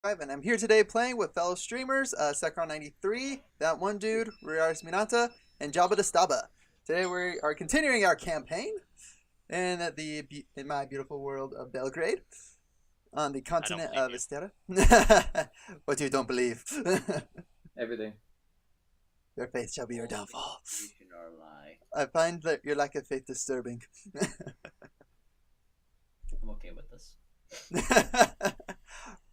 And I'm here today playing with fellow streamers, Sekron93, that one dude, Riaris Minata, and Jabba the Staba. Today we are continuing our campaign in my beautiful world of Belgrade, on the I don't continent of believe Estera. What you don't believe? Everything. Your faith shall be your downfall. Illusion or lie. I find that your lack of faith disturbing. I'm okay with this.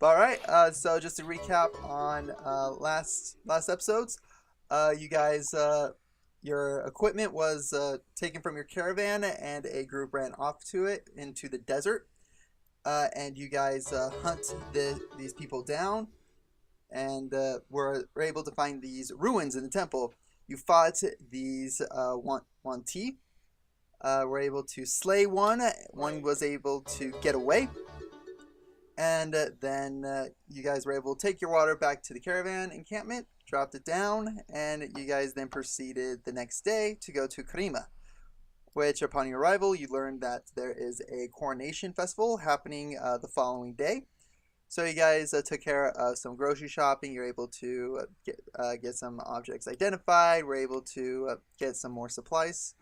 Alright, so just to recap on last episodes, you guys, your equipment was taken from your caravan and a group ran off to it into the desert. And you guys hunt these people down and were able to find these ruins in the temple. You fought these Wanti. Were able to slay one. One was able to get away. And then you guys were able to take your water back to the caravan encampment, dropped it down, and you guys then proceeded the next day to go to Karima, which upon your arrival, you learned that there is a coronation festival happening the following day. So you guys took care of some grocery shopping. You're able to get some objects identified. We're able to get some more supplies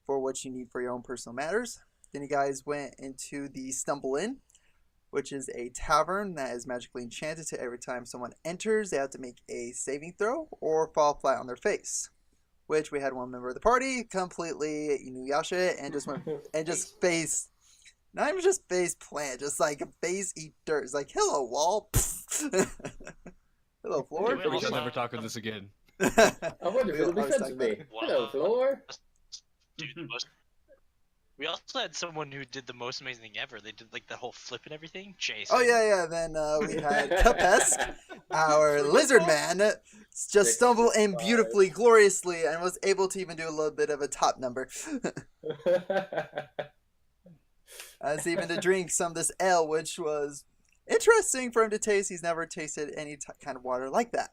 for what you need for your own personal matters. Then you guys went into the Stumble Inn, which is a tavern that is magically enchanted to every time someone enters, they have to make a saving throw or fall flat on their face. Which we had one member of the party completely Inuyasha and just went and just face, not even just face plant, just like face eat dirt. It's like, hello wall, hello floor. Do We should never talk of this again. I wonder if it'll be friends with me. Wow. Hello, floor. We also had someone who did the most amazing thing ever. They did like the whole flip and everything. Jason. Oh yeah. Then we had Kapesk, our lizard man, just stumble in beautifully, gloriously, and was able to even do a little bit of a top number. As even to drink some of this ale, which was interesting for him to taste. He's never tasted any kind of water like that,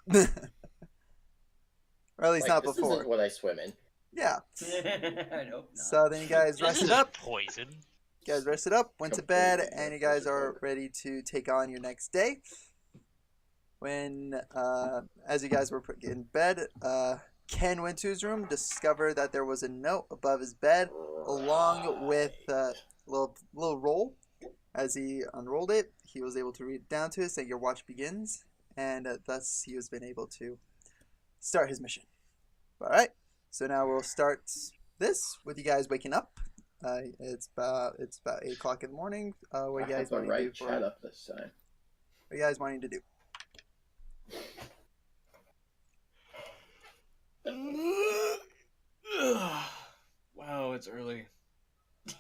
or at least not this before. isn't what I swim in. Yeah. I hope not. So then you guys This rested is up. poison. You guys rested up, went to bed, and you guys are ready to take on your next day. When, as you guys were in bed, Ken went to his room, discovered that there was a note above his bed, along with a little roll. As he unrolled it, he was able to read it down to it, saying, "Your watch begins," and thus he has been able to start his mission. All right. So now we'll start this with you guys waking up. It's about 8 o'clock in the morning. What are you guys I have wanting the to do? right chat up this time. What are you guys wanting to do? Wow, it's early.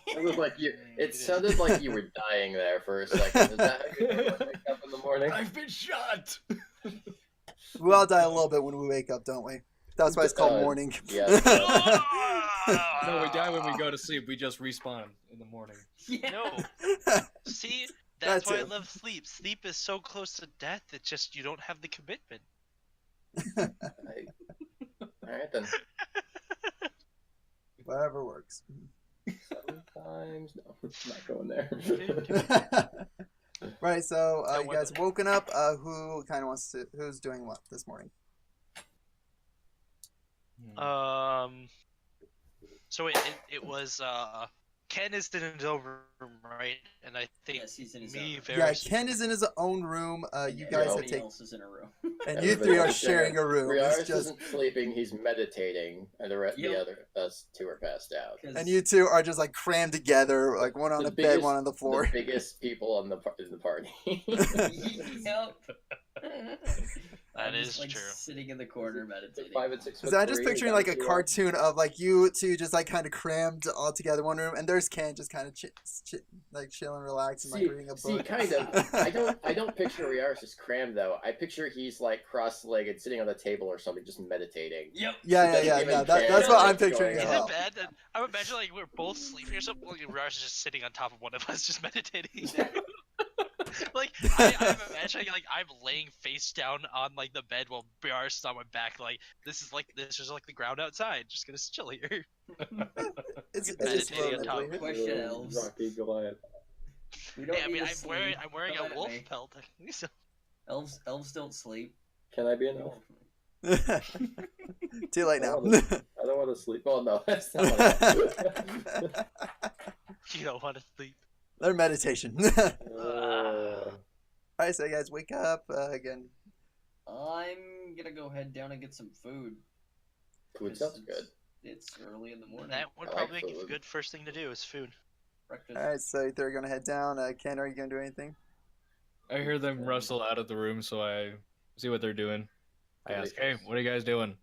It was like you. It sounded like you were dying there for a second. Is that how you wake up in the morning? I've been shot! We all die a little bit when we wake up, don't we? That's why it's called morning. Yeah. No, we die when we go to sleep. We just respawn in the morning. Yeah. No. See, that's That why I too. love sleep. Sleep is so close to death. It's just you don't have the commitment. Alright then. Whatever works. Sometimes no, I'm not going there. Right, so Don't you worry guys about woken up. Who's doing what this morning? So it was Ken is in his own room, right? And I think Yes, he's in his me, own very Yeah, Ken is in his own room. You guys have Everybody taken, else is in a room. and you Everybody three are else is sharing a room. It's Riaris just, isn't sleeping, he's meditating, and the Yep. other us two are passed out. 'Cause and you two are just like crammed together, like one on the bed, one on the floor. The biggest people in the party. Yep. That I'm is just, like, true. sitting in the corner meditating. 5 and 6 So foot I'm just three, picturing is like that a what you cartoon of like you two just like kind of crammed all together in one room, and there's Ken just kind of like chilling, relaxing, like reading a book. kind of. I don't picture Riaris as crammed though. I picture he's like cross-legged, sitting on the table or something, just meditating. Yep. Yeah. doesn't even No, care that's what I'm what's picturing going as Is on. well. it bad that I would imagine like we're both sleeping or something? Like Raj is just sitting on top of one of us, just meditating. Like I'm imagining like I'm laying face down on like the bed while BR is on my back. Like this is like the ground outside. Just gonna chill here. It's meditating on top. lovely. Question elves. Rocky Goliath. We don't Hey, I need mean to I'm sleep. wearing a Don't wolf let me. pelt. So Elves don't sleep. Can I be an elf? Too late now. I don't want to sleep. Oh no, that's not what You don't want to sleep. Learn meditation. uh, Alright, so you guys wake up again. I'm gonna go head down and get some food. Food sounds good. It's early in the morning. That would I like probably be a food. good first thing to do is food. Breakfast. Alright, so you three are gonna head down. Ken, are you gonna do anything? I hear them rustle out of the room, so I see what they're doing. I ask, "Hey, what are you guys doing?"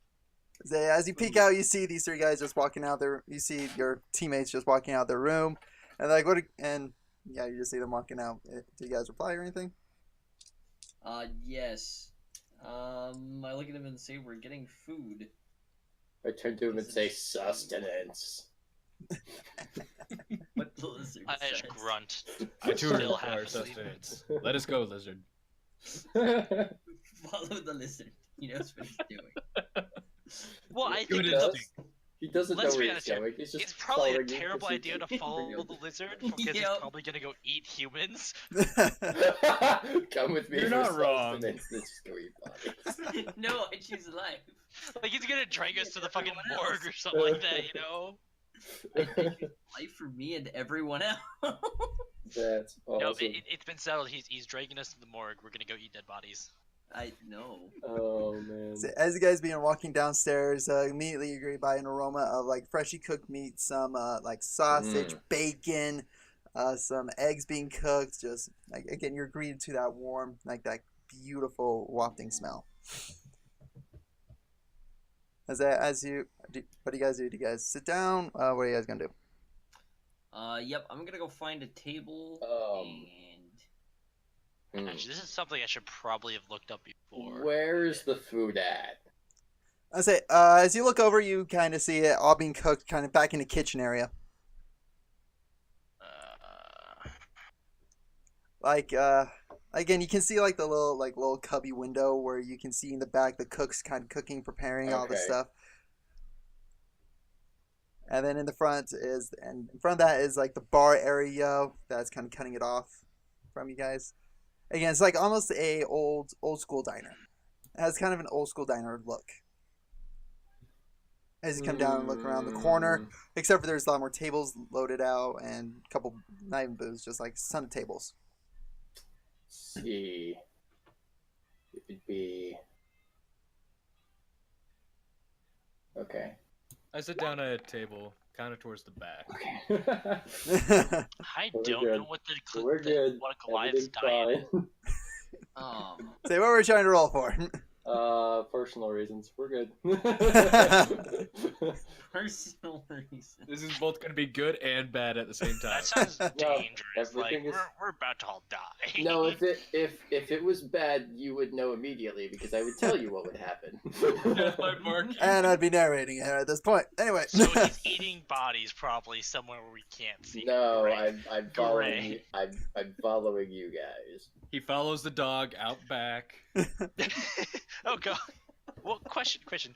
So as you peek out, you see these three guys just walking out there. You see your teammates just walking out their room, and like what? And yeah, you just see them walking out. Do you guys reply or anything? Yes. I look at him and say we're getting food. I turn to him and say sustenance. What the lizard I just says. grunt. I too Still require half asleep. sustenance. Let us go, lizard. Follow the lizard. He knows what he's doing. Well, I Good think he, that instinct. does, he doesn't Let's know be where honest he's here. going. He's just it's probably a following you terrible 'cause he idea to thinks follow you're the lizard because he's Yep. probably gonna go eat humans. Come with me. You're for not wrong. sustenance. Let's just go eat bodies. No, I choose life. Like he's gonna drag us to the fucking morgue or something like that, you know? Life for me and everyone else. That's awesome. No, it's been settled. He's dragging us to the morgue. We're gonna go eat dead bodies. I know. Oh man. So as you guys begin walking downstairs, immediately you're greeted by an aroma of like freshly cooked meat, some like sausage, bacon, some eggs being cooked. Just like again, you're greeted to that warm, like that beautiful wafting smell. What do you guys do? Do you guys sit down? What are you guys gonna do? Yep, I'm gonna go find a table and Actually, this is something I should probably have looked up before. Where's the food at? I say, as you look over, you kind of see it all being cooked, kind of back in the kitchen area. Like, again, you can see like the little cubby window where you can see in the back the cooks kind of cooking, preparing all the Okay. stuff. And then in front of that is like the bar area that's kind of cutting it off from you guys. Again, it's like almost a old school diner. It has kind of an old school diner look. As you come down and look around the corner, except for there's a lot more tables loaded out and a couple, not even booths, just like a ton of tables. See. It would be. Okay. I sit down at a table, kind of towards the back. Okay. I We're don't good. know what We're good. what Goliath's Everything's diet. fine. Say what we're trying to roll for. Personal reasons. We're good. personal reason. This is both going to be good and bad at the same time. That sounds dangerous. Like everything is- we're about to all die. No, if it was bad, you would know immediately because I would tell you what would happen. Death by bark. And I'd be narrating it at this point. Anyway. So he's eating bodies probably somewhere where we can't see. No, Great. I'm following. Great. I'm following you guys. He follows the dog out back. Oh god. Well, question.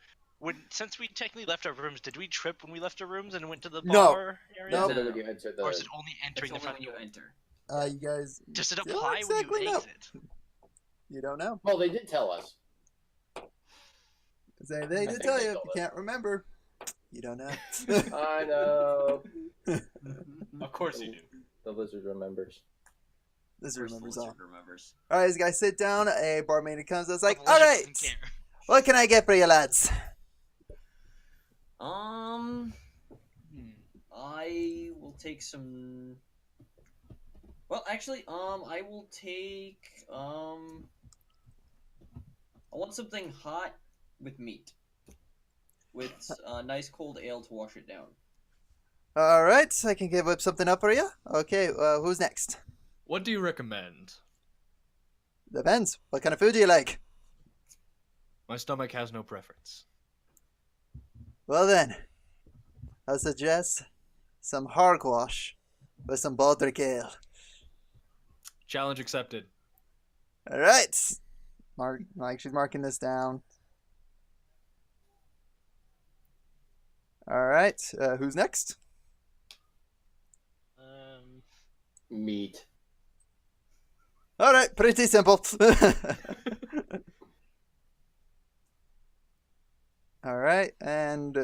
Since we technically left our rooms, did we trip when we left our rooms and went to the No. bar area? No. So then when you enter the, Or is it only It's entering the only front when you door? enter. You guys. Does it don't apply exactly when you know. exit? You don't know. well, they did tell us. They I did think tell they you. If told you us. can't remember, you don't know. I know. Of course you do. The lizard remembers. This First remembers lizard all. remembers. All right, you guys sit down. A barmaid comes. It's like, The all lizard right, doesn't care. what can I get for you lads? I will take some. Well, actually, I will take. I want something hot with meat, with nice cold ale to wash it down. All right, I can whip something up for you. Okay, who's next? What do you recommend? Depends. What kind of food do you like? My stomach has no preference. Well then, I suggest some hogwash with some Baldric ale. Challenge accepted. All right. She's marking this down. All right. Who's next? Meat. All right, pretty simple. All right, and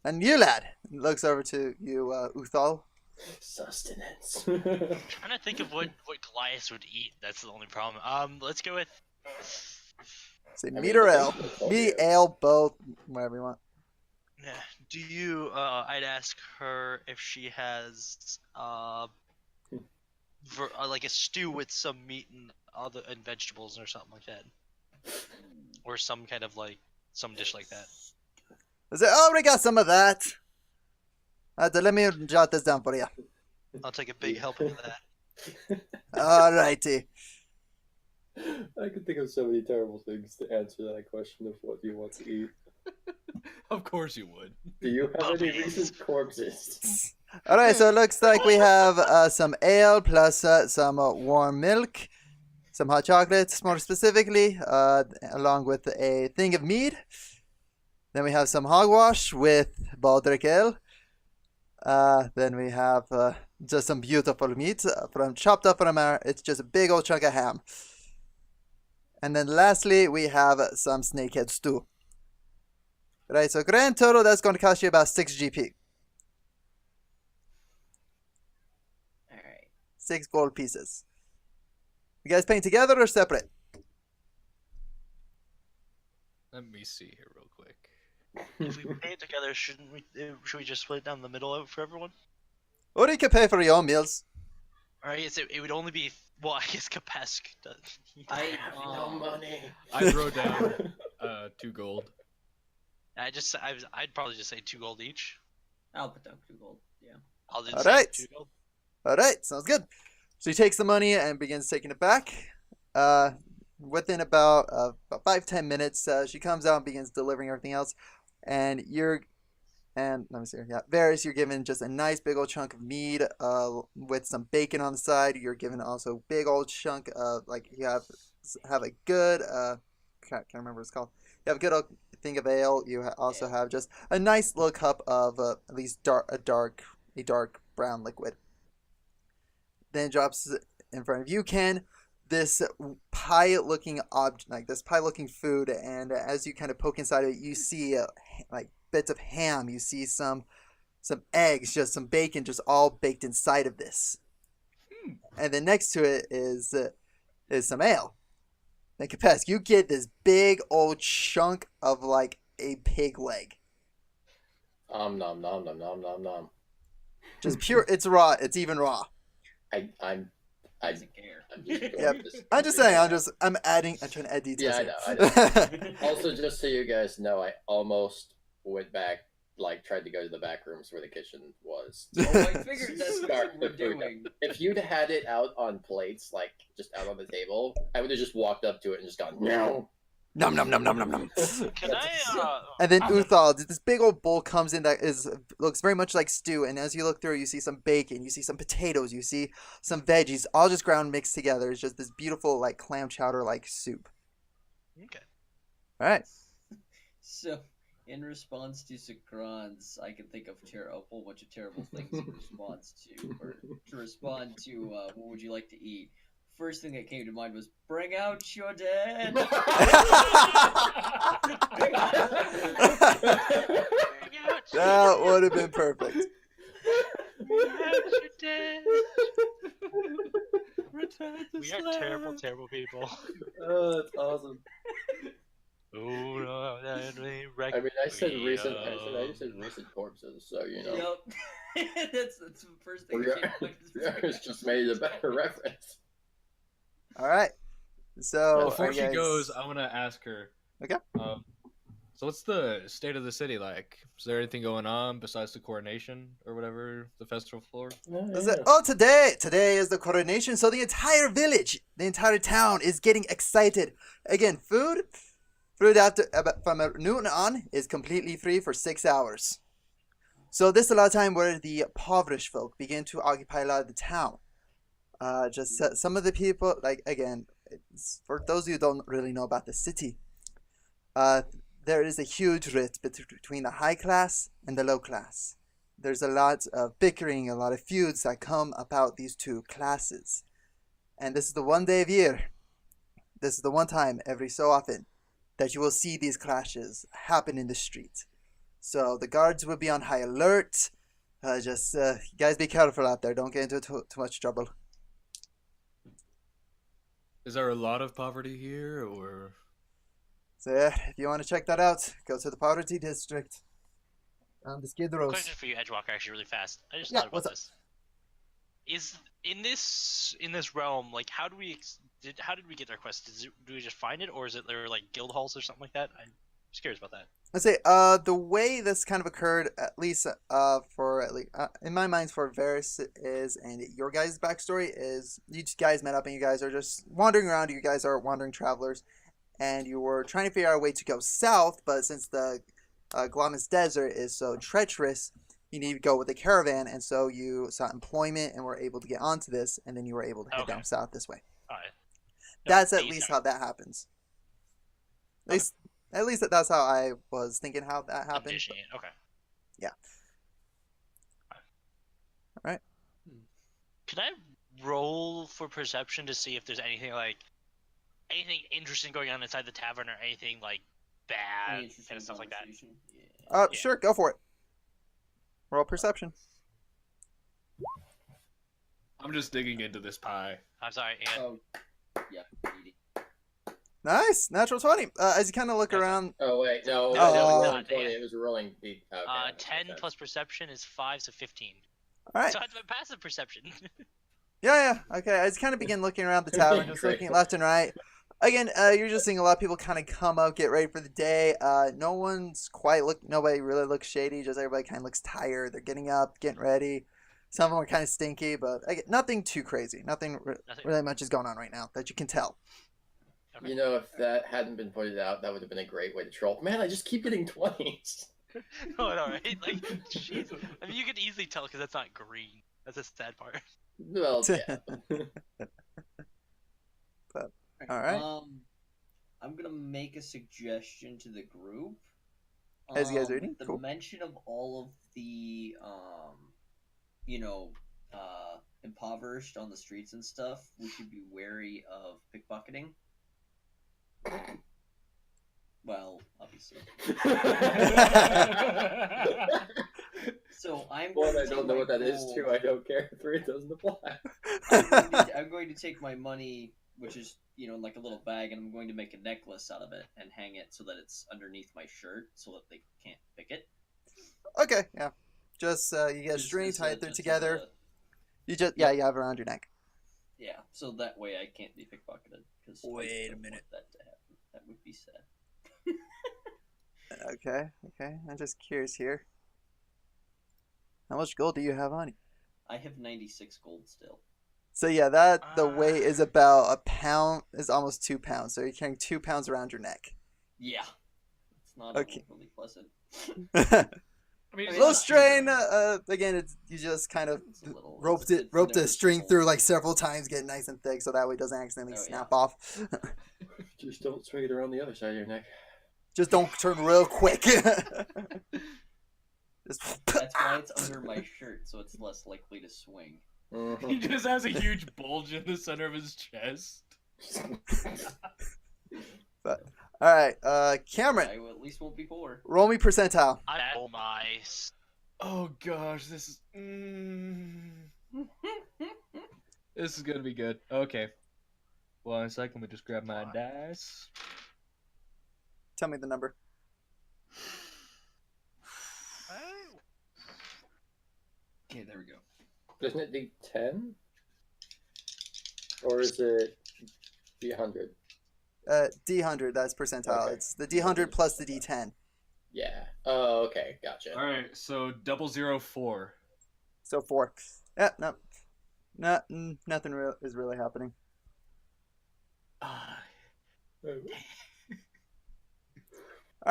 you, lad, looks over to you, Uthal. Sustenance. Trying to think of what Goliath would eat. That's the only problem. Let's go with. Say I meat mean, or the ale. basement told Meat, you. ale, both, whatever you want. Yeah. Do you? I'd ask her if she has like a stew with some meat and vegetables or something like that, or some kind of like some dish like that. I say, oh, we got some of that. Let me jot this down for you. I'll take a big helping of that. All righty. I could think of so many terrible things to answer that question of what do you want to eat. Of course you would. Do you have any Puppies. recent corpses? All right, so it looks like we have some ale plus some warm milk, some hot chocolates, more specifically, along with a thing of mead. Then we have some hogwash with Baldric ale. Then we have just some beautiful meat chopped up from it's just a big old chunk of ham. And then lastly, we have some snakehead stew. Right, so grand total, that's going to cost you about 6 GP. All right. 6 gold pieces. You guys paying together or separate? Let me see here real quick. If we pay it together, shouldn't we? Should we just split it down the middle for everyone? Or you can pay for your own meals. All right, so it would only be. Well, I guess Kapesk does. I No money. I throw down 2 gold. I'd probably just say 2 gold each. I'll put down 2 gold. Yeah. I'll do All the same, right. 2 gold. All right, sounds good. So he takes the money and begins taking it back. Within about 5-10 minutes, she comes out and begins delivering everything else. And let me see here. Yeah, Varys, you're given just a nice big old chunk of meat with some bacon on the side. You're given also big old chunk of, like, you have a good, can't remember what it's called. You have a good old thing of ale. You also have just a nice little cup of at least a dark brown liquid. Then drops in front of you, Ken, this pie-looking object, like this pie-looking food, and as you kind of poke inside of it, you see like bits of ham. You see some eggs, just some bacon, just all baked inside of this. And then next to it is some ale. Then Kapesk, you get this big old chunk of like a pig leg. Nom nom nom nom nom nom. Just pure. It's raw. It's even raw. I'm Doesn't care. just going Yep. with this. I'm just saying. I'm adding. I'm trying to add details. Yeah, I here. Also, just so you guys know, I almost went back, like, tried to go to the back rooms where the kitchen was. Oh, I figured that's Start what we're the food. doing. If you'd had it out on plates, like, just out on the table, I would have just walked up to it and just gone, no. Nom nom nom nom nom nom. Can I? And then Uthal, this big old bowl comes in that looks very much like stew. And as you look through, you see some bacon, you see some potatoes, you see some veggies, all just ground mixed together. It's just this beautiful like clam chowder like soup. Okay. All right. So, in response to Sakran's, I can think of a whole bunch of terrible things in response to, or to respond to, what would you like to eat? First thing that came to mind was, bring out your dead! That would have been perfect. We are terrible, terrible people. Oh, that's awesome. Oh, no, I mean, I said recent corpses, so, you know. Yep. that's the first thing that came to mind. Riar's just made a better reference. All right. So Before are she you guys- goes, I want to ask her. Okay. So what's the state of the city like? Is there anything going on besides the coronation or whatever, the festival floor? Is it- oh, today is the coronation, so the entire village, the entire town is getting excited. Again, food after from noon on is completely free for 6 hours. So this is a lot of time where the impoverished folk begin to occupy a lot of the town. Some of the people, like, again, for those of you who don't really know about the city, there is a huge rift between the high class and the low class. There's a lot of bickering, a lot of feuds that come about these two classes. And this is the one day of year. This is the one time every so often that you will see these clashes happen in the street. So the guards will be on high alert. You guys be careful out there. Don't get into too much trouble. Is there a lot of poverty here, or? So yeah, if you want to check that out, go to the Poverty District. The Skid Rows. Question for you, Edgewalker, actually, really fast. I just Yeah, thought about what's up? this. Is in this realm, like, how did we get our quest? Do we just find it, or is it there like guild halls or something like that? I'm just curious about that. Let's say, the way this kind of occurred, at least, in my mind, for Varys is, and your guys' backstory is, you guys met up and you guys are just wandering around. You guys are wandering travelers, and you were trying to figure out a way to go south, but since the Glamis Desert is so treacherous, you need to go with a caravan, and so you sought employment and were able to get onto this, and then you were able to head Okay. down south this way. All right. That's at These least are- how that happens. At least that's how I was thinking how that I'm happened. dishing it. Okay. Yeah. Alright. Can I roll for perception to see if there's anything interesting going on inside the tavern, or anything like bad, Any kind interesting of stuff like that? conversation? Yeah. Yeah. Sure, go for it. Roll perception. I'm just digging into this pie. I'm sorry, and Oh, yeah. 80. Nice, natural 20. As you kind of look Okay. around, Oh wait, no, No, it wasn't no, rolling no, 20, yeah. it was rolling the. Okay, that makes 10 sense. plus perception is 5, so 15. all right. So I have my passive perception. Yeah. Okay. As you kind of begin looking around the tavern, just Great. looking left and right. Again, you're just seeing a lot of people kind of come up, get ready for the day. Nobody really looks shady. Just everybody kind of looks tired. They're getting up, getting ready. Some of them are kind of stinky, but nothing too crazy. Nothing really much is going on right now that you can tell. Okay. You know, if that hadn't been pointed out, that would have been a great way to troll. Man, I just keep getting 20s. Oh, no, right? Like, jeez. I mean, you can easily tell because that's not green. That's the sad part. Well, yeah. All right. I'm gonna make a suggestion to the group. As you guys are eating? with the Cool. mention of all of the impoverished on the streets and stuff, we should be wary of pickpocketing. Well, obviously. So I'm going One, to I take don't know my what that is. gold- Two, I don't care. Three, it doesn't apply. I'm going to take my money, which is, like a little bag, and I'm going to make a necklace out of it and hang it so that it's underneath my shirt so that they can't pick it. Okay. Yeah. Just you get a Just string, as tie a- it through just as together. a- You have it around your neck. yeah, so that way I can't be pickpocketed. Cause I Wait a don't minute. want that to happen. That would be sad. Okay. I'm just curious here. How much gold do you have on you? I have 96 gold still. So yeah, the weight is about a pound, is almost 2 pounds. So you're carrying 2 pounds around your neck. Yeah. It's not Okay. overly pleasant. I mean, A it's little not strain. too Again, you just kind of It's a little, roped it's a never string full. through like several times, get it nice and thick, so that way it doesn't accidentally Oh, yeah. snap off. Just don't swing it around the other side of your neck. Just don't turn real quick. Just That's why it's under my shirt, so it's less likely to swing. he just has a huge bulge in the center of his chest. All right, Cameron, I at least won't be poor. roll me percentile. I roll my. Oh gosh, this is. This is gonna be good. Okay. 1 second, we just grab my dice. Tell me the number. Okay, there we go. Isn't it D10? Or is it D100? D100. That's percentile. Okay. It's the D100 plus the D10. Yeah. Oh, okay. Gotcha. All right, so 004. So 4. Yeah, no, nothing is really happening. Ah, All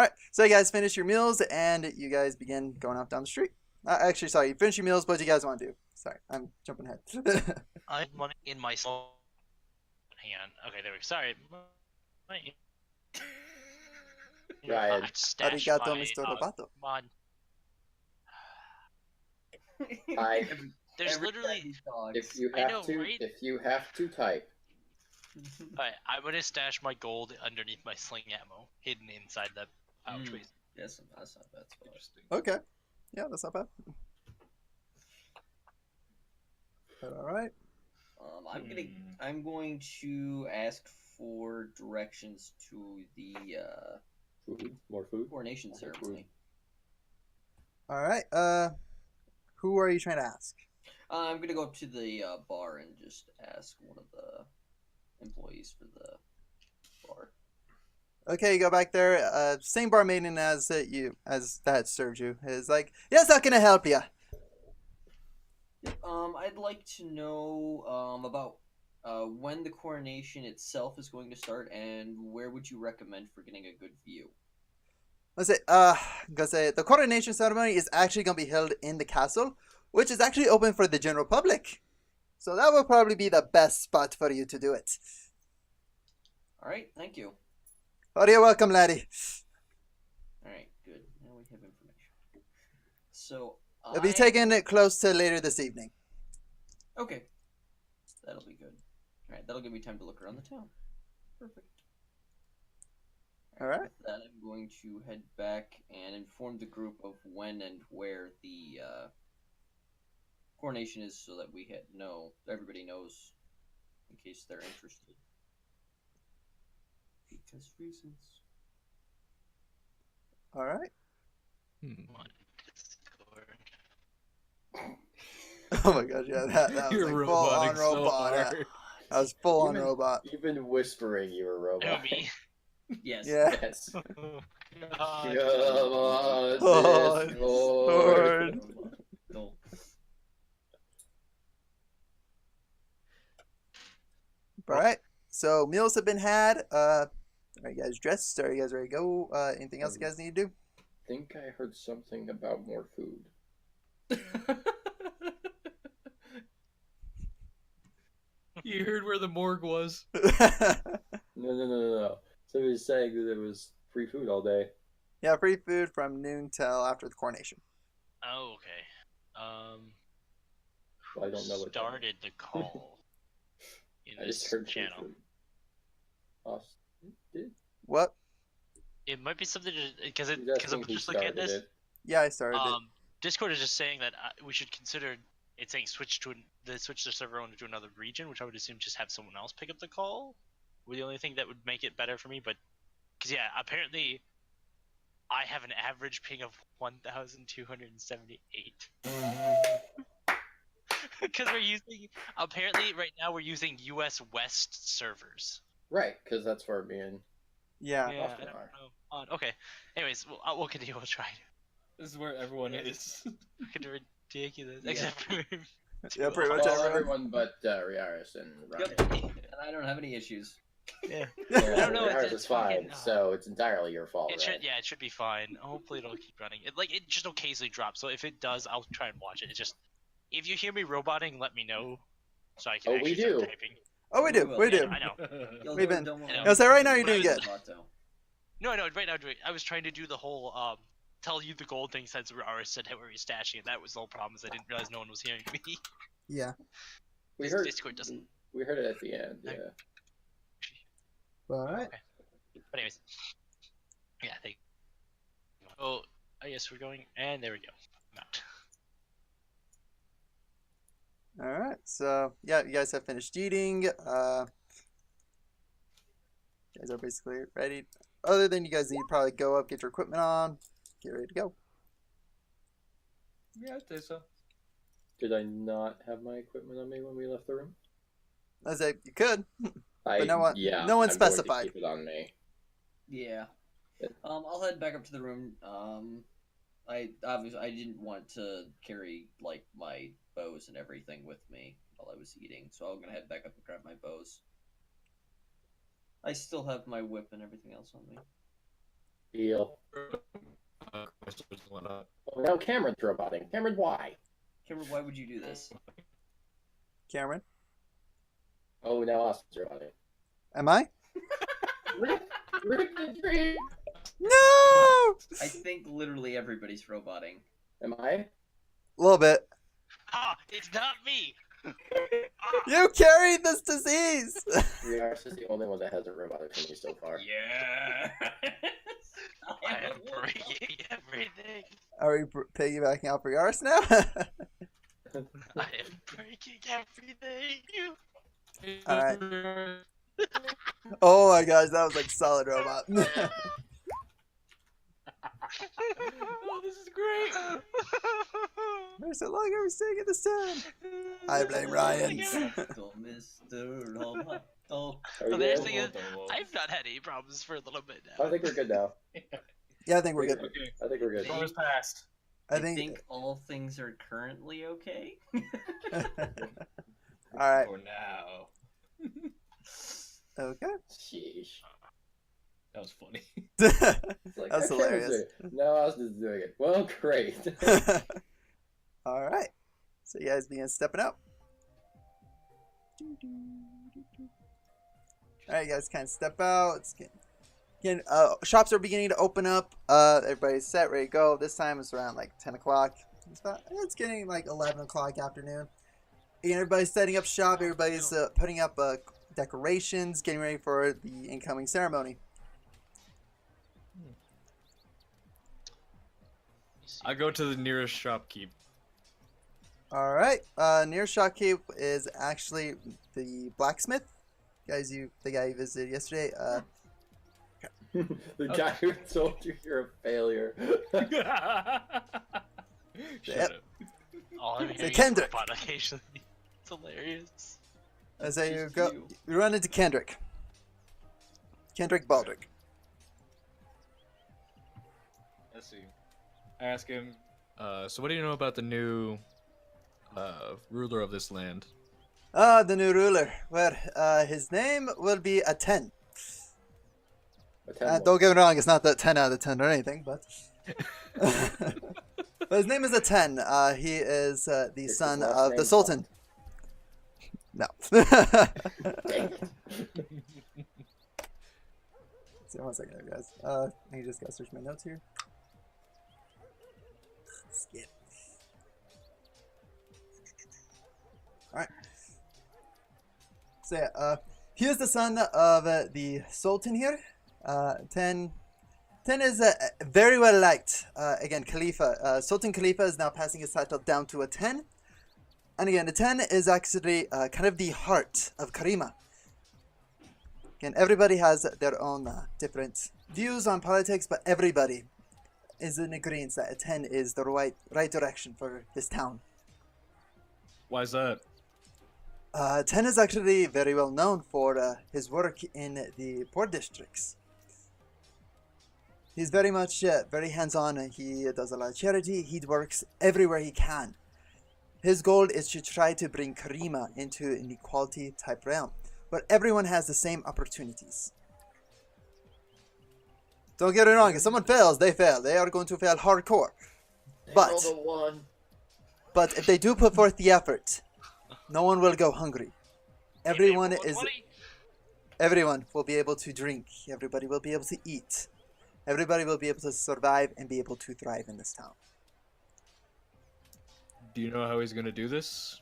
right, so you guys finish your meals and you guys begin going off down the street. Actually, sorry, you finish your meals. What do you guys want to do? Sorry, I'm jumping ahead. I have money in my soul. Hang on. Okay, there we go. Sorry. Money. Ryan. I stashed Arigato, my, Mr. Roboto. Come on. I- There's Every literally. time he talks, If you I have know, to, right? if you have to type, Alright, I'm gonna stash my gold underneath my sling ammo, hidden inside the pouch. Mm. Please. Yes, that's not bad. Spot. Interesting. Okay. Yeah, that's not bad. All right. I'm going to ask for directions to the Food? More food? coronation More ceremony. All right. Who are you trying to ask? I'm gonna go up to the bar and just ask one of the employees for the bar. Okay, you go back there. Same bar maiden as that served you is like, yes, how can I help you? I'd like to know about when the coronation itself is going to start, and where would you recommend for getting a good view? Let's say, gonna say the coronation ceremony is actually gonna be held in the castle, which is actually open for the general public. So that will probably be the best spot for you to do it. All right, thank you. Oh, you're welcome, laddie. All right, good. Now we have information. So It'll be taken close to later this evening. Okay, that'll be good. All right, that'll give me time to look around the town. Perfect. All right. With that, I'm going to head back and inform the group of when and where the coronation is, so that everybody knows, in case they're interested. Because reasons. All right. One Discord. Oh my gosh, yeah, that was You're like full on roboting so robot. Yeah. hard. That was full on Even- robot. Even whispering, you were a No, robot. me. Yes. Yeah. Yes. God. Come on, Oh, Discord. Cool. All right. So meals have been had. Are you guys dressed? Are you guys ready to go? Anything else you guys need to do? I think I heard something about more food. You heard where the morgue was. No. Somebody was saying that there was free food all day. Yeah, free food from noon till after the coronation. Oh, okay. Well, I don't know what that started the call in I just this heard free channel. food. Austin did? What? It might be something because He's I'm asking who just looking at started this. it. Yeah, I started it. Discord is just saying that we should consider it saying switch the server owner to another region, which I would assume just have someone else pick up the call. Would the only thing that would make it better for me, but because yeah, apparently I have an average ping of 1,278. Because apparently right now we're using US West servers. Right, because that's where me and Yeah. Yeah, I Austin don't are. know. Okay. Anyways, we'll continue. We'll try. This is where everyone is. Fucking ridiculous. Yeah. Except for Yeah, pretty much Well, everyone. everyone but Riaris and Ryan. Yep. And I don't have any issues. yeah. Yeah, I don't know, Riaris it's is fine, fucking- so it's entirely your fault. It right? should, yeah, it should be fine. Hopefully it'll keep running. It just occasionally drops. So if it does, I'll try and watch it. It just, if you hear me roboting, let me know, so I can Oh, actually we start do. typing. Oh, we do. We Yeah, do. I know. You'll We've go been- dumb I know. Yeah, so right now you're But I doing was- good. Vato. No, right now I was trying to do the whole tell you the gold thing since Rara said where you're stashing it. That was the whole problem. Is I didn't realize no one was hearing me. Yeah. We This heard. Discord doesn't. We heard it at the end. I- Yeah. All right. Okay. But anyways, yeah. Oh, I guess we're going, and there we go. I'm out. All right. So yeah, you guys have finished eating. You guys are basically ready. Other than you guys need to probably go up, get your equipment on, get ready to go. Yeah, I'd say so. Did I not have my equipment on me when we left the room? I say you could. I, no one- yeah, no one I'm going to specified. keep it on me. Yeah. Yeah. I'll head back up to the room. I obviously I didn't want to carry like my bows and everything with me while I was eating, so I'm gonna head back up and grab my bows. I still have my whip and everything else on me. Deal. Questions went up. Oh, now Cameron's roboting. Cameron, why? Cameron, why would you do this? Cameron, Oh, now Austin's roboting. am I? Rick the Dream. No. I think literally everybody's roboting. Am I? A little bit. Ah, it's not me. You carried this disease. Riaris is the only one that hasn't revived me so far. Yeah. I am breaking everything. Are we piggybacking off Riaris now? I am breaking everything. Alright. Oh my gosh, that was like solid robot. Oh, this is great. There's so long are we staying in this town? I blame Ryan. Mr. Roboto. Are Well, you there's good? the- I've not had any problems for a little bit now. I think we're good now. Yeah, I think we're good. Okay. I think we're good. Storm is past. I I think. think all things are currently okay. Alright. For now. Okay. Sheesh. That was funny. It's like, That's I can't hilarious. do it. No, I was just doing it. Well, great. Alright. So you guys begin stepping up. Alright, you guys kind of step out. It's getting, shops are beginning to open up. Everybody's set, ready to go. This time it's around like 10 o'clock. It's getting like 11 o'clock afternoon. Again, everybody's setting up shop. Everybody's putting up decorations, getting ready for the incoming ceremony. I go to the nearest shopkeep. Alright, near shopkeep is actually the blacksmith. The guy you visited yesterday. The guy who told you you're a failure. Shut Yep. up. All I'm Say hearing is Kendrick. robot occasionally. It's hilarious. As you Just go, you. you run into Kendrick. Kendrick Baldrick. Let's see. I ask him, so what do you know about the new ruler of this land? The new ruler. Well, his name will be a 10. Don't get me wrong, it's not the 10 out of 10 or anything, but... but his name is a 10. He is the Is his son last of the name Sultan. No. Dang it. See, 1 second, there, guys. I just gotta search my notes here. Skip. Alright. So, yeah, he is the son of the Sultan here. 10 is very well liked. Again, Khalifa. Sultan Khalifa is now passing his title down to a 10. And again, the 10 is actually kind of the heart of Karima. Again, everybody has their own different views on politics, but everybody is in agreement that a 10 is the right direction for this town. Why's that? 10 is actually very well known for his work in the poor districts. He's very much very hands-on. He does a lot of charity. He works everywhere he can. His goal is to try to bring Karima into an equality type realm, where everyone has the same opportunities. Don't get it wrong, if someone fails, they fail. They are going to fail hardcore. But- Roll the 1. But if they do put forth the effort, no one will go hungry. Everyone Hey, is... 120? Everyone will be able to drink. Everybody will be able to eat. Everybody will be able to survive and be able to thrive in this town. Do you know how he's gonna do this?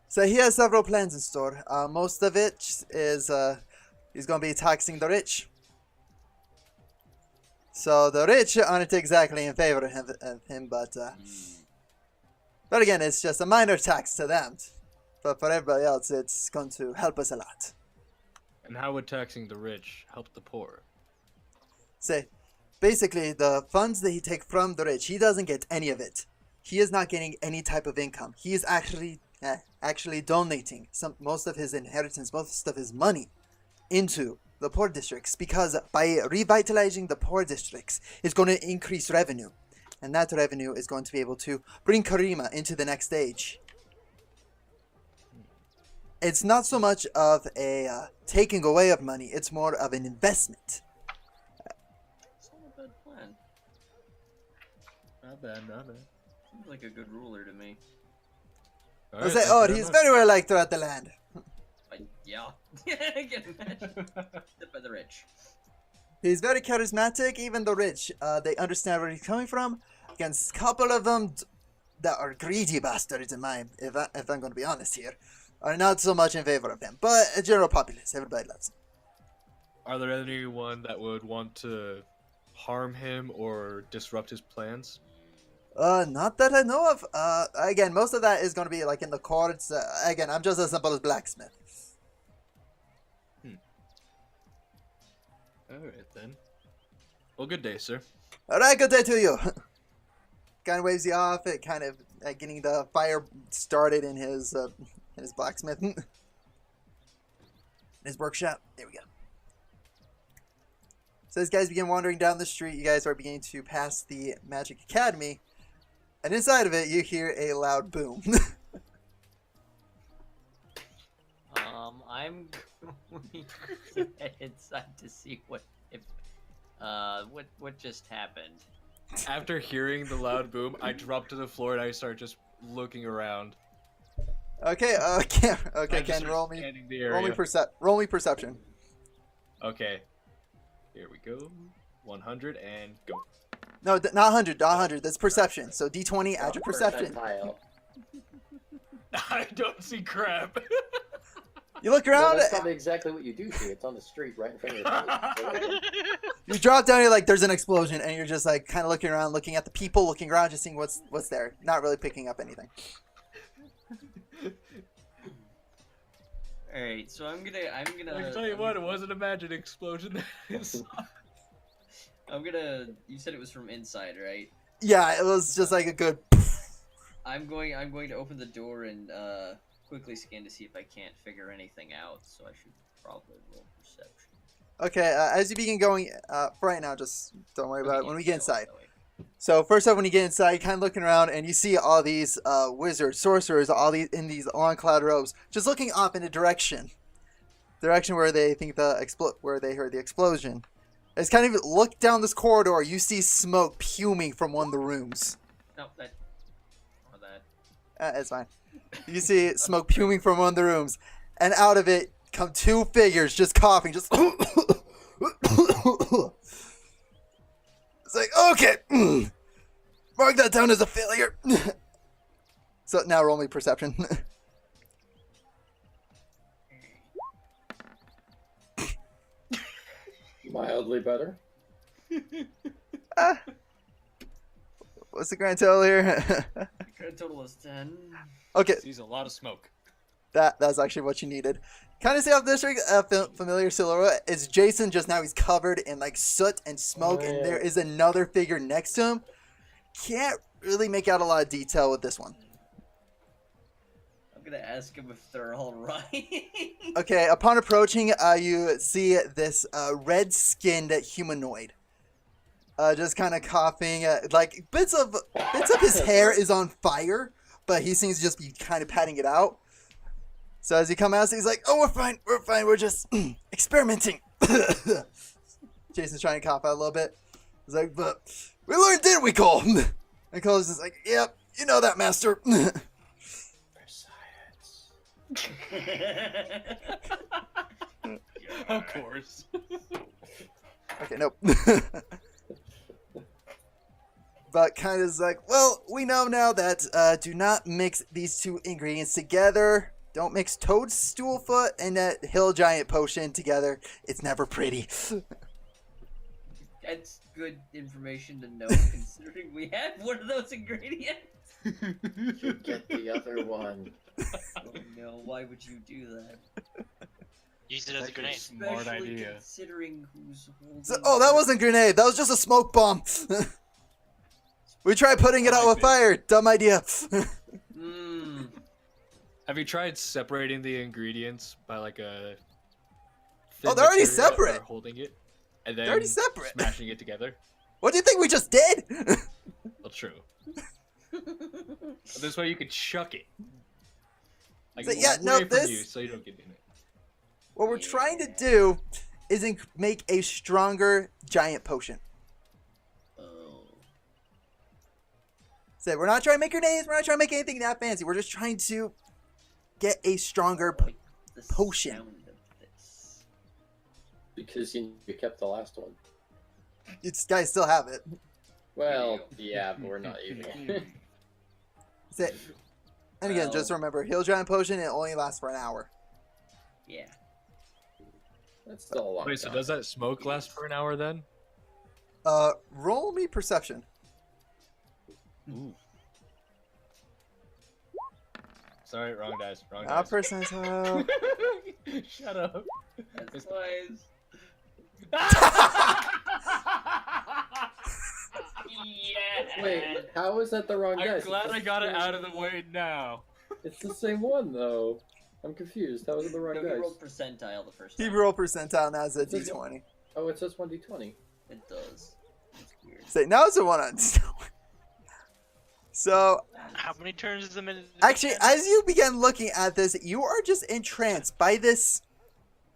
So he has several plans in store. Most of it is he's going to be taxing the rich. So the rich aren't exactly in favor of him, but again, it's just a minor tax to them. But for everybody else, it's going to help us a lot. And how would taxing the rich help the poor? Say, basically, the funds that he takes from the rich, he doesn't get any of it. He is not getting any type of income. He is actually donating most of his inheritance, most of his money into the poor districts, because by revitalizing the poor districts, it's going to increase revenue. And that revenue is going to be able to bring Karima into the next stage. It's not so much of a taking away of money, it's more of an investment. It's not a bad plan. Not bad, not bad. Seems like a good ruler to me. I say, oh, he's very well liked throughout the land. Yeah. I can imagine. Except by the rich. He's very charismatic, even the rich. They understand where he's coming from. Against a couple of them that are greedy bastards, if I'm going to be honest here, are not so much in favor of him. But a general populace, everybody loves him. Are there anyone that would want to harm him or disrupt his plans? Not that I know of. Again, most of that is going to be like in the courts. Again, I'm just as simple as blacksmith. Alright then. Well, good day, sir. All right, good day to you. Kind of waves you off. It kind of getting the fire started in his blacksmith, his workshop. There we go. So as guys begin wandering down the street, you guys are beginning to pass the Magic Academy, and inside of it, you hear a loud boom. I'm going to head inside to see what just happened. After hearing the loud boom, I drop to the floor and I start just looking around. Okay, Ken, roll me perception. Okay. Here we go. 100 and go. No, not 100, not 100. That's perception. So D20, add your perception. Percentile. I don't see crap. You look No, around, that's probably exactly what you do see. It's on the street right in front of your face. you drop down, you're like, there's an explosion, and you're just like kind of looking around, looking at the people, looking around, just seeing what's there. Not really picking up anything. All right, so I'm gonna. I can tell you what, it wasn't a magic explosion. I'm gonna. You said it was from inside, right? Yeah, it was just like a good. I'm going to open the door and quickly scan to see if I can't figure anything out. So I should probably roll perception. Okay, as you begin going, for right now, just don't worry about it. When we get inside. That way. So first up, when you get inside, you're kind of looking around, and you see all these wizards, sorcerers, all these in these long cloud robes, just looking off in a direction where they think where they heard the explosion. As kind of look down this corridor, you see smoke fuming from one of the rooms. No, that. It's fine. You see smoke fuming from one of the rooms, and out of it come two figures just coughing, just. It's like, okay, mark that down as a failure. So now roll me perception. Mildly better. What's the grand total here? Grand total is 10. Okay, Sees a lot of smoke. that's actually what you needed. Kind of see off district, familiar silhouette. It's Jason, just now he's covered in like soot and smoke, and there is another figure next to him. Can't really make out a lot of detail with this one. I'm gonna ask him if they're all right. Okay, upon approaching, you see this red-skinned humanoid. Just kind of coughing. Like bits of his hair is on fire, but he seems to just be kind of patting it out. So as you come out, he's like, "Oh, we're fine, we're just experimenting." Jason's trying to cough out a little bit. He's like, "But we learned, didn't we, Cole?" And Cole's just like, "Yep, you know that, Master." For science. Of course. Okay, nope. But kind of is like, well, we know now that do not mix these two ingredients together. Don't mix toadstool foot and that hill giant potion together. It's never pretty. That's good information to know, considering we had one of those ingredients. Should get the other one. Oh no, why would you do that? Use it as a grenade. Smart Especially idea. considering who's holding. Oh, that wasn't a grenade. That was just a smoke bomb. We tried putting it out with fire. Dumb idea. Mmm. Have you tried separating the ingredients by like a? Oh, they're already material separate. or holding it, and then They're already separate. smashing it together. What do you think we just did? Well, true. But this way you could chuck it. Like So, yeah, away no, from this- you, so you don't get in it. What we're trying to do is make a stronger giant potion. Oh. So we're not trying to make grenades. We're not trying to make anything that fancy. We're just trying to get a stronger. The Potion. sound of this. Because you kept the last one. You guys still have it. Well, yeah, but we're not using it. Say, and again, just Well- remember, heal giant potion. It only lasts for an hour. Yeah. That's still a long Wait, so time. does that smoke last for an hour then? Roll me perception. Ooh. Sorry, wrong dice. Wrong Not dice. percentile. Shut up. That's wise. Yeah. Wait, how is that the wrong I'm dice? glad It's I the got it same- out of the way now. It's the same one though. I'm confused. How is it the wrong No, he dice? rolled percentile the first He time. roll percentile. Now it's a It's a- d20. Oh, it says 1d20. It does. It's weird. Say now it's a 1 on. So How many turns is a minute? actually, as you begin looking at this, you are just entranced by this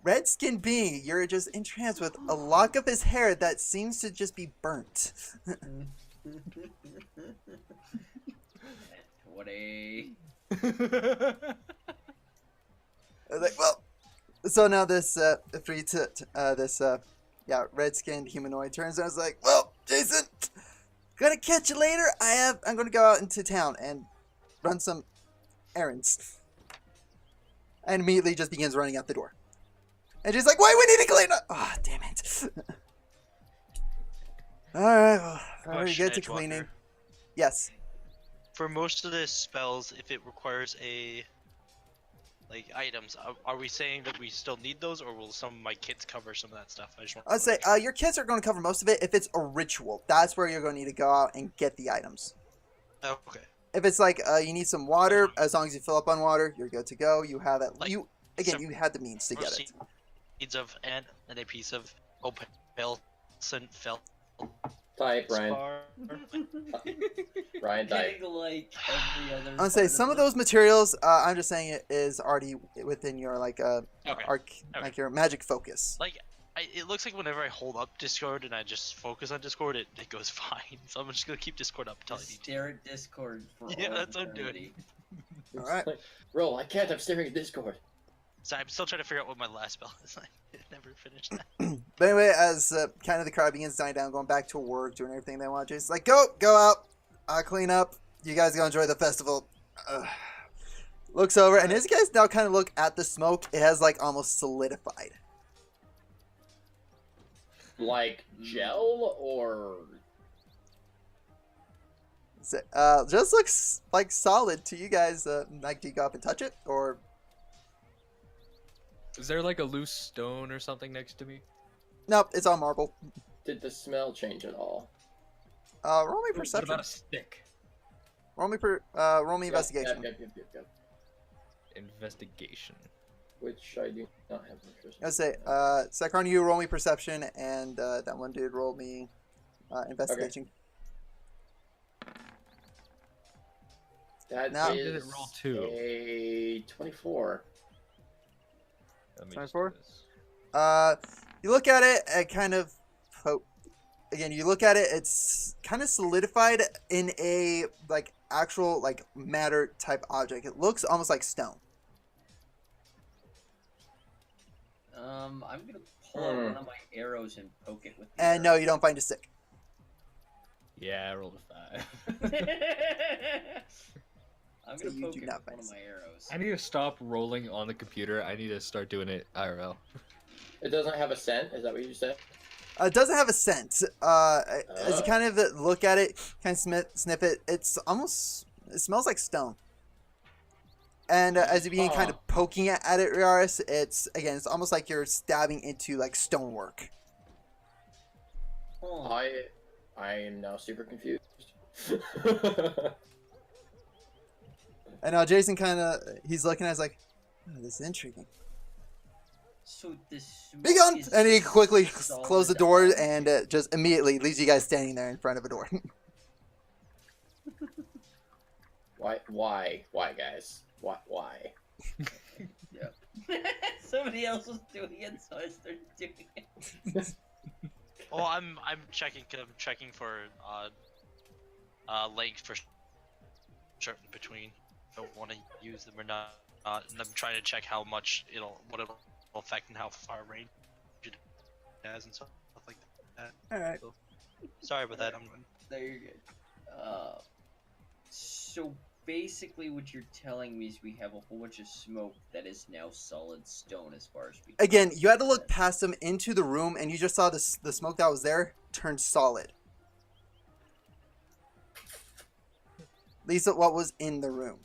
red-skinned being. You're just entranced with a lock of his hair that seems to just be burnt. 20. I was like, well, so now this red-skinned humanoid turns and I was like, well, Jason, gonna catch you later. I'm gonna go out into town and run some errands. And immediately just begins running out the door. And she's like, wait, we need to clean up. Oh, damn it. All right, well, I already Question, get to Edgewalker. cleaning. Yes. For most of the spells, if it requires items, are we saying that we still need those, or will some of my kits cover some of that stuff? I just want. I'd say your kits are going to cover most of it. If it's a ritual, that's where you're going to need to go out and get the items. Oh, okay. If it's like you need some water, as long as you fill up on water, you're good to go. You have it. Like, You again, some you had the means to get it. Seeds of and a piece of open felt Type, Ryan. spar. Ryan, type. Getting like every other. I'd say part some of the- those materials. I'm just saying it is already within your Okay. like your magic focus. Like, it looks like whenever I hold up Discord and I just focus on Discord, it goes fine. So I'm just gonna keep Discord up until I Just need to. stare at Discord for Yeah, all that's what I'm doing. eternity. All right. Roll, I can't. I'm staring at Discord. So I'm still trying to figure out what my last spell is. I never finished that. But anyway, as kind of the crowd begins dying down, going back to work, doing everything they want, Jason's like, go out, clean up. You guys go enjoy the festival. Looks over, and as you guys now kind of look at the smoke, it has like almost solidified. Like gel or So, just looks like solid to you guys. Like, do you go up and touch it, or Is there like a loose stone or something next to me? nope? It's all marble. did the smell change at all? Roll me What perception. about a stick? Roll me investigation. Yep. Investigation. Which I do not have interest in. I'd say, Sakron, you roll me perception, and that one dude roll me investigation. That Now- is Did it roll 2? a 24. Let me 24? just do this. You look at it and kind of again, you look at it, it's kind of solidified in a like actual like matter type object. It looks almost like stone. I'm gonna pull out one of my arrows and poke it with. The And no, arrow. you don't find a stick. Yeah, I rolled a 5. I'm So gonna you poke do it not with one find of my arrows. I need to stop rolling on the computer. I need to start doing it IRL. It doesn't have a scent. Is that what you said? It doesn't have a scent. As you kind of look at it, kind of sniff it, it smells like stone. And as you begin kind of poking at it, Riaris, it's almost like you're stabbing into like stonework. Oh, I am now super confused. And now Jason he's looking at it, like, oh, this is intriguing. so this. Be gone! is And he quickly solid closed the door iron. and just immediately leaves you guys standing there in front of a door. Why, guys? Why? Somebody else was doing it, so I started doing it. Well, I'm checking. 'Cause I'm checking for length for certain between. If I want to use them or not. And I'm trying to check how much what it'll affect and how far range it has and stuff like that. Alright. Sorry about that. There you're good. So basically what you're telling me is we have a whole bunch of smoke that is now solid stone as far as we can Again, you had to look see. past them into the room, and you just saw the smoke that was there turn solid. At least what was in the room.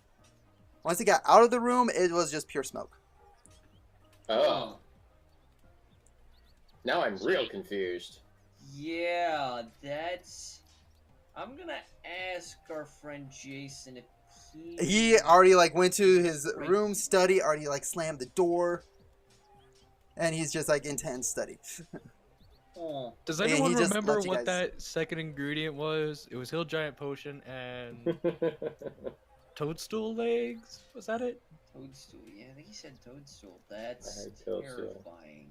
Once it got out of the room, it was just pure smoke. Oh. Now I'm real confused. Yeah, that's. I'm gonna ask our friend Jason if He already like went to his room, study, already like slammed the door, and he's just like intense study. Oh, Does Yeah, he anyone just remember let you what guys- that second ingredient was? It was Hill Giant Potion and toadstool legs. Was that it? toadstool. Yeah, I think he said toadstool. I That's heard toadstool. terrifying.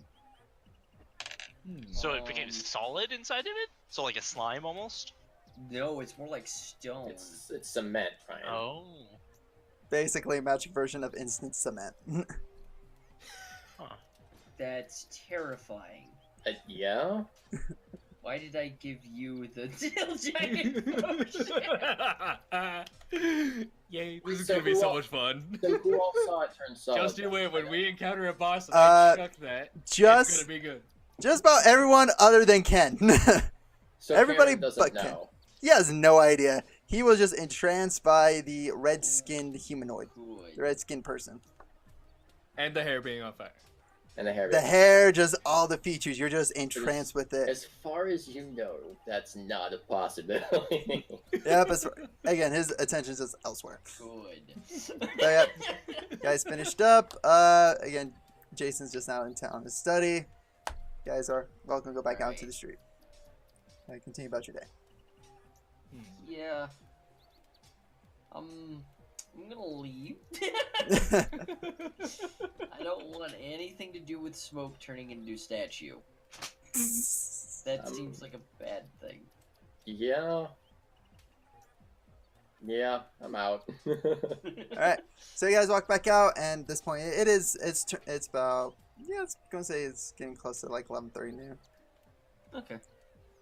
So it became Um, solid inside of it? So like a slime almost? No, it's more like stone. It's cement, Ryan. Oh. Basically, a magic version of instant cement. That's terrifying. Yeah? Why did I give you the Hill Giant potion? Yay, this is So gonna be who so all- much fun. So who all saw it turn solid? Just you wait, when we encounter a boss and Uh, I chuck that, it's just gonna be good. just about everyone other than Ken. So everybody Karen doesn't but Ken. know. He has no idea. He was just entranced by the red-skinned humanoid, the Good. red-skinned person. And the hair being on fire. And the hair. The hair, just all the features. You're just entranced with it. As far as you know, that's not a possibility. Yep. Again, his attention's just elsewhere. Good. But yeah, guys finished up. Again, Jason's just now in town to study. You guys are welcome to go back out into the street. Continue about your day. Yeah. I'm gonna leave. I don't want anything to do with smoke turning into a statue. That seems like a bad thing. Yeah. Yeah, I'm out. All right. So you guys walk back out, and at this point, it's about it's gonna say it's getting close to like 11:30 noon. Okay.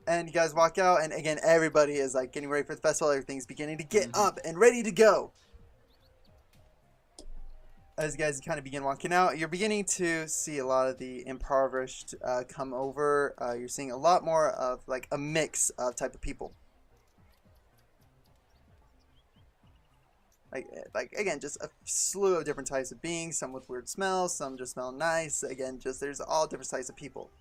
And you guys walk out, and again, everybody is like getting ready for the festival. Everything's beginning to get up and ready to go. As you guys kind of begin walking out, you're beginning to see a lot of the impoverished come over. You're seeing a lot more of like a mix of type of people. Like again, just a slew of different types of beings. Some with weird smells, some just smell nice. Again, just there's all different types of people.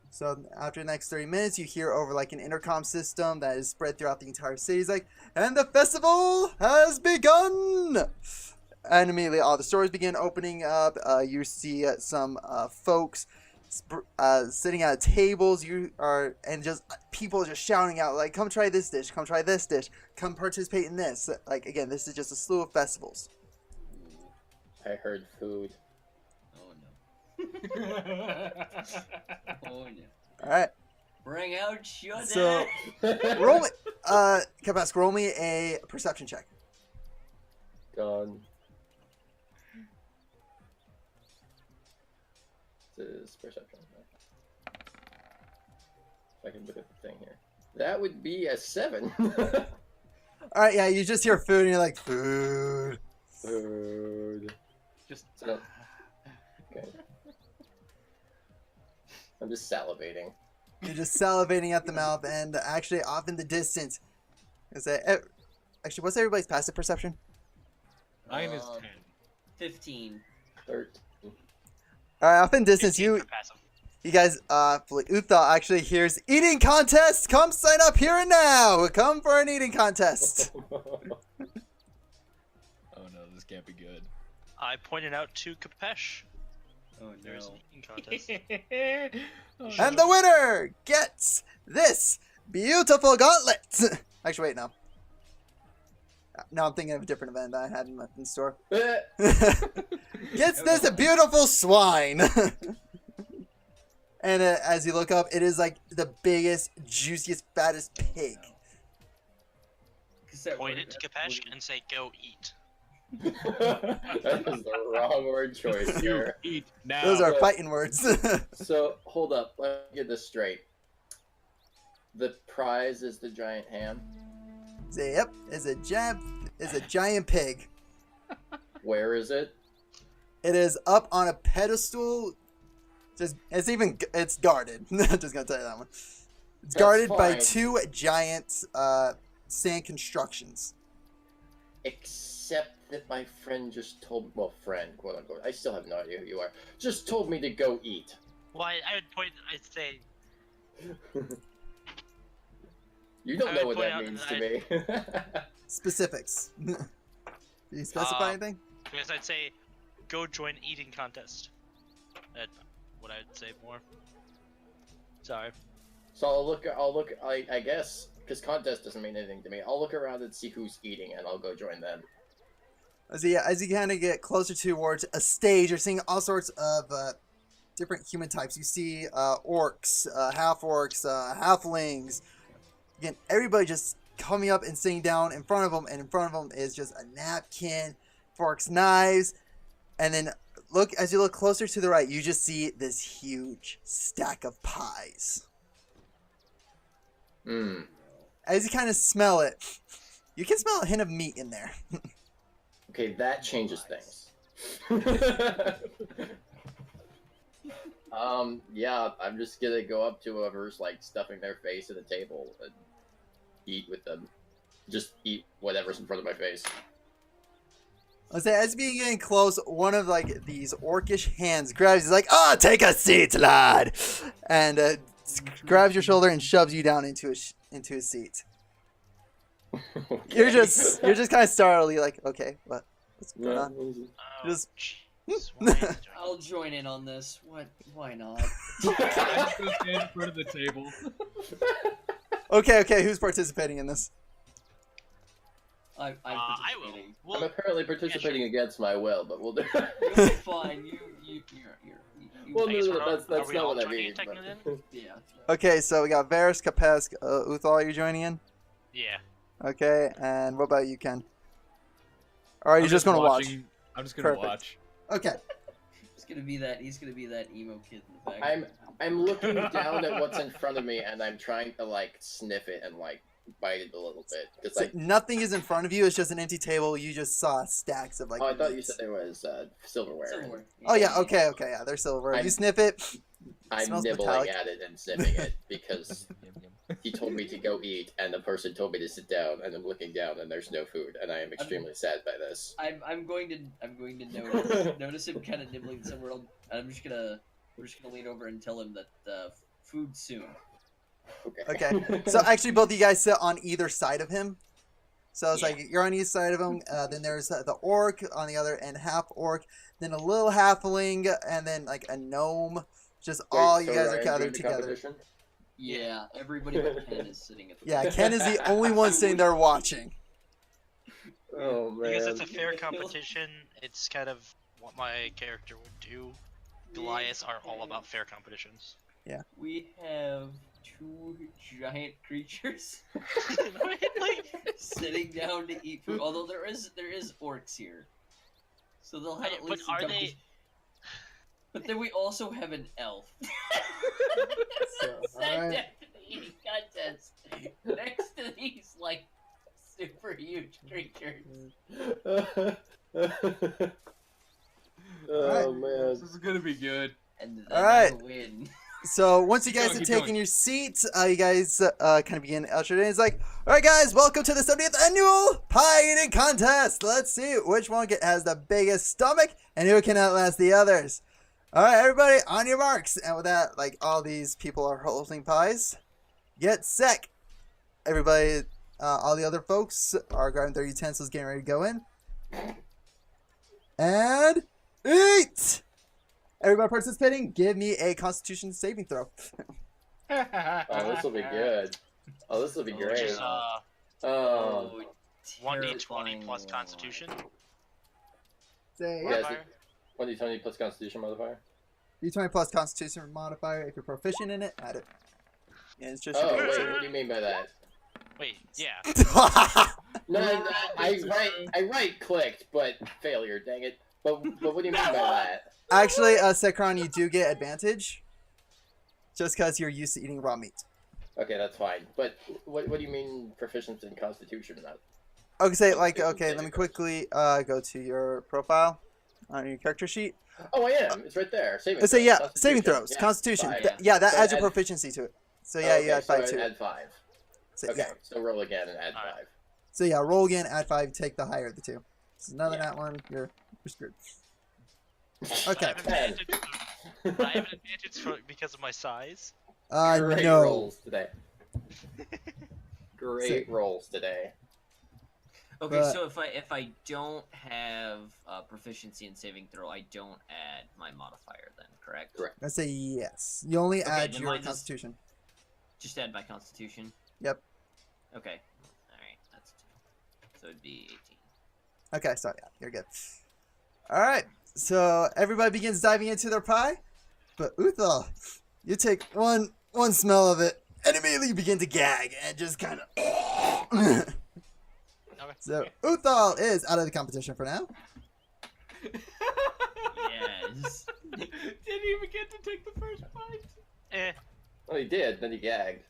So after the next 30 minutes, you hear over like an intercom system that is spread throughout the entire city. It's like, and the festival has begun. And immediately all the stores begin opening up. You see some folks sitting at tables. And just people just shouting out like, come try this dish, come try this dish, come participate in this. Like again, this is just a slew of festivals. I heard food. Oh no. Oh no. All right. Bring out your So dad. roll me, Kapask, roll me a perception check. Done. This is perception. If I can look at the thing here. That would be a 7. All right, yeah, you just hear food and you're like, food. Food. Just So- Okay. I'm just salivating. You're just salivating at the mouth, and actually off in the distance, is that actually what's everybody's passive perception? mine is 10. 15. 13. All right, off in distance, 15 you for passive. guys, Utha actually hears eating contest. Come sign up here and now. Come for an eating contest. Oh no, this can't be good. I pointed out to Kapesh. Oh There's no. an eating contest. Oh, And no. the winner gets this beautiful gauntlet. Actually, wait, no. No, I'm thinking of a different event that I had in store. Gets this beautiful swine. And as you look up, it is like the biggest, juiciest, fattest pig. Point it to Kapesh and say, go eat. That is the wrong word choice here. Eat now. Those are Okay. fighting words. So, hold up. Let me get this straight. The prize is the giant ham. So, yep, it's a is a giant pig. Where is it? It is up on a pedestal. It's guarded. I'm just gonna tell you that one. It's That's guarded by fine. 2 giant sand constructions. Except that my friend just told, well, friend, quote unquote, I still have no idea who you are, just told me to go eat. Well, I'd say You don't I know would what point that out means that to me. Specifics. Do you specify anything? because I'd say go join eating contest. That's what I'd say more. Sorry. So I'll look, I guess, because contest doesn't mean anything to me, I'll look around and see who's eating, and I'll go join them. As you kind of get closer towards a stage, you're seeing all sorts of different human types. You see orcs, half-orcs, halflings. Again, everybody just coming up and sitting down in front of them, and in front of them is just a napkin, forks, knives, and then as you look closer to the right, you just see this huge stack of pies. Hmm. As you kind of smell it, you can smell a hint of meat in there. Okay, that changes things. Yeah, I'm just gonna go up to whoever's, like, stuffing their face at the table and eat with them. Just eat whatever's in front of my face. Let's say as you getting close, one of like these orcish hands grabs you, like, "Oh, take a seat, lad," and grabs your shoulder and shoves you down into a seat. Okay. You're just kind of startled. You're like, "Okay, what's going Yeah. on?" Oh, Just- jeez. Why is it I'll join in on this. What? Why not? I'm just gonna stand in front of the table. Okay, who's participating in this? I'm I will. participating. I'm Well, apparently participating against my will, but we'll do. You'll be fine. You Well, I guess no, we're all- that's are we not all what I joining mean. in, taking it but- yeah. Okay, so we got Varys, Kapesk, Uthal. Are you joining in? yeah. Okay, and what about you, Ken? Or are you I'm just gonna watch? watching- I'm just gonna Perfect. watch. Okay. He's gonna be that emo kid in the back. I'm looking down at what's in front of me, and I'm trying to, like, sniff it and, like, bite it a little bit. Cause, So like, nothing is in front of you. It's just an empty table. You just saw stacks of like. oh, I thought you meats. said there was silverware. Silverware. Oh yeah. Okay. Yeah. They're silver. I'm- You sniff it. I'm Smells nibbling metallic. at it and sniffing it because Yum, yum. he told me to go eat, and the person told me to sit down, and I'm looking down, and there's no food, and I am extremely sad by this. I'm going to notice him kind of nibbling somewhere else, and we're just gonna lean over and tell him that food soon. Okay. Okay. So actually, both of you guys sit on either side of him. So it's Yeah. like you're on each side of him. Then there's the orc on the other end, half orc. Then a little halfling, and then like a gnome. Just Wait, all you so guys I are enjoyed gathered the together. competition? Yeah, everybody but Ken is sitting at the Yeah, Ken is the only one sitting there watching. Oh man. Because it's a fair competition, it's kind of what my character would do. Goliaths are all about fair competitions. We have 2 giant creatures Like, sitting down to eat food. Although there is orcs here, so they'll have at but least some are they? competition. But then we also have an elf. So, Sat alright. down to the eating contest next to these like super huge creatures. Oh man. This is gonna be good. And then Alright. I win. So once you guys going, have keep taken going. your seats, you guys kind of begin ushered in. It's like, all right, guys, welcome to the 70th annual pie eating contest. Let's see which one has the biggest stomach and who can outlast the others. All right, everybody, on your marks. And with that, like all these people are holding pies. Get set. Everybody, all the other folks are grabbing their utensils, getting ready to go in. And eat. Everybody participating, give me a Constitution saving throw. Oh, this will be good. Oh, this will be Oh, great. which is Oh. 1d20 plus Constitution. Say, Yeah, Modifier. 2020 plus Constitution modifier. D20 plus Constitution modifier. If you're proficient in it, add it. And it's just. Oh your wait, what do you mean by that? Wait, yeah. No, I right clicked, but failure. Dang it. But what do you mean by that? Actually, Sekron, you do get advantage. Just because you're used to eating raw meat. Okay, that's fine. But what do you mean proficiency in Constitution? Okay, say like okay. Let me quickly go to your profile on your character sheet. Oh, I am. It's right there. Saving Let's say throws. yeah, saving Constitution. throws, Yeah, Constitution. 5. Yeah, that So adds your add- proficiency to it. So yeah, you add 5 so to it. add 5. So, Okay, yeah. so roll again and add Alright. 5. So yeah, roll again, add 5, take the higher of the two. So another Yeah. nat one, you're screwed. I Okay. have advantage. I have an advantage because of my size. Great No. rolls today. Great rolls today. Okay, But- so if I don't have proficiency in saving throw, I don't add my modifier then, correct? Correct. I say yes. You only Okay, add then your mine is- Constitution. Just add my constitution. Yep. Okay. All right, that's 2. So it'd be 18. Okay, sorry, yeah, you're good. All right, so everybody begins diving into their pie, but Uthal, you take one smell of it and immediately you begin to gag and just kind of. So Uthal is out of the competition for now. Yes. Didn't even get to take the first bite. Eh. Well, he did, then he gagged.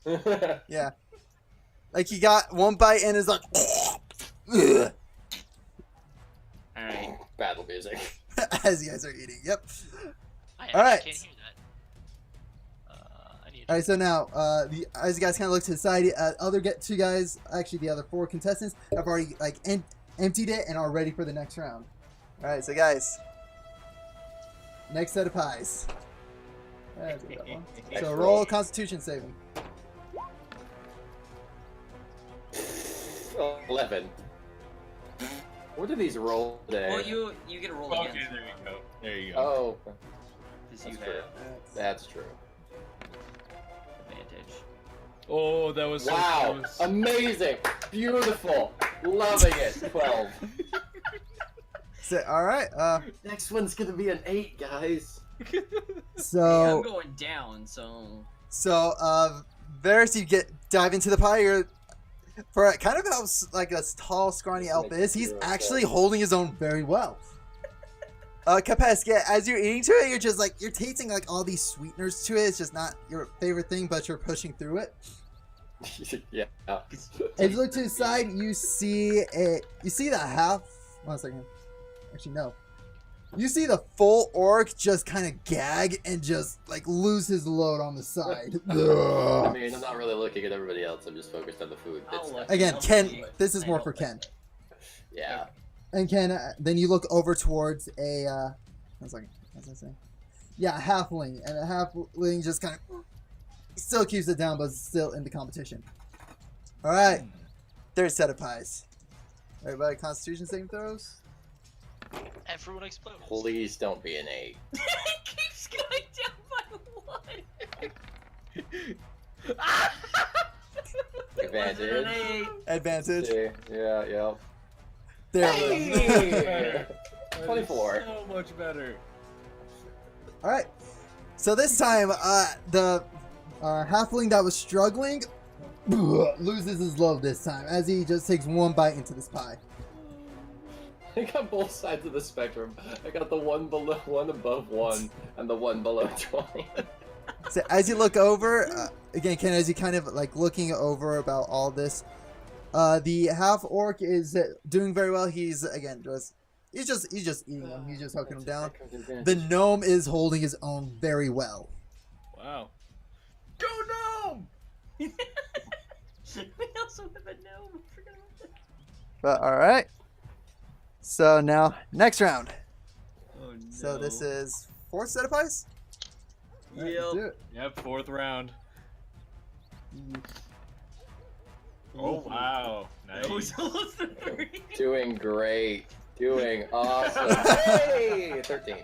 Yeah, like he got one bite and is like. All right. Battle music. As you guys are eating. Yep. I Alright. can't hear that. I need. All right, so now, as you guys kind of look to the side, two guys, actually the other 4 contestants, have already like emptied it and are ready for the next round. All right, so guys, next set of pies. There's that one. Next So roll. roll Constitution saving. 11. What do these roll today? Well, you get a roll Okay, again there you go. There you go. Oh, because you that's true. have That's true. advantage. Oh, that was so Wow! close. Amazing! Beautiful! Loving it! 12. So all right, Next one's gonna be an 8, guys. Hey, I'm so going down, so Varys, you dive into the pie. You're, for kind of how like a tall, scrawny This elf makes is, he's 0 actually sense. holding his own very well. Capes, yeah, as you're eating to it, you're just like, you're tasting like all these sweeteners to it. It's just not your favorite thing, but you're pushing through it. Yeah. As you look to the side, you see the half. 1 second. Actually, no. You see the full orc just kind of gag and just like lose his load on the side. I mean, I'm not really looking at everybody else. I'm just focused on the food. I'll It's- look. Again, I'll Ken. see. This is I more know. for Ken. yeah. And Ken, then you look over towards a. 1 second. What's I saying? Yeah, a halfling, and a halfling just kind of still keeps it down, but is still in the competition. All right, third set of pies. Everybody, Constitution saving throws. Everyone explodes. Please don't be an 8. It keeps going down by 1. Advantage. Advantage. Yeah. There we go. Hey! That is 24. So much better. All right. So this time, the halfling that was struggling loses his load this time as he just takes one bite into this pie. I got both sides of the spectrum. I got the one below, one above 1, and the one below 20. So as you look over, again, Ken, as you kind of like looking over about all this, the half orc is doing very well. He's again he's just eating them. He's just hooking them down. The gnome is holding his own very well. Wow. Go gnome! We also have a gnome. I forgot about that. But all right. So now next round. Oh no. So this is 4th set of pies. All right, let's do it. Yep, 4th round. Oh wow. That was Nice. almost the 3. Doing great. Doing awesome. Hey! 13.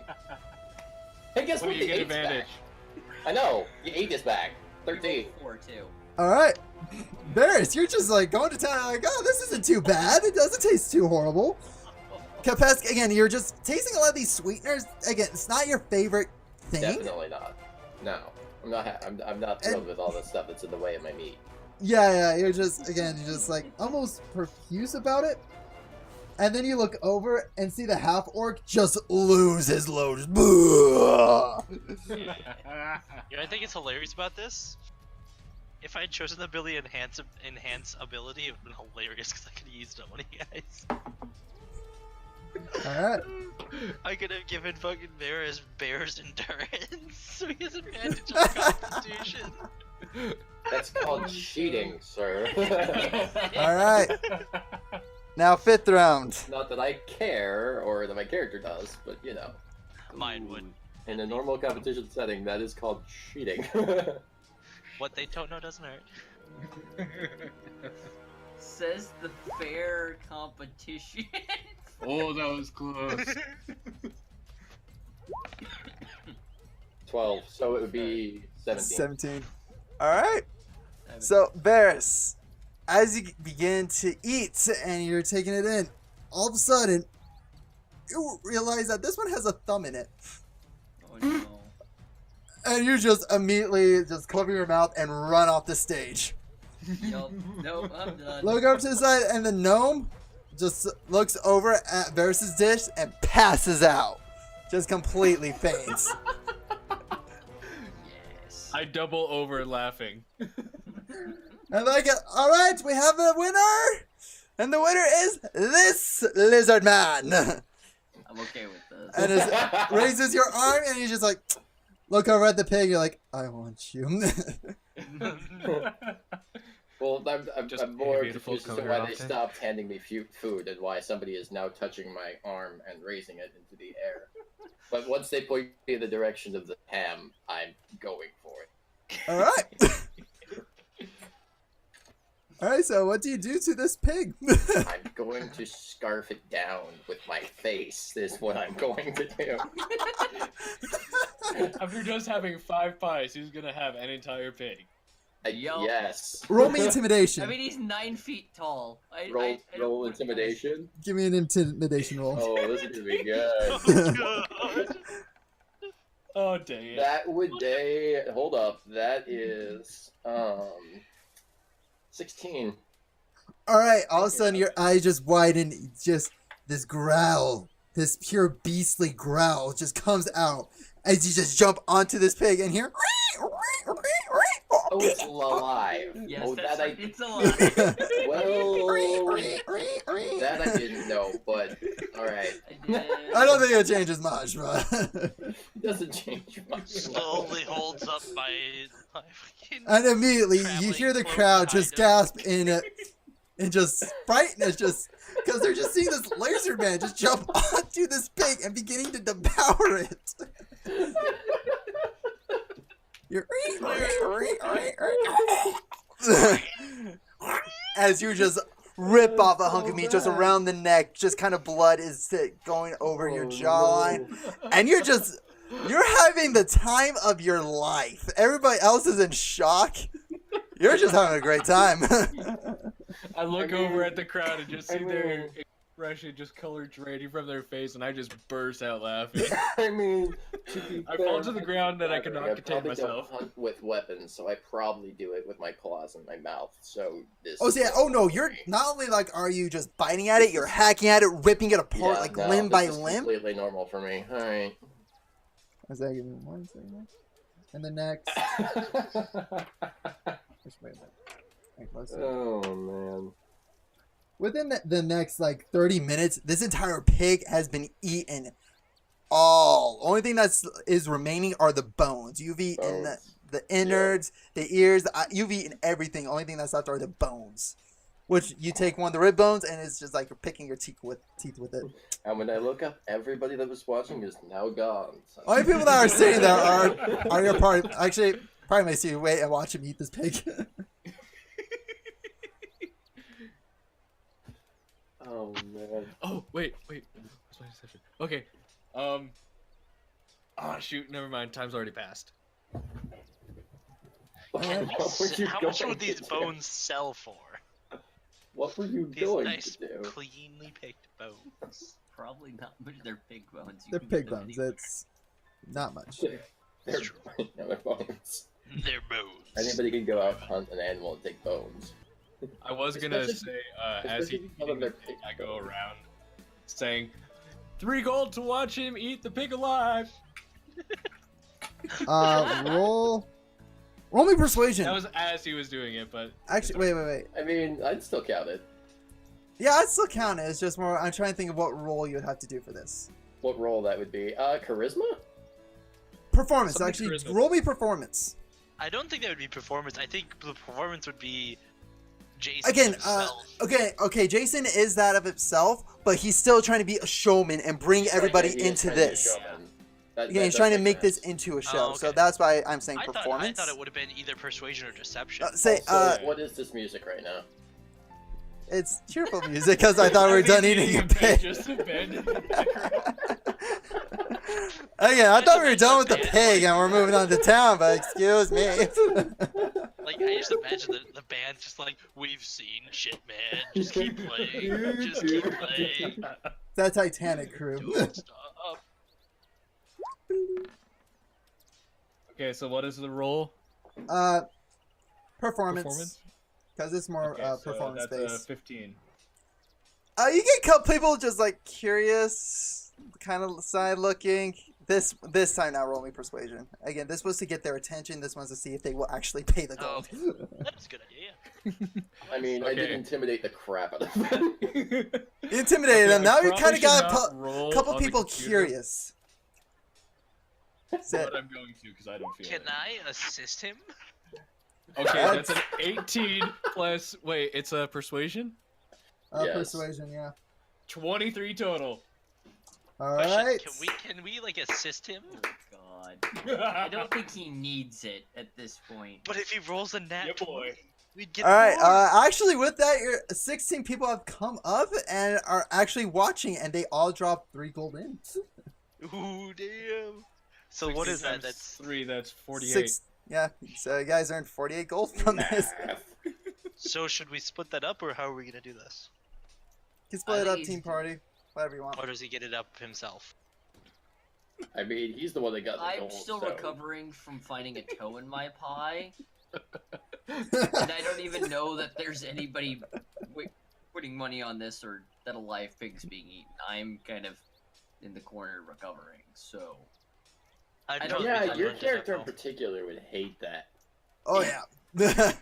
Hey, guess What what? do you The get 8's advantage? back. I know. The 8 is back. 13. 4 too. All right. Varys, you're just like going to town like, oh, this isn't too bad. It doesn't taste too horrible. Capes, again, you're just tasting a lot of these sweeteners. Again, it's not your favorite thing. Definitely not. No. I'm not. I'm not thrilled with all the stuff that's in the way of my meat. Yeah, you're just like almost profuse about it. And then you look over and see the half orc just lose his load. Just, You know, I think it's hilarious about this. If I had chosen the ability enhance ability, it would have been hilarious because I could have used it on one of you guys. Alright. I could have given fucking Bear's endurance, so he has advantage on Constitution. That's called cheating, sir. Alright. Now 5th round. Not that I care, or that my character does, but you know. Mine would. In a normal competition setting, that is called cheating. What they don't know doesn't hurt. Says the fair competition. Oh, that was close. 12, so it would be 17. 17. Alright. So, Varys, as you begin to eat and you're taking it in, all of a sudden, you realize that this one has a thumb in it. Oh no. And you just immediately just cover your mouth and run off the stage. Yup. Nope, I'm done. Look over to the side, and the gnome just looks over at Varys' dish and passes out. Just completely faints. Yes. I double over laughing. And like, alright, we have a winner! And the winner is this lizard man! I'm okay with this. And just raises your arm, and you just like, look over at the pig, you're like, I want you. Well, Just I'm more beautiful confused as to cover why off they there. stopped handing me food and why somebody is now touching my arm and raising it into the air. But once they point me in the direction of the ham, I'm going for it. Alright. Alright, so what do you do to this pig? I'm going to scarf it down with my face, is what I'm going to do. After just having 5 pies, he's gonna have an entire pig. Yup. Yes. Roll me intimidation. I mean, he's 9 feet tall. I Roll don't want intimidation. Give me an intimidation roll. Oh, this is gonna be good. Oh god. Oh dang it. That would hold up. That is 16. Alright, all of a sudden your eyes just widen. Just this growl, this pure beastly growl just comes out as you just jump onto this pig and here. Oh, it's alive. Yes, Oh, that's that right. I It's alive. well, that I didn't know, but all right. I don't think it changes much, but It doesn't change much. Slowly holds up my fucking. and immediately you traveling hear the cloak crowd just behind gasp in just frightness, just because they're just seeing this laser man just jump onto this pig and beginning to devour it. You're as you just rip off a hunk of meat just around the neck, just kind of blood is going over your jawline, and you're having the time of your life. Everybody else is in shock. You're just having a great time. I look I mean, over at the crowd and just see I their mean- expression just color draining from their face, and I just burst out laughing. I mean, to be I fair, fall to the ground and I cannot contain probably myself. Don't hunt with weapons, so I probably do it with my claws in my mouth. So this. Oh, so yeah. Oh no, you're not only like are you just biting at it, you're hacking at it, ripping it apart like no, limb this by is limb. Completely normal for me. All right. Is that giving me 1 second? And the next. Just wait a minute. Wait, let's see. Oh man. Within the next like 30 minutes, this entire pig has been eaten. All only thing is remaining are the bones. You've eaten the innards, the ears. You've eaten everything. Only thing that's left are the bones, which you take one of the rib bones and it's just like you're picking your teeth with it. And when I look up, everybody that was watching is now gone. So. Only people that are sitting there are your party. Actually, probably makes you wait and watch him eat this pig. Oh man. Oh, wait. Where's my deception? Okay. Oh, shoot. Never mind. Time's already passed. What were you How much going would these to do? bones sell for? What were you These going nice, to do? cleanly picked bones. Probably not, but they're pig bones. You They're can get pig them bones. anywhere. It's not much. They're, true. yeah, they're bones. They're bones. Anybody can go out and hunt an animal and take bones. I was gonna Especially- say, as especially he if you tell them eating the they're pig, pig I go bones. around saying, 3 gold to watch him eat the pig alive. Roll Roll me persuasion. That was as he was doing it, but Actually, wait. I mean, I'd still count it. Yeah, I'd still count it. It's just more. I'm trying to think of what role you would have to do for this. What role that would be? Charisma? Performance. Something Actually, charisma. roll me performance. I don't think that would be performance. I think the performance would be Jason Again, himself. okay. Jason is that of himself, but he's still trying to be a showman and bring He's everybody trying to be into a this. showman. That Again, he's does trying to make this sense. into a show, Oh, so okay. that's why I'm saying I performance. thought it would have been either persuasion or deception. Say, Also, what is this music right now? it's cheerful music because I thought we were done eating a pig. Just abandoned the background. Again, I thought we were done with the pig and we're moving on to town, but excuse me. Like, I just imagine the band just like, we've seen shit, man. Just keep playing. Just keep playing. That Titanic crew. Doing stuff. Okay, so what is the role? Performance. Because it's more Okay, so performance that's based. 15. You get a couple people just like curious, kind of side looking. This time now, roll me persuasion. Again, this was to get their attention. This one's to see if they will actually pay the Oh, gold. That's a good idea. I mean, I did Okay. intimidate the crap out of them. You intimidated them. Now you kind of got a couple on the people computer, curious. But I'm going to because I don't feel Can it. I assist him? Okay, that's an 18 plus. Wait, it's a persuasion. Yes. Persuasion, yeah. 23 total. All Question, right. Can we like assist him? Oh God. I don't think he needs it at this point. But if he rolls a nat Yeah, 20, boy. we'd get All right. more. Actually, with that, 16 people have come up and are actually watching, and they all dropped 3 gold in. Ooh, damn. So what is that? Times That's 3. That's 48. 6. Yeah. So you guys earned 48 gold from this. Math. so. Should we split that up, or how are we gonna do this? You can split it I up, think team party, whatever you want. Or does he get it up himself? I mean, he's the one that got the I'm gold. still so. recovering from finding a toe in my pie, and I don't even know that there's anybody putting money on this or that a live pig's being eaten. I'm kind of in the corner recovering, so I don't- totally Yeah, thought your about that, character in though. particular would hate that. Oh yeah.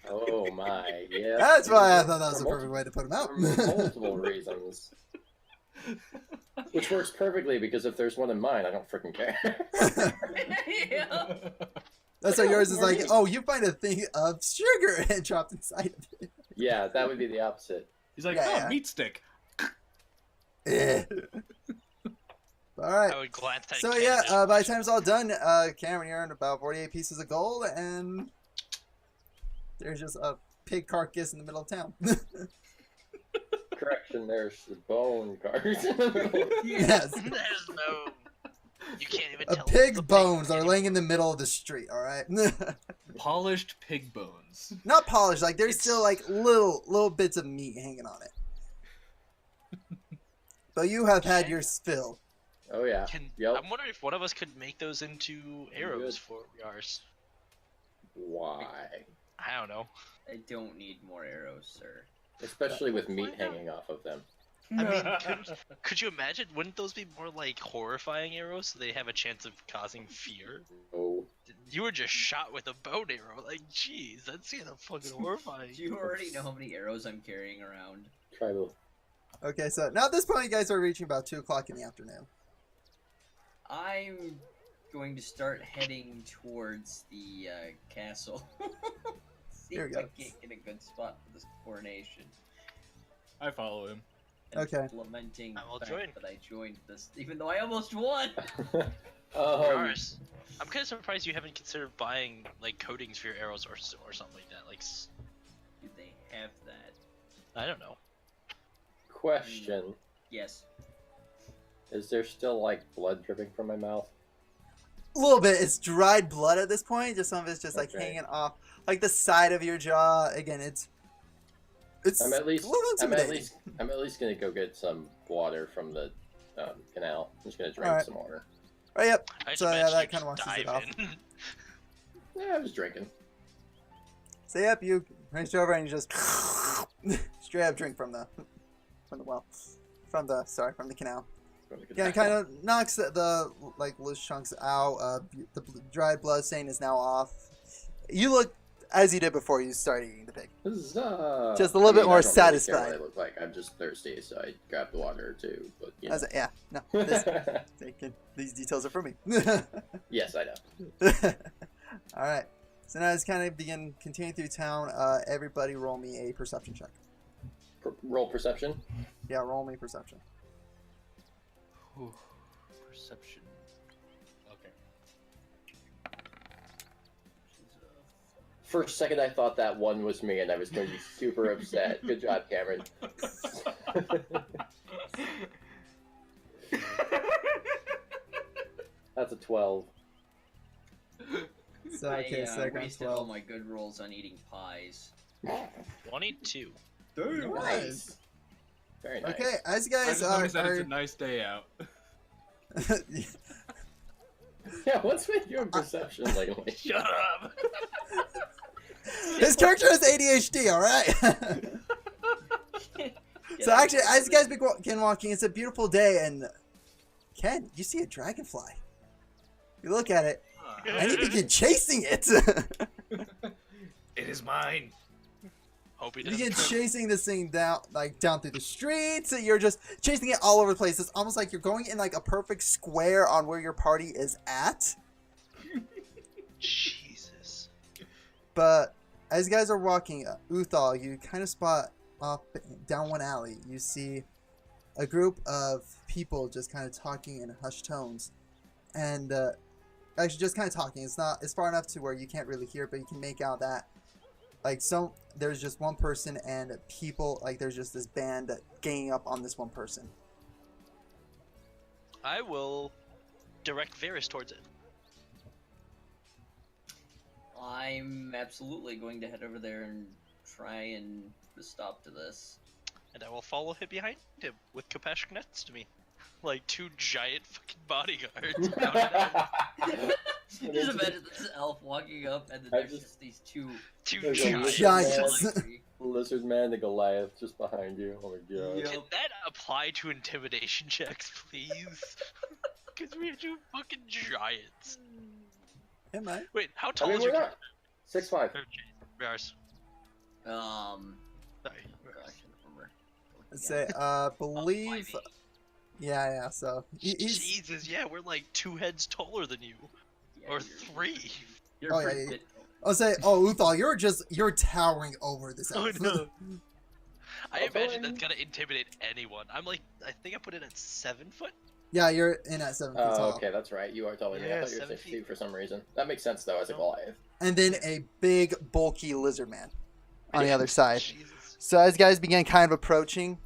Oh my, yeah. That's why I thought that was the For perfect way to put him out. multiple reasons. Which works perfectly because if there's one in mine, I don't freaking care. yeah. That's why yours is like, oh, you find a thing of sugar and dropped inside of it. Yeah, that would be the opposite. He's like, Yeah, oh, yeah. meat stick. Eh. All right. I would glance at So Ken yeah, and just by the watch time it's all done, Cameron, you earned about 48 pieces of gold, and there's just a pig carcass in the middle of town. Correction, there's the bone cards. Yes. it. There's no. You can't even A tell. pig's the bones pig are laying in the middle of the street, alright? Polished pig bones. Not polished, like there's It's- still like little bits of meat hanging on it. But you have had your fill. Oh yeah. Yep. I'm wondering if one of us could make those into arrows for ours. Why? I don't know. I don't need more arrows, sir. Especially with meat Why not? hanging off of them. I mean, could you imagine? Wouldn't those be more like horrifying arrows, so they have a chance of causing fear? Oh. You were just shot with a bone arrow. Like, jeez, that's kind of fucking horrifying. Do you already know how many arrows I'm carrying around? Tribal. Okay, so now at this point you guys are reaching about 2 o'clock in the afternoon. I'm going to start heading towards the castle. See Here we if I go. can't get a good spot for this coronation. I follow him. And Okay. I Lamenting the will fact join. that I joined this, even though I almost won. Ours. I'm kind of surprised you haven't considered buying like coatings for your arrows or something like that. Like, Do they have that? I don't know. Question. Yes. Is there still like blood dripping from my mouth? A little bit. It's dried blood at this point. Just some of it's just like Okay. hanging off, like the side of your jaw. Again, it's I'm at least a little intimidating. I'm at least gonna go get some water from the canal. I'm just gonna drink Alright. some water. Oh, yep. I just So, yeah, imagine that you kinda just washes it dive off. in. Yeah, I was drinking. So yep, you reach over and you just straight up drink from the well, from the canal. Yeah, it kind of knocks the like loose chunks out. The dried blood stain is now off, You look as you did before you started eating the pig. Huzzah. Just a little bit more I don't really care satisfied. what I look like. I'm just thirsty, so I grabbed the water too. But you I know. was like, yeah, no, these details are for me. Yes, I know. All right. So now as kind of continuing through town, everybody roll me a perception check. Roll perception. Yeah, roll me perception. Ooh, perception. Okay. For a second, I thought that one was me, and I was going to be super upset. Good job, Cameron. That's a 12. So okay, I so I got wasted all 12. my good rolls on eating pies. 22. Nice. Very nice. Okay, as you I guys just noticed that it's are a nice day out. Yeah, what's with your perception lately? Shut up! his character has ADHD. All right. So actually, as you guys begin walking, it's a beautiful day, and Ken, you see a dragonfly. You look at it, and you begin chasing it. It is mine. Hope he You doesn't. begin chasing this thing down through the streets. You're just chasing it all over the place. It's almost like you're going in like a perfect square on where your party is at. Jesus. But as you guys are walking, Uthal, you kind of spot off down one alley. You see a group of people just kind of talking in hushed tones, and actually just kind of talking. It's far enough to where you can't really hear, but you can make out that there's just one person and people, like there's just this band ganging up on this one person. I will direct Varys towards it. I'm absolutely going to head over there and try and put a stop to this. And I will follow him behind him with Kopeshk next to me. Like two giant fucking bodyguards. Just imagine this elf walking up and then I there's just- just these two two There's a giants. Giants. like, Lizard man, the Goliath, just behind you. Oh my god. Yep. Can that apply to intimidation checks, please? Because we are two fucking giants. Hey, man. Wait, how I tall mean, is we're your not 6'5". Varys? Sorry, Sorry. I should remember. Let's say, believe. Yeah. So he's. Jesus, yeah, we're like 2 heads taller than you. Yeah, Or you're- 3. You're Oh, a pretty yeah, bit. I'll say, Uthal, you're towering over this Oh elf. no. I Okay. imagine that's gonna intimidate anyone. I think I put it at 7 foot. Yeah, you're in at 7 feet Oh, tall. okay, that's right. You are taller than me. I Yeah, thought you were 7 6 feet. feet for some reason. That makes sense though, as a No. Goliath. And then a big, bulky lizard man on the other side. Jesus. So as you guys begin kind of approaching,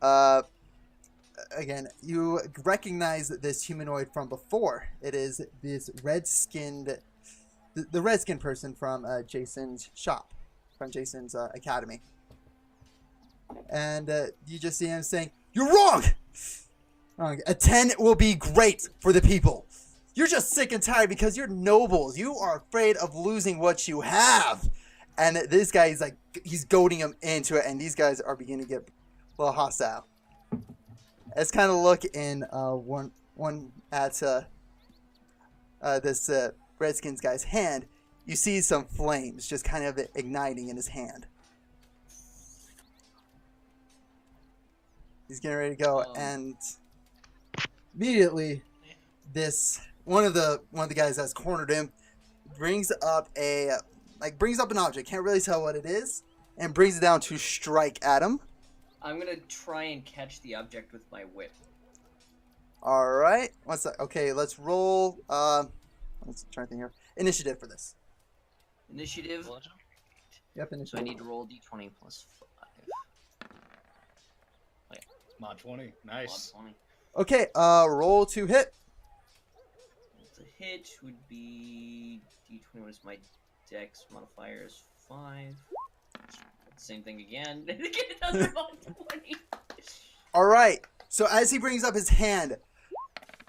again, you recognize this humanoid from before. It is this red-skinned, the red-skinned person from Jason's shop, from Jason's academy. And you just see him saying, "You're wrong! Wrong. A 10 will be great for the people. You're just sick and tired because you're nobles. You are afraid of losing what you have." And this guy is like, he's goading him into it, and these guys are beginning to get a little hostile. Let's kind of look in one at this Redskins guy's hand. You see some flames just kind of igniting in his hand. He's getting ready to go, and immediately, this one of the guys that's cornered him brings up an object. Can't really tell what it is, and brings it down to strike at him. I'm gonna try and catch the object with my whip. All right. What's that? Okay, let's roll. Let's try to think here. Initiative for this. Initiative. Yep, So I initiative. need to roll d20 plus 5. Mod 20. Mod Nice. 20. Okay. Roll to hit. The hit would be d20. What is my dex modifier? Is 5. Same thing again. Get another mod 20. All right. So as he brings up his hand,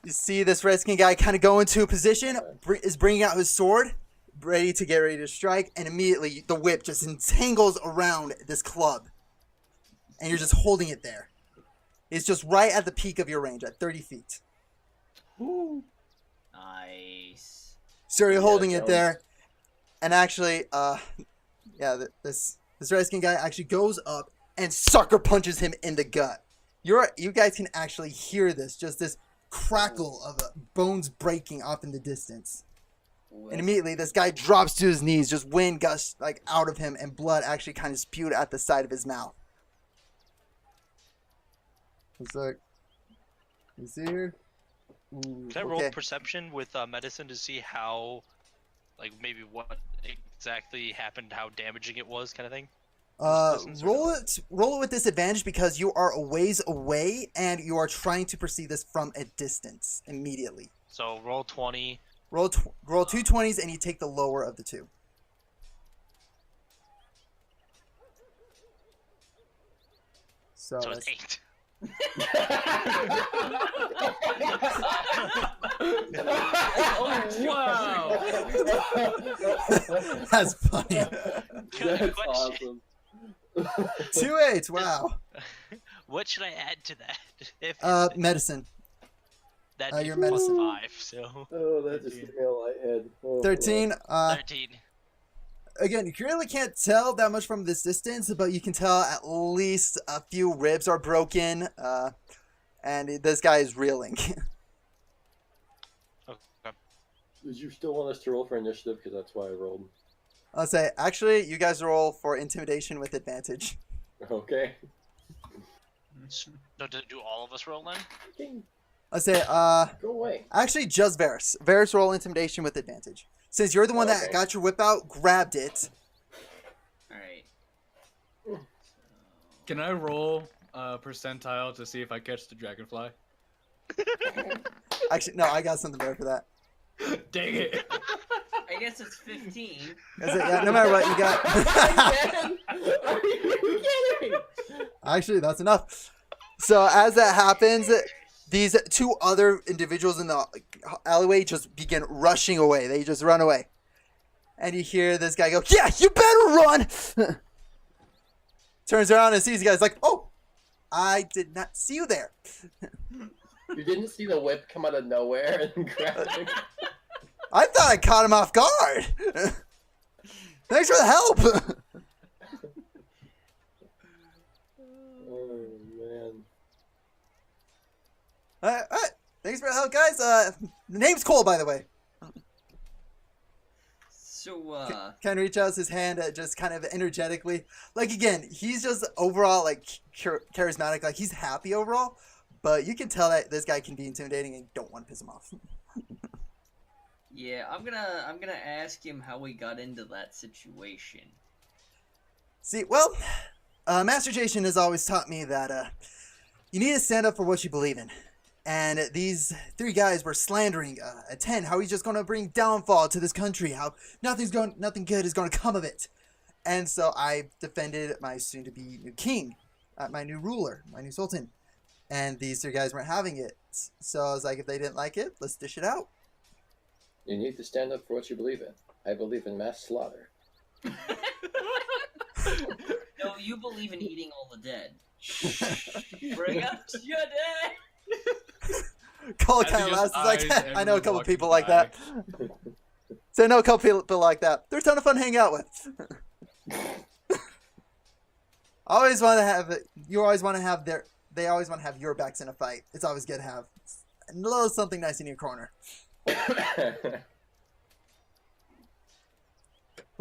you see this Redskin guy kind of go into a position, is bringing out his sword, ready to strike, and immediately the whip just entangles around this club, and you're just holding it there. It's just right at the peak of your range, at 30 feet. Nice. So you're holding it that there, And actually, yeah, this Redskin guy actually goes up and sucker punches him in the gut. You guys can actually hear this, just this crackle of bones breaking off in the distance. And immediately, this guy drops to his knees, just wind gusts like out of him, and blood actually kind of spewed at the side of his mouth. It's like, you see here? Ooh, Can I roll perception with medicine to see how, like, maybe what exactly happened, how damaging it was, kind of thing? Roll it with disadvantage because you are a ways away and you are trying to perceive this from a distance immediately. So roll 20. Roll 2 20s and you take the lower of the two. So it's 8. Wow. That's funny. That's awesome. 2 8s, wow. What should I add to that? Medicine. That'd your be plus medicine. 5, so... Oh, that just gave me a lighthead. Oh, 13. 13. Again, you really can't tell that much from this distance, but you can tell at least a few ribs are broken, and this guy is reeling. Okay. Did you still want us to roll for initiative? Because that's why I rolled. I'll say, actually, you guys roll for intimidation with advantage. Okay. So, do all of us roll then? I'll say, Go away. actually, just Varys. Varys roll intimidation with advantage. Since you're the one that Okay. got your whip out, grabbed it. Alright. Can I roll percentile to see if I catch the dragonfly? Actually, no, I got something better for that. Dang it! I guess it's 15. I said, yeah, no matter what, you got... Again? Are you kidding? Actually, that's enough. So as that happens, these two other individuals in the alleyway just begin rushing away. They just run away. And you hear this guy go, "Yeah, you better run!" Turns around and sees you guys like, "Oh, I did not see you there." You didn't see the whip come out of nowhere and grab him? I thought I caught him off guard. Thanks for the help. Oh, man. Alright. Thanks for the help, guys. The name's Cole, by the way. So, Ken reaches out his hand just kind of energetically. Like, again, he's just overall, like, charismatic. Like, he's happy overall. But you can tell that this guy can be intimidating and you don't want to piss him off. yeah, I'm gonna ask him how we got into that situation. See, well, Master Jason has always taught me that you need to stand up for what you believe in. And these 3 guys were slandering a 10, how he's just going to bring downfall to this country, how nothing good is going to come of it. And so I defended my soon-to-be new king, my new ruler, my new sultan. And these 3 guys weren't having it. So I was like, if they didn't like it, let's dish it out. You need to stand up for what you believe in. I believe in mass slaughter. No, you believe in eating all the dead. Bring up your dead! Cole As he kind of just laughs. He's like, eyes I know a everyone couple walking people like by. that. So I know a couple people like that. They're a ton of fun to hang out with. Always want to have. You always want to have their. They always want to have your backs in a fight. It's always good to have a little something nice in your corner. Where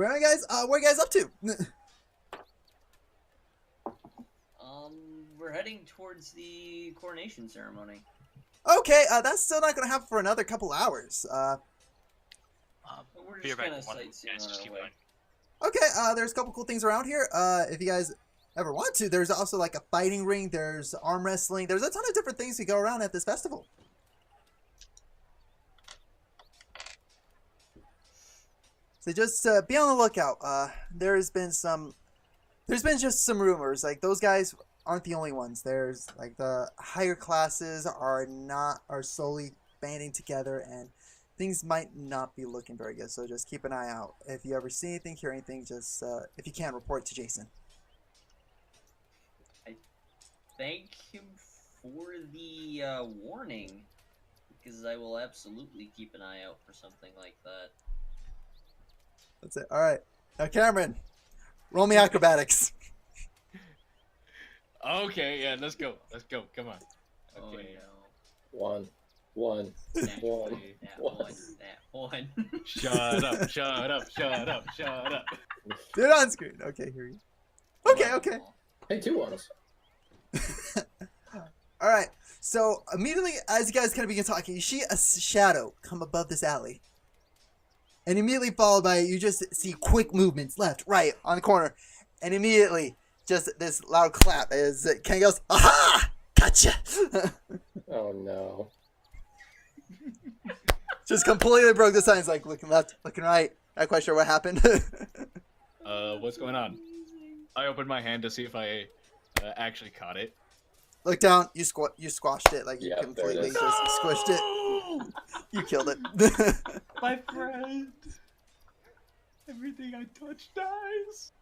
are you guys? What are you guys up to? We're heading towards the coronation ceremony. Okay, that's still not gonna happen for another couple hours. We're Be just right kind of back. sightseeing Guys, just on keep our way. going. Okay, there's a couple cool things around here. If you guys ever want to, there's also like a fighting ring. There's arm wrestling. There's a ton of different things to go around at this festival. So just be on the lookout. There's been just some rumors. Like those guys aren't the only ones. There's like the higher classes are slowly banding together, and things might not be looking very good. So just keep an eye out. If you ever see anything, hear anything, just if you can, report to Jason. Thank him for the warning, because I will absolutely keep an eye out for something like that. That's it. All right. Now, Cameron, roll me acrobatics. Okay, yeah, let's go. Let's go. Come on. Oh Okay. One, one, no. one. That One. one. That one. Shut up, shut up, shut up, shut up. Do it on screen. Okay, here you go. Okay, okay. Hey, 2 ones. All right. So immediately, as you guys kind of begin talking, you see a shadow come above this alley, and immediately followed by you just see quick movements left, right, on the corner, and immediately just this loud clap as Ken goes, "Aha! Gotcha!" Oh no. Just completely broke the silence, like looking left, looking right. Not quite sure what happened. What's going on? I opened my hand to see if I actually caught it. Look down. You squashed it, like you Yeah, there it completely is. just squished it. You killed it. My friend! Everything I touch dies!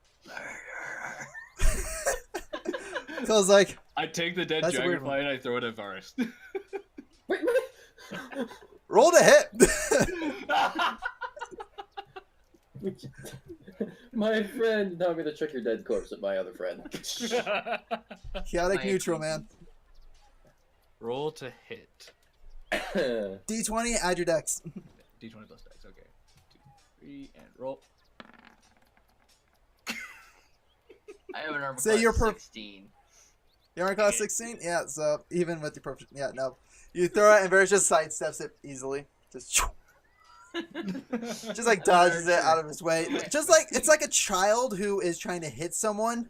Cole's like, I take the dead That's a weird dragonfly and I throw it at Varus. Wait. roll to hit. My friend. Now I'm gonna check your dead corpse at my other friend. Chaotic My neutral, man. Roll to hit. D20, add your dex. D20 plus dex, okay. 2, 3, and roll. I have an armor Say class you're 16. You aren't class 16? Yeah, so even with your perfect. Yeah, no. You throw it and Varus just sidesteps it easily. Just like dodges it out of his way. Just like it's like a child who is trying to hit someone,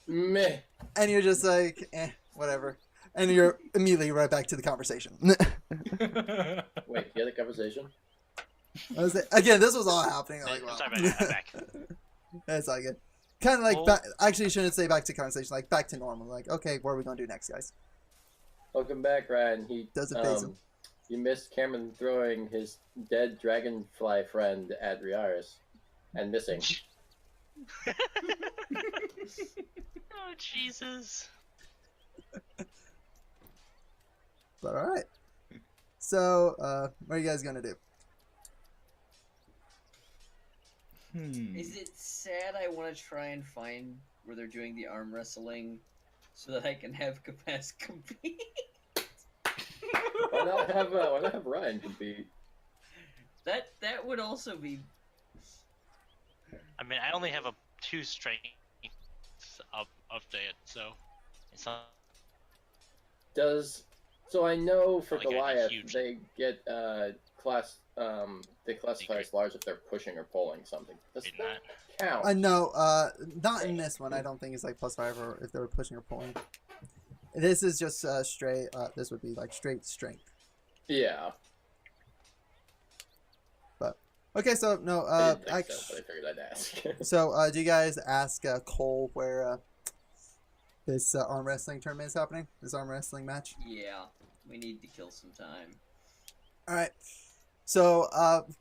Meh. and you're just like, whatever. And you're immediately right back to the conversation. Wait, you had a conversation? Again, this was all happening. Like, I'm wow. sorry, I'm back. That's all good. Kind of like, Well- actually, you shouldn't say back to conversation. Like, back to normal. Like, okay, what are we going to do next, guys? Welcome back, Ryan. Does it phase him? You missed Cameron throwing his dead dragonfly friend at Riaris and missing. Oh Jesus! But all right. So, what are you guys going to do? Is it sad I want to try and find where they're doing the arm wrestling so that I can have Capass compete? Why not have Ryan compete? That would also be. I mean, I only have a 2 strength update, so it's not. So I know for Like a Goliath huge- they get they classify as large if they're pushing or pulling something. Does in that that. count? No, not in this one. I don't think it's like +5 or if they were pushing or pulling. This is just straight. This would be like straight strength. Yeah. Okay, so no. I didn't think so, Actually, but I figured I'd ask. so do you guys ask Cole where this arm wrestling tournament is happening? This arm wrestling match. Yeah, we need to kill some time. All right. So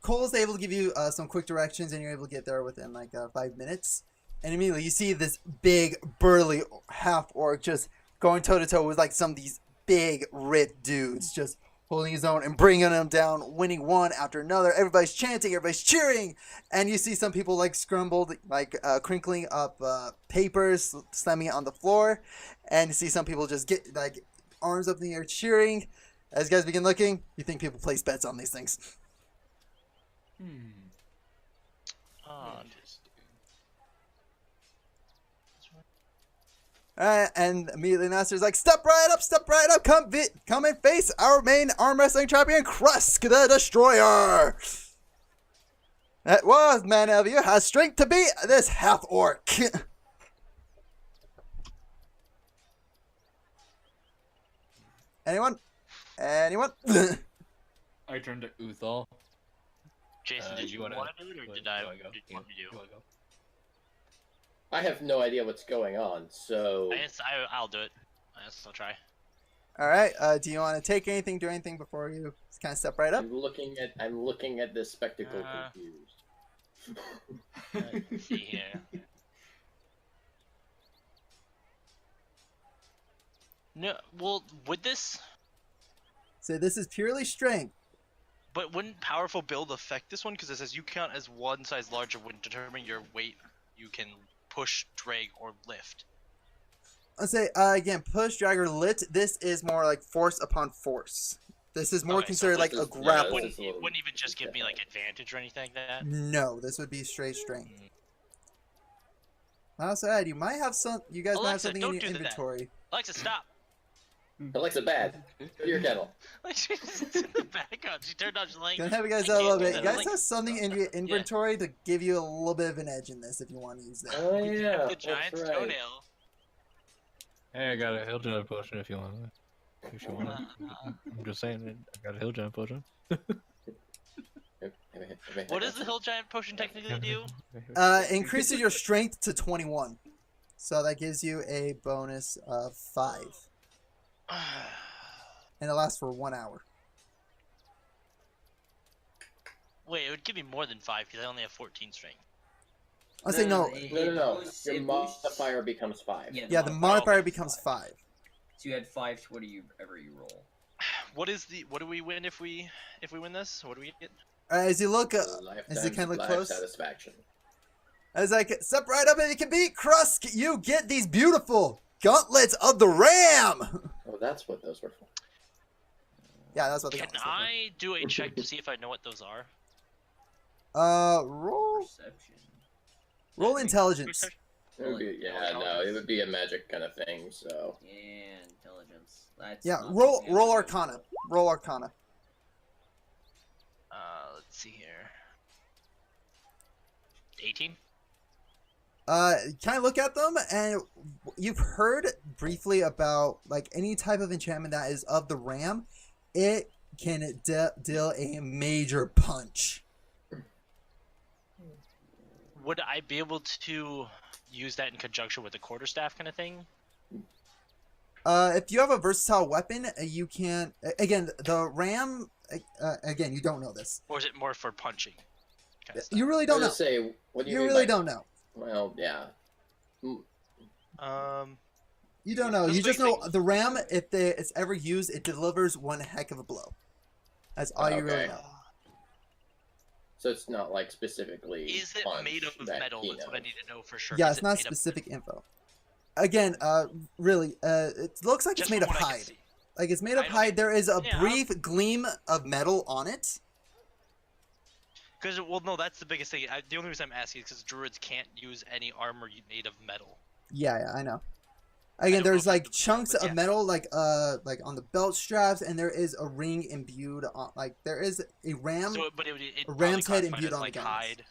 Cole's able to give you some quick directions, and you're able to get there within like 5 minutes. And immediately you see this big, burly half orc just going toe to toe with like some of these big, ripped dudes, just holding his own and bringing them down, winning one after another. Everybody's chanting, everybody's cheering, and you see some people like scrambled, like crinkling up papers, slamming it on the floor, and you see some people just get like arms up in the air cheering. As you guys begin looking, you think people place bets on these things. Interesting. And immediately Master's like, step right up, come and face our main arm wrestling champion, Krusk the Destroyer. That was man of you has strength to beat this half orc. Anyone? I turned to Uthal. Jason, did you want to do it, or did I? go? Did you want me to do? You wanna go? I have no idea what's going on, so I guess I'll do it. I'll try. All right. Do you want to take anything, do anything before you kind of step right up? I'm looking at this spectacle confused. Let's see here. No, well, would this? So this is purely strength. But wouldn't powerful build affect this one? Because it says you count as one size larger when determining your weight. You can push, drag, or lift. Let's say again, push, drag, or lift. This is more like force upon force. This is more Okay, so considered like this a is- yeah, grapple. this is- It wouldn't even just give me like advantage or anything like that. No, this would be straight strength. Mm. Outside, you might have some. You guys might have Alexa, something in don't your do that. inventory. Alexa, stop! Alexa, bad. Go to your kettle. Like she's in the background. She turned on. She's like, Can I have you guys I out a little can't do bit? that. You guys Like, have something in your inventory to give you a little bit of an edge in this if you want to use that. Oh yeah, the that's giant's right. toenail. Hey, I got a hill giant potion if you want it. If you want it. I'm just saying it. I got a hill giant potion. What does the hill giant potion technically do? Increases your strength to 21. So that gives you a bonus of 5. And it lasts for 1 hour. Wait, it would give me more than 5 because I only have 14 strength. I'll say no. No. boosts- Your it boosts- modifier becomes 5. Yeah, the modifier becomes 5. So you had 5 to whatever you roll. What do we win if we win this? What do we get? As you look, Lifetime as you kind of look life close, satisfaction. as I step right up and you can beat Krusk, you get these beautiful gauntlets of the Ram. Oh, that's what those were for. Yeah, that's what the Can gauntlets are I do a check to see if I know what those are? for. Roll Perception. intelligence. It would be, yeah, no, it would be a magic kind of thing. So Yeah, intelligence. That's Yeah, not roll something roll I- Arcana. Roll Arcana. Let's see here. 18. Kind of look at them, and you've heard briefly about like any type of enchantment that is of the Ram. It can deal a major punch. Would I be able to use that in conjunction with the quarterstaff kind of thing? If you have a versatile weapon, you can. Again, the Ram. Again, you don't know this. Or is it more for punching? Kind of stuff? You really I don't was know. gonna say, what do you You mean really by- don't know. Well, yeah. You don't know. Let's You just make know things- the Ram. If it's ever used, it delivers one heck of a blow. That's all you really Okay. know. So it's not like specifically. Is it punch made of that metal? he That's what I knows. need to know for sure. Yeah, Is it's it not made of- specific info. Again, really, it looks like just it's made of from what I can hide. see. Like it's made of I don't- hide. There is a Yeah. brief gleam of metal on it. Because, well, no, that's the biggest thing. The only reason I'm asking is because druids can't use any armor made of metal. Yeah, I know. I Again, don't know there's if like that's- chunks but of yeah. metal, like on the belt straps, and there is a ring imbued on. Like there is a ram. So, but it a probably ram's head classified imbued as, on the like guns. hide.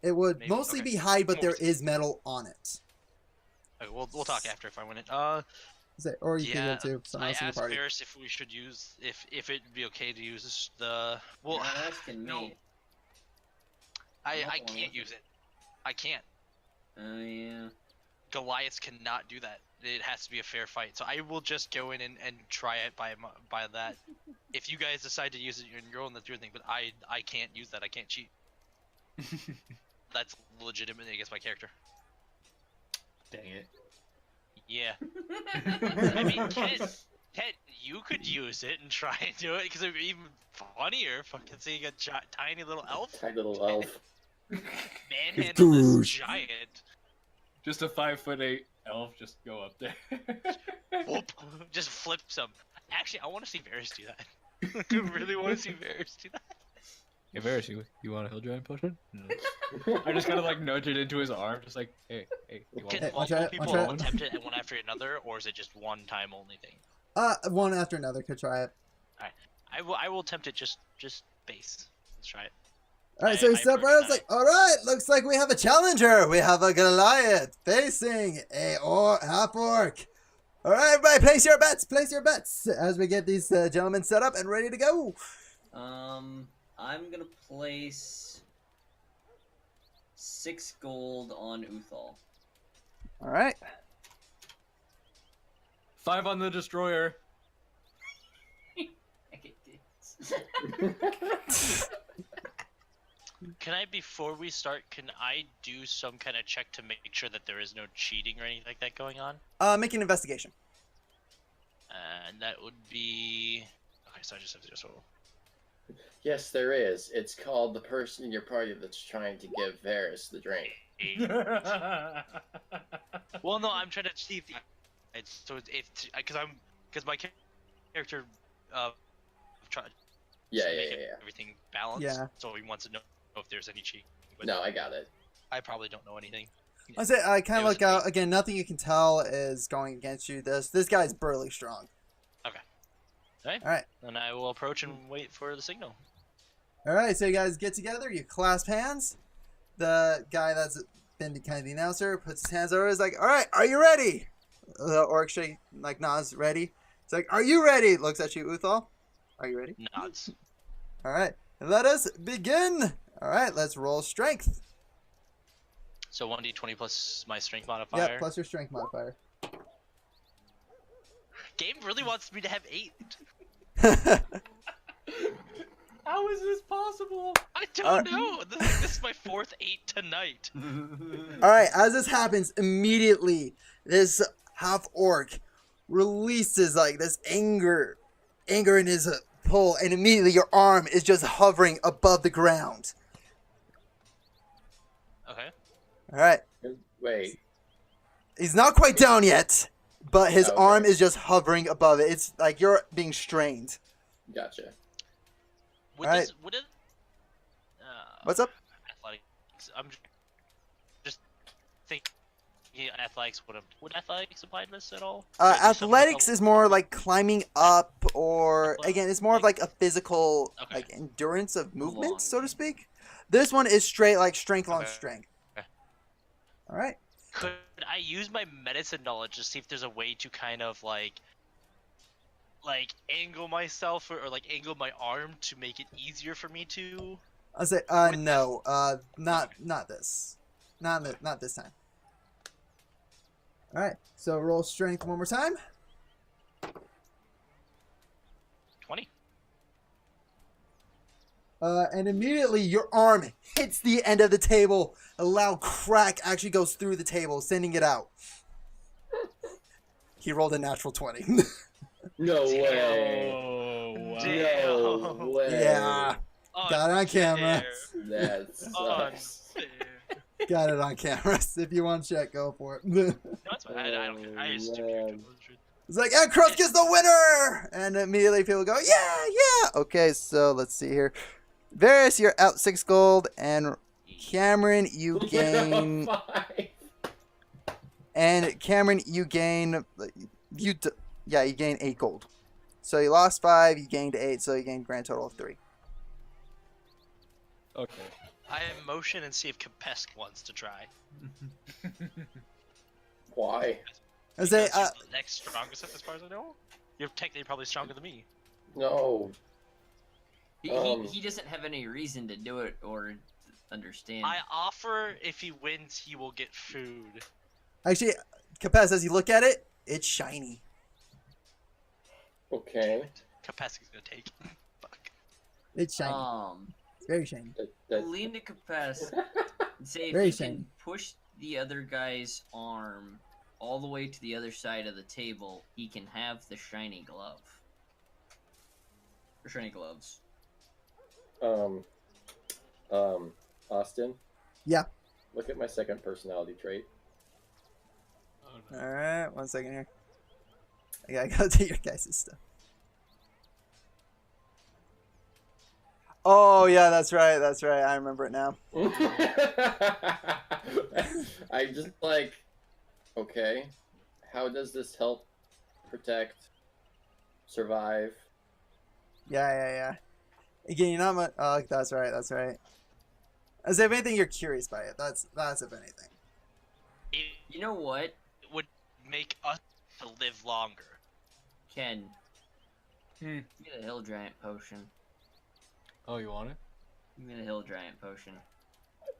It would maybe, mostly okay. be hide, but there Mostly. is metal on it. Okay, we'll talk after if I win it. Or you Yeah, can go to someone I else in the asked party. Ferris if we should use if it'd be okay to use this, the well. You're not asking no, me. I Not can't one. use it. I can't. Oh yeah. Goliath cannot do that. It has to be a fair fight. So I will just go in and try it by that. If you guys decide to use it in your own, that's your thing. But I can't use that. I can't cheat. That's legitimate against my character. Dang it. Yeah. I mean, Ted, you could use it and try and do it because it'd be even funnier. Fucking seeing a tiny little elf Tiny little elf. manhandle this Dude. giant. Just a 5'8" elf, just go up there. Whoop, just flips him. Actually, I want to see Varys do that. I really want to see Varys do that. Hey, Varys, you want a hill giant potion? No. I just kind of like nudge it into his arm, just like, hey, you want Can Hey, one? watch multiple out, people watch out. attempt it one after another, or is it just one time only thing? One after another could try it. I will attempt it just base. Let's try it. All right, so I you step approach right up. It's that. like, all right, looks like we have a challenger. We have a Goliath facing a half orc. All right, everybody, place your bets. Place your bets as we get these gentlemen set up and ready to go. I'm gonna place 6 gold on Uthal. All right. 5 on the destroyer. I get this. Can I, before we start, can I do some kind of check to make sure that there is no cheating or anything like that going on? Make an investigation. And that would be... Okay, so I just have to just roll. Yes, there is. It's called the person in your party that's trying to give Varys the drink. Well, no, I'm trying to achieve the. So it's because my character tried Yeah, to yeah, make yeah, yeah. everything balanced. Yeah. So he wants to know if there's any cheat. But No, I got it. I probably don't know anything. I say I kind It of was look out again. Nothing you can tell is going against you. This guy's burly strong. Then I will approach and wait for the signal. All right, so you guys get together. You clasp hands. The guy that's been kind of the announcer puts his hands over. He's like, "All right, are you ready?" The orc shake like nods, ready. It's like, "Are you ready?" Looks at you, Uthal. Are you ready? Nods. All right, let us begin. All right, let's roll strength. So 1d20 plus my strength modifier. Yeah, plus your strength modifier. Game really wants me to have 8. How is this possible? I don't know. This is my 4th 8 tonight. All right, as this happens, immediately this half orc releases like this anger in his pull, and immediately your arm is just hovering above the ground. Okay. All right, Wait. he's not quite down yet, but his Okay. arm is just hovering above it. It's like you're being strained. Gotcha. Would Alright. this, would it, What's up? athletics. I'm just thinking athletics would athletics apply to this at all? Would it be something Athletics like- is more like climbing up, or again, it's more of like a physical Okay. like endurance of movement, Long. so to speak. This one is straight like strength on Okay. strength. Okay. All right. Could I use my medicine knowledge to see if there's a way to kind of like angle myself or like angle my arm to make it easier for me to? I say, With no, not this, not this time. All right, so roll strength one more time. 20. And immediately your arm hits the end of the table. A loud crack actually goes through the table, sending it out. He rolled a natural 20. No way. Oh, wow. Damn. No way. Yeah, got it on camera. That sucks. Unfair. Got it on camera. If you want to check, go for it. No, it's fine. I don't care. I just do man. character. It's like, and Crust gets the winner! And immediately people go, yeah! Okay, so let's see here. Varys, you're out 6 gold, and Cameron, you gain... Five. And Cameron, you gain... You gain 8 gold. So you lost 5, you gained 8, so you gained grand total of 3. Okay. I motion and see if Kapesk wants to try. Why? I say, Because he's the next strongest as far as I know. You're technically probably stronger than me. No. He doesn't have any reason to do it or understand. I offer if he wins, he will get food. actually, Capaz, as you look at it, it's shiny. Okay. Kapesk is gonna take. Fuck. It's shiny. It's very shiny. That, Lean to Capes and say if Very you shiny. can push the other guy's arm all the way to the other side of the table, he can have the shiny glove. Or shiny gloves. Austin? Yeah. Look at my second personality trait. Oh, no. Alright, 1 second here. I gotta go to your guys' stuff. Oh, yeah, that's right. I remember it now. I just like, okay, how does this help protect, survive? Yeah. Again, you're not much. Oh, that's right. As if anything, you're curious by it. That's if anything. It You know what, would make us to live longer. Ken? Hmm. Get a hill giant potion. Oh, you want it? Give me the hill giant potion.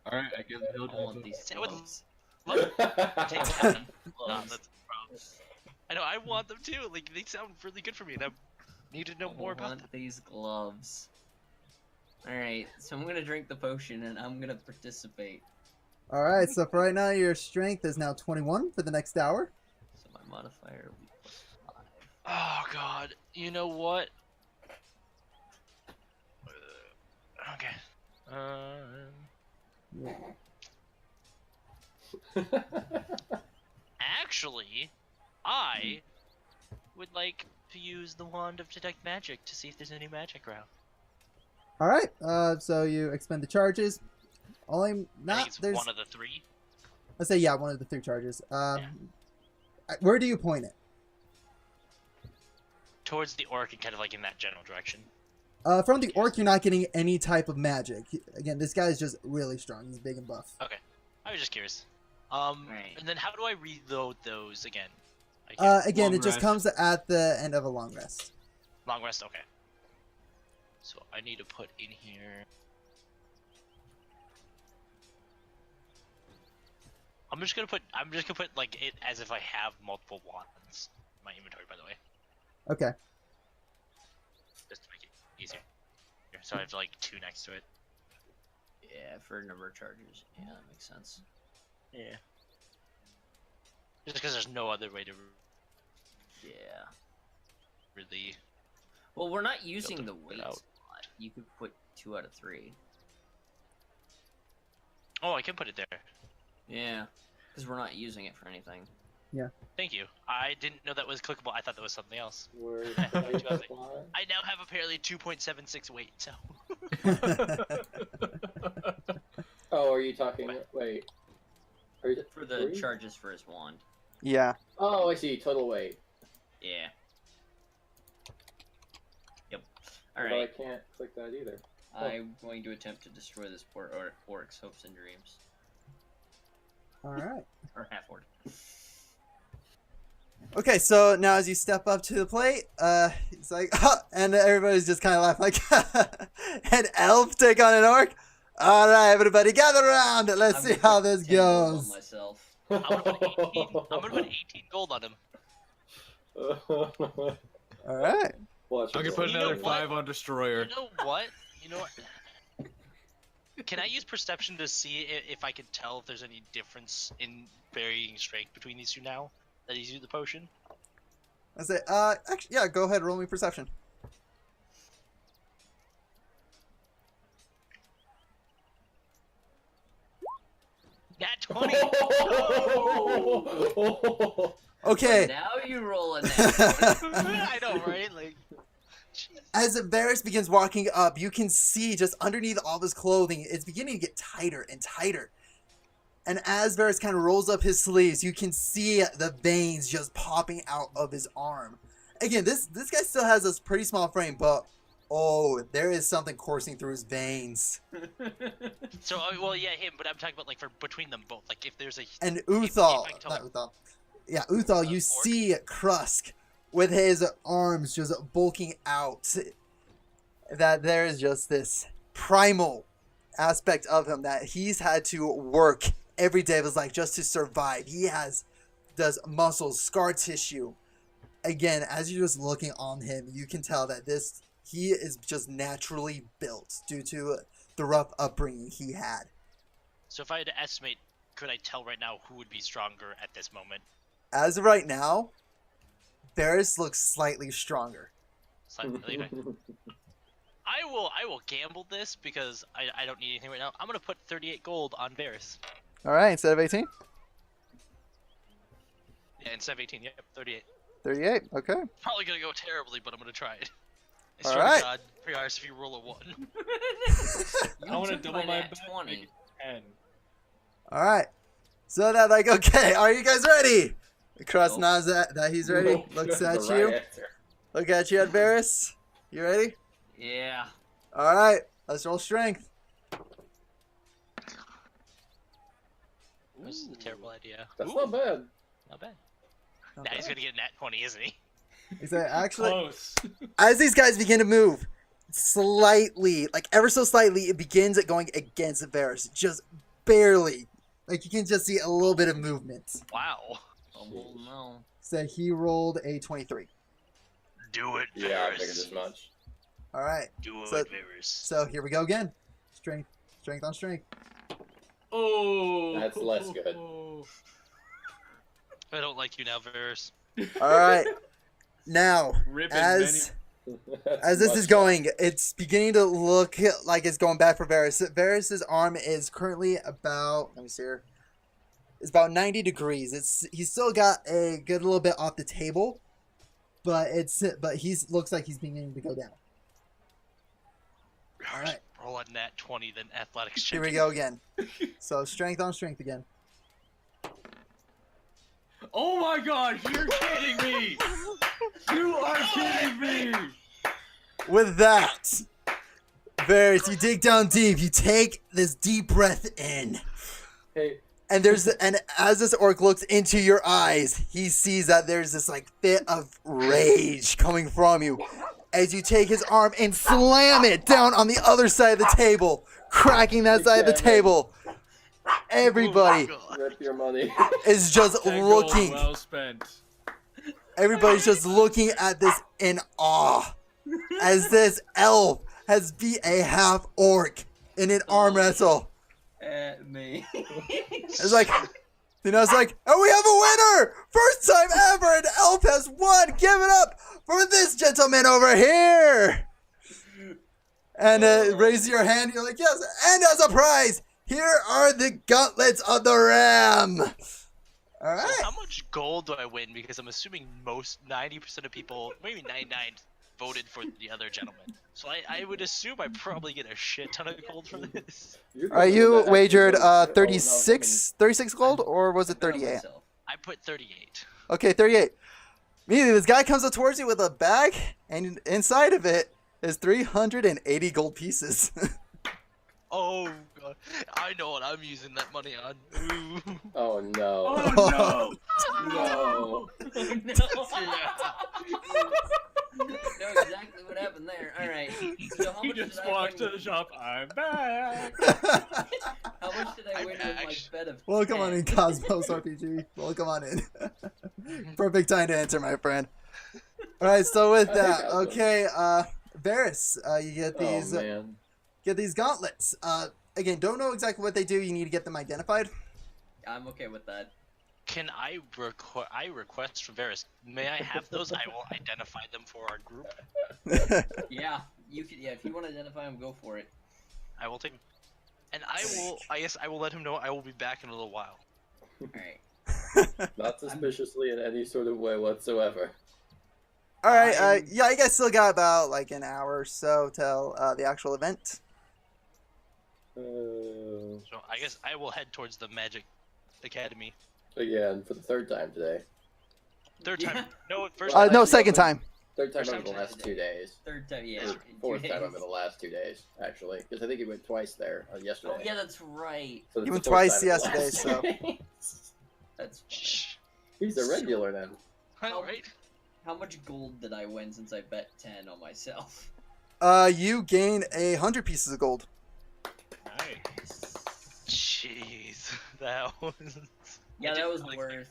Alright, I give the hill I want giant. these Say what- gloves. Look, take them. Nah, Gloves. that's the problem. I know, I want them too. Like, they sound really good for me, and I need to know more I about want them. these gloves. Alright, so I'm gonna drink the potion and I'm gonna participate. Alright, so for right now, your strength is now 21 for the next hour. So my modifier will be +5. Oh god, you know what? Okay. Actually, I would like to use the wand of detect magic to see if there's any magic around. All right. So you expend the charges. Only I think not it's there's. one of the three. Let's say yeah, one of the 3 charges. Where do you point it? Towards the orc and kind of like in that general direction. From the orc, you're not getting any type of magic. Again, this guy is just really strong. He's big and buff. Okay. I was just curious. Right. And then how do I reload those again? I can't- Again, Long it just rest. comes at the end of a long rest. Long rest, okay. So I need to put in here. I'm just gonna put like it as if I have multiple wands in my inventory, by the way, Okay. just to make it easier. Here, so I have like 2 next to it. Yeah, for number of charges. Yeah, that makes sense. Yeah. Just because there's no other way to Yeah. really. Well, we're not using the put it weight out. slot. You could put 2 out of 3. Oh, I can put it there. Yeah, because we're not using it for anything. Thank you. I didn't know that was clickable. I thought that was something else. Word. I now have apparently 2.76 weight. So. Oh, are you talking? Wait. Are you For the 3? charges for his wand. Yeah. Oh, I see. Total weight. Yeah. Yep. Although Alright, I can't click that either. I'm going to attempt to destroy this poor orc's hopes and dreams. All right. Or half orc. Okay, so now as you step up to the plate, it's like, and everybody's just kind of laughing, like, an elf take on an orc? All right, everybody, gather around. Let's I'm see gonna how put this 10 gold on goes. myself. I'm gonna put 18 gold on him. All right. Watch I it can go. put You know another what? 5 on destroyer. You know what? You know what? Can I use perception to see if I can tell if there's any difference in varying strength between these two now that he's used the potion? I say, actually, yeah, go ahead, roll me perception. Nat 20. Okay. Now you roll a net. I know, right? Like, jeez. As Varys begins walking up, you can see just underneath all of his clothing, it's beginning to get tighter and tighter. And as Varys kind of rolls up his sleeves, you can see the veins just popping out of his arm. Again, this guy still has a pretty small frame, but oh, there is something coursing through his veins. So, well, yeah, him, but I'm talking about like for between them both. Like if there's a And if Uthal, I can tell- not Uthal. Yeah, Uthal, you Orc? see Krusk with his arms just bulking out. That there is just this primal aspect of him that he's had to work every day of his life just to survive. He does muscles, scar tissue. Again, as you're just looking on him, you can tell that he is just naturally built due to the rough upbringing he had. So if I had to estimate, could I tell right now who would be stronger at this moment? As of right now, Varys looks slightly stronger. Slightly. I will gamble this because I don't need anything right now. I'm gonna put 38 gold on Varys. All right, instead of 18? Yeah, instead of 18, yep, 38. 38, okay. Probably gonna go terribly, but I'm gonna try it. I All swear right. to God, Priars, if you roll a 1. You I want to took double my nat bet. 20. Make it 10. All right. So that like, okay, are you guys ready? Cross Nope. nods that he's ready. Nope. Looks That's at the you. right answer. Look at you, Varys. You ready? Yeah. All right. Let's roll strength. This is a terrible idea. That's Ooh, not bad. not bad. Not Now he's bad. gonna get a nat 20, isn't he? Is that actually, Close. as these guys begin to move, slightly, like ever so slightly, it begins at going against Varys, just barely. Like you can just see a little bit of movement. Wow. Oh, well, no. So he rolled a 23. Do it, Yeah, I Varys. figured as much. All right. Do So- it, Varys. So here we go again. Strength on strength. Oh. That's less good. I don't like you now, Varys. All right. Now, Rip as As this is going, it's beginning to look like it's going bad for Varys. Varys's arm is currently about, let me see here, it's about 90 degrees. He's still got a good little bit off the table, but he's looks like he's beginning to go down. All right, Roll a nat 20, then athletics check. here we go again. So strength on strength again. Oh my gosh, you're kidding me! You are kidding me! With that, Varys, you dig down deep. You take this deep breath in. Hey, And as this orc looks into your eyes, he sees that there's this like fit of rage coming from you. As you take his arm and slam it down on the other side of the table, cracking that side of the table. Everybody Oh my God. rip your money. is just That gold looking. well spent. Everybody's just looking at this in awe. As this elf has beat a half orc in an arm wrestle. At me. It's like, it's like, and we have a winner! First time ever an elf has won! Give it up for this gentleman over here! And raise your hand, you're like, yes, and as a prize, here are the gauntlets of the ram! Alright. So how much gold do I win? Because I'm assuming 90% of people, maybe 99, voted for the other gentleman. So I would assume I probably get a shit ton of gold for this. You wagered Oh, 36 gold, or was it 38? Myself. I put 38. Okay, 38. Immediately, this guy comes up towards you with a bag, and inside of it is 380 gold pieces. Oh God, I know what I'm using that money on. Ooh. Oh no. Oh No. Know exactly what happened there. Alright. So how no! You much did just I walked to win? the shop. I'm back. How much did I I'm win with my actually- bet of Welcome on 10? in, Cosmos RPG. Welcome on in. Perfect time to answer, my friend. All right, so with that, okay, Varys, you get these gauntlets. Again, don't know exactly what they do. You need to get them identified. I'm okay with that. Can I request from Varys? May I have those? I will identify them for our group. Yeah, you can. Yeah, if you want to identify them, go for it. I will take them. And I guess I will let him know I will be back in a little while. Alright. Not suspiciously in any sort of way whatsoever. All right, yeah, you guys still got about like an hour or so till the actual event. So I guess I will head towards the Magic Academy. Again, for the third time today. Third Yeah. time. No, first No, time. second time. Third time First over the time last 2 days. Third time, yeah. Or in fourth 2 time days. over the last 2 days, actually. Because I think he went twice there yesterday. Oh, yeah, that's right. So that's You went the fourth twice time in the yesterday, last so- 2 days. That's funny. Shh. He's a regular then. All right. How much gold did I win since I bet 10 on myself? You gain 100 pieces of gold. Nice. Jeez, that was. Yeah, I that didn't was like- worth.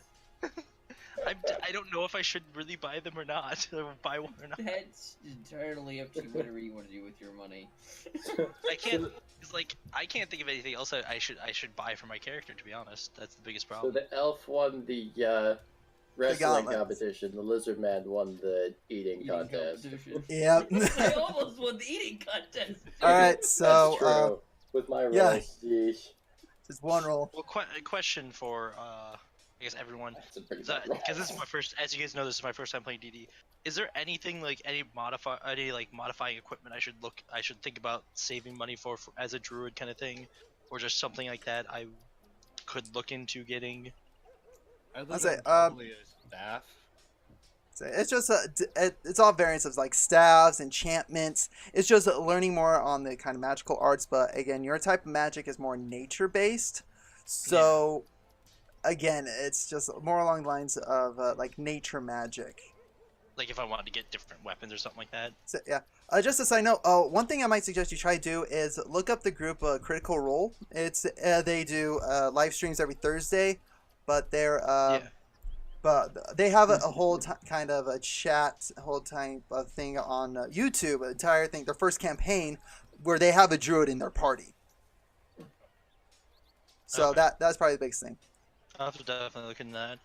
I don't know if I should really buy them or not, or buy one or not. That's entirely up to you, whatever you want to do with your money. I can't. It's like I can't think of anything else I should buy for my character. To be honest, that's the biggest So problem. the elf won the wrestling gauntlet. competition. The lizard man won the eating Eating contest. competition. Yep. I almost won the eating contest. All right, That's so true. With my yeah. rolls, yeesh. just one roll. Well, a question for I guess everyone. That's a pretty bad roll. Because this is my first, as you guys know, this is my first time playing DD. Is there anything like any modifying equipment I should think about saving money for as a druid kind of thing, or just something like that I could look into getting? I'd say, probably a staff. So it's just it's all variants of like staves, enchantments. It's just learning more on the kind of magical arts. But again, your type of magic is more nature based. So again, it's just more along the lines of like nature magic. Like if I wanted to get different weapons or something like that. So yeah. Just a side note. One thing I might suggest you try to do is look up the group Critical Role. It's they do live streams every Thursday, but they're Yeah. but they have a whole kind of a chat, whole type of thing on YouTube. An entire thing, their first campaign, where they have a druid in their party. So Okay. that's probably the biggest thing. I'll have to definitely look into that.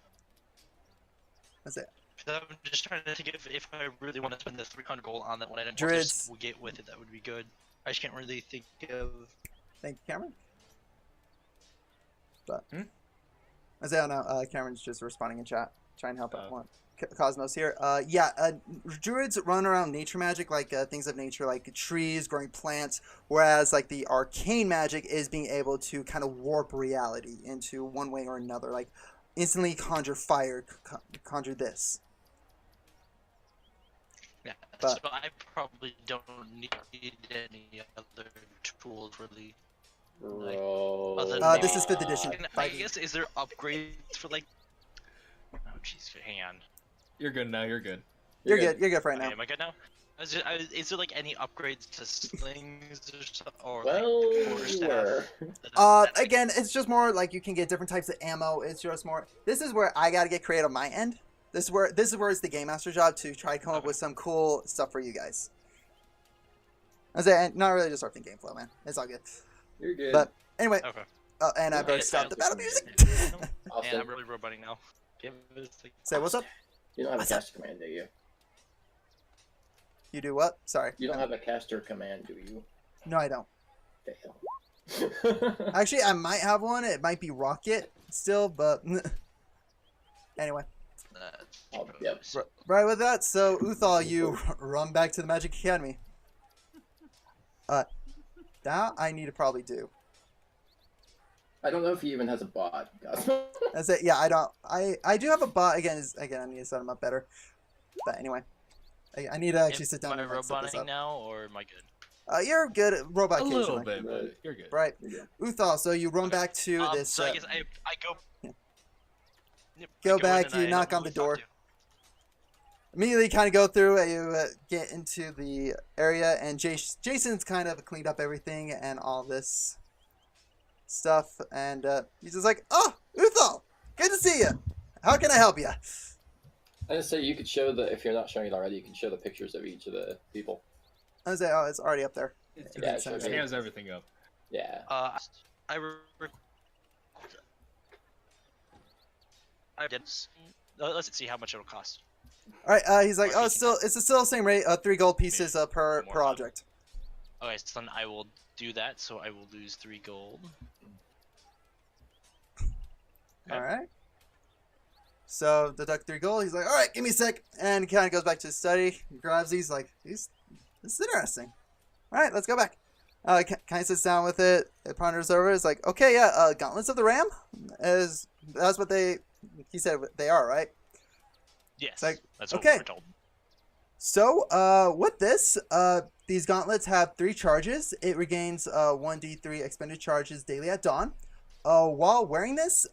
That's it. 'Cause I'm just trying to think if I really want to spend the 300 gold on that one item, Druids. or just get with it, that would be good. I just can't really think of. Thank you, Cameron. But Hmm? I say, I don't know. Cameron's just responding in chat. Try and help out Oh. one. Cosmos here. Druids run around nature magic, like things of nature, like trees, growing plants, whereas like the arcane magic is being able to kind of warp reality into one way or another, like instantly conjure fire, conjure this. Yeah, But- so I probably don't need any other tools really. Roll. Other than This is 5th edition. And I guess, is there upgrades for like? Oh jeez, hang on. You're good now. You're good. You're good. You're good for right Okay, now. am I good now? Is there like any upgrades to slings or something, or Well, like you quarterstaff? were. Again, it's just more like you can get different types of ammo. It's just more. This is where I gotta get creative on my end. This is where it's the game master job to try to come up with some cool stuff for you guys. I say, and not really disrupting game flow, man. It's all good. You're good. But anyway, Okay. and I've Okay, already stopped the battle music. And Austin, I'm really roboting now. Give us like. Say what's up? you don't have a What's up? caster command, do you? You do what? Sorry. You don't have a caster command, do you? No, I don't. Fail. Actually, I might have one. It might be Rocket still, but anyway. Oh, yep. Right with that, so Uthal, you run back to the Magic Academy. That I need to probably do. I don't know if he even has a bot. That's it. Yeah, I don't. I do have a bot. Again, I need to set him up better. But anyway, I need to actually sit down Am I and like, set this roboting up. now, or am I good? You're good at robot A little occasionally. bit, but you're good. Right. Yeah. Uthal, so you run Okay. back to this. So I guess I go. Yeah. Yep, Go I in back, and you I knock know on who the we talked door. to. Immediately kind of go through and you get into the area, and Jason's kind of cleaned up everything and all this stuff, and he's just like, oh, Uthal, good to see you. How can I help you? I just say you could show if you're not showing it already, you can show the pictures of each of the people. I was like, oh, it's already up there. It's You Yeah, can it send it shows to He me. has everything up. Yeah. I did. Let's see how much it'll cost. All right, he's like, Or oh, he it's can still the same rate, 3 gold pieces per more object. Okay, so then I will do that. So I will lose 3 gold. Okay. All right. So deduct 3 gold. He's like, all right, give me a sec, and kind of goes back to his study, grabs these, like, this is interesting. All right, let's go back. Kind of sits down with it. It ponders over. It's like, okay, yeah, gauntlets of the ram, that's what he said they are, right? Yes, like, that's what okay. we were told. So, with this, these gauntlets have 3 charges. It regains 1d3 expended charges daily at dawn. While wearing this,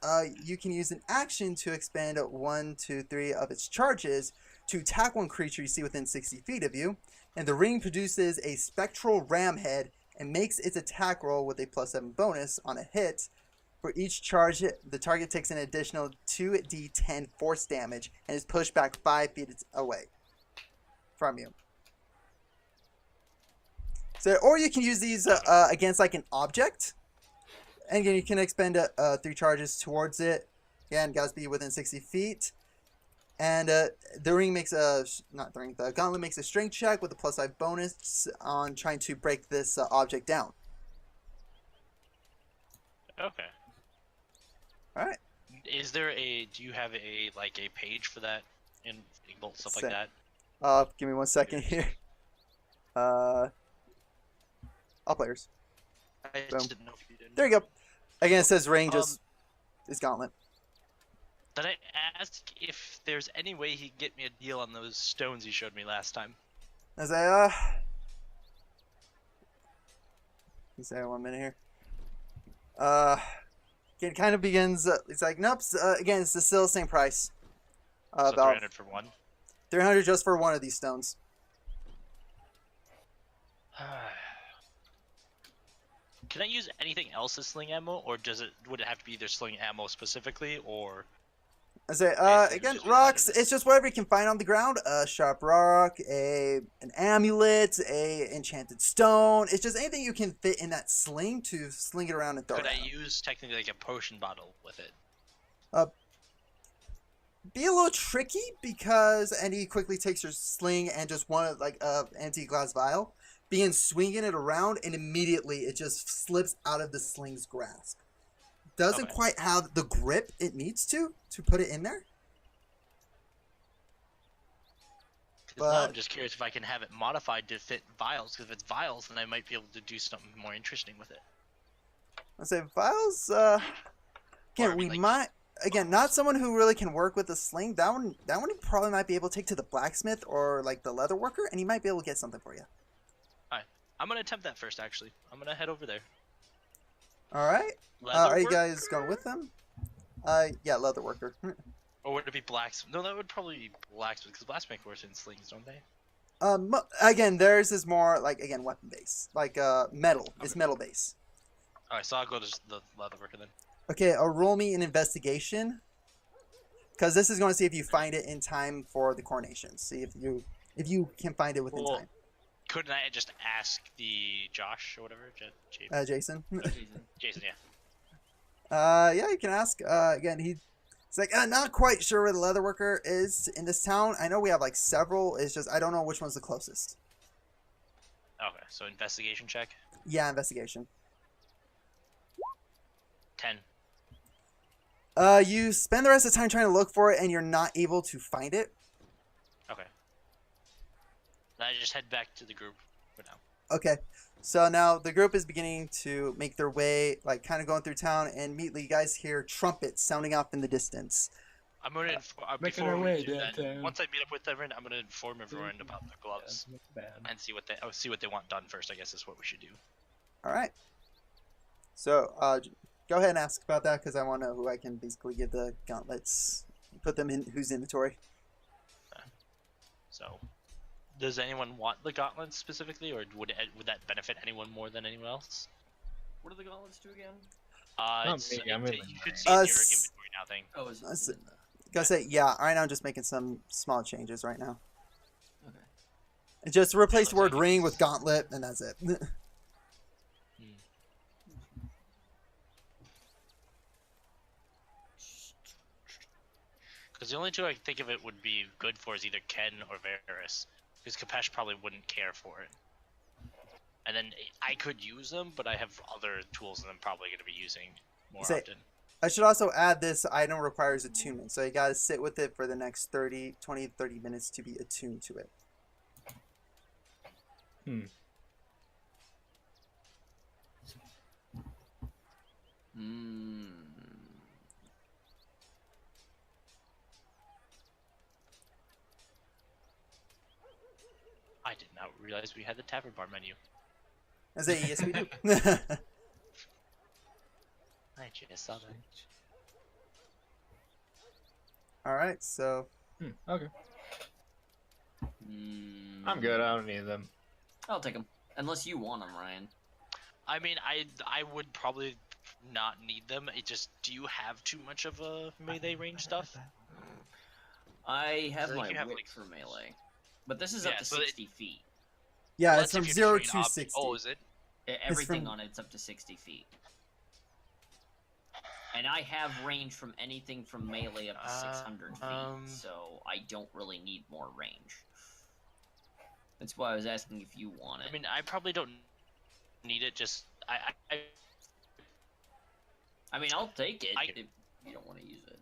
you can use an action to expend 1, 2, 3 of its charges to attack one creature you see within 60 feet of you. And the ring produces a spectral ram head and makes its attack roll with a +7 bonus on a hit. For each charge, the target takes an additional 2d10 force damage and is pushed back 5 feet away from you. So, or you can use these against like an object, and again, you can expend 3 charges towards it. Again, gotta be within 60 feet. And the ring makes the gauntlet makes a strength check with a +5 bonus on trying to break this object down. Okay. All right. Do you have a page for that in Bolt stuff like Set. that? Give me 1 second here. All players. I Boom. just didn't know if you did. There you go. Again, it says ring, just is gauntlet. Did I ask if there's any way he could get me a deal on those stones he showed me last time? I say, you say 1 minute here. It kind of begins. It's like, nope. Again, it's still the same price. So About 300 for one. 300 just for one of these stones. Can I use anything else as sling ammo, or would it have to be either sling ammo specifically, or I say, Basically, again, just rocks. repetitive. It's just whatever you can find on the ground. A sharp rock, an amulet, a enchanted stone. It's just anything you can fit in that sling to sling it around and throw could it I around. use technically like a potion bottle with it? be a little tricky because and he quickly takes your sling and just one like empty glass vial, begins swinging it around, and immediately it just slips out of the sling's grasp. Doesn't Okay. quite have the grip it needs to put it in there. 'Cause now I'm But- just curious if I can have it modified to fit vials. Because if it's vials, then I might be able to do something more interesting with it. I say vials. Or, Again, I mean, we like, might. Again, not someone who really can work with a sling. That one he probably might be able to take to the blacksmith or like the leather worker, and he might be able to get something for you. I'm gonna attempt that first. Actually, I'm gonna head over there. All right. Leather Are you work? guys going with them? Yeah, leather worker. Or would it be blacksmith? No, that would probably be blacksmith because blacksmith works in slings, don't they? Again, theirs is more like weapon base, like metal. It's Okay. metal base. Alright, so I'll go to the leather worker then. Okay, roll me an investigation, because this is going to see if you find it in time for the coronation. See if you can find it within Well, time. Couldn't I just ask the Josh or whatever? Jason. Jason, yeah. Yeah, you can ask. Again, he's like, not quite sure where the leather worker is in this town. I know we have like several. It's just I don't know which one's the closest. Okay, so investigation check. Yeah, investigation. 10. You spend the rest of the time trying to look for it, and you're not able to find it. Okay. Then I just head back to the group for now. Okay, so now the group is beginning to make their way, like kind of going through town, and immediately you guys hear trumpets sounding off in the distance. I'm gonna making before our we way do that, downtown. once I meet up with everyone, I'm gonna inform everyone about the gloves and see what they want done first. I guess is what we should do. All right. So, go ahead and ask about that because I want to know who I can basically give the gauntlets, put them in whose inventory. So, does anyone want the gauntlets specifically, or would that benefit anyone more than anyone else? What do the gauntlets do again? me, I'm in you the should see in your s- inventory now thing. Oh, is That's it? it. Gotta say, yeah. Right now, I'm just making some small changes right now. Okay. And just replace the looks word like ring it's- with gauntlet, and that's it. Because the only two I can think of it would be good for is either Ken or Varys. Because Kapesh probably wouldn't care for it. And then I could use them, but I have other tools that I'm probably going to be using more Say- often. I should also add this item requires attunement, so you gotta sit with it for the next 30 minutes to be attuned to it. Hmm. I did not realize we had the tavern bar menu. I say, yes, we do. I just saw that. All right, so Okay. Hmm. I'm good. I don't need them. I'll take them. Unless you want them, Ryan. I mean, I would probably not need them. It just, do you have too much of a melee range stuff? I have I think my you have, whip like- for melee. But this is up Yeah, to so it- 60 feet. yeah, Well, it's that's from if 0 you're trading to op- 60. Oh, is it? Everything from- on it's up to 60 feet. And I have range from anything from melee up to 600 feet, so I don't really need more range. That's why I was asking if you want it. I mean, I probably don't need it. Just I mean, I'll take it I- if you don't want to use it.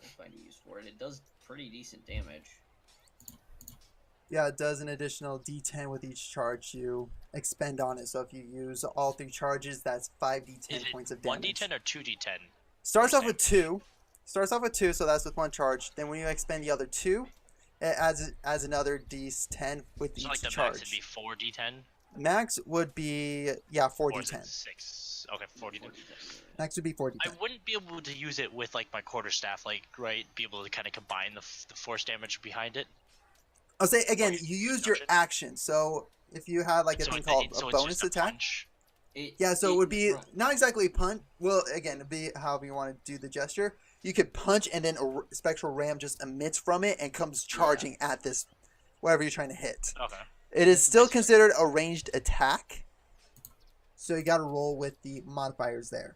I'll find a use for it. It does pretty decent damage. Yeah, it does an additional D10 with each charge you expend on it. So if you use all 3 charges, that's 5d10 is it points of damage. 1d10 or 2d10? Starts off with Percent. 2. Starts off with 2, so that's with 1 charge. Then when you expend the other 2, it adds another D10 with So like each the charge. max would be 4d10 Max would be or is it 4d10. 6? Okay, 4d10. Max would be 4d10. I wouldn't be able to use it with like my quarterstaff, like right, be able to kind of combine the force damage behind it. I'll say again, Okay, you used your gotcha. action. So if you had like a So thing it- called so a it's bonus just a attack, punch? yeah. So it would be Right. not exactly a punch. Well, again, it'd be however you want to do the gesture. You could punch, and then a spectral ram just emits from it and comes charging at this, whatever you're trying to hit. Okay. It is still considered a ranged attack, so you got to roll with the modifiers there.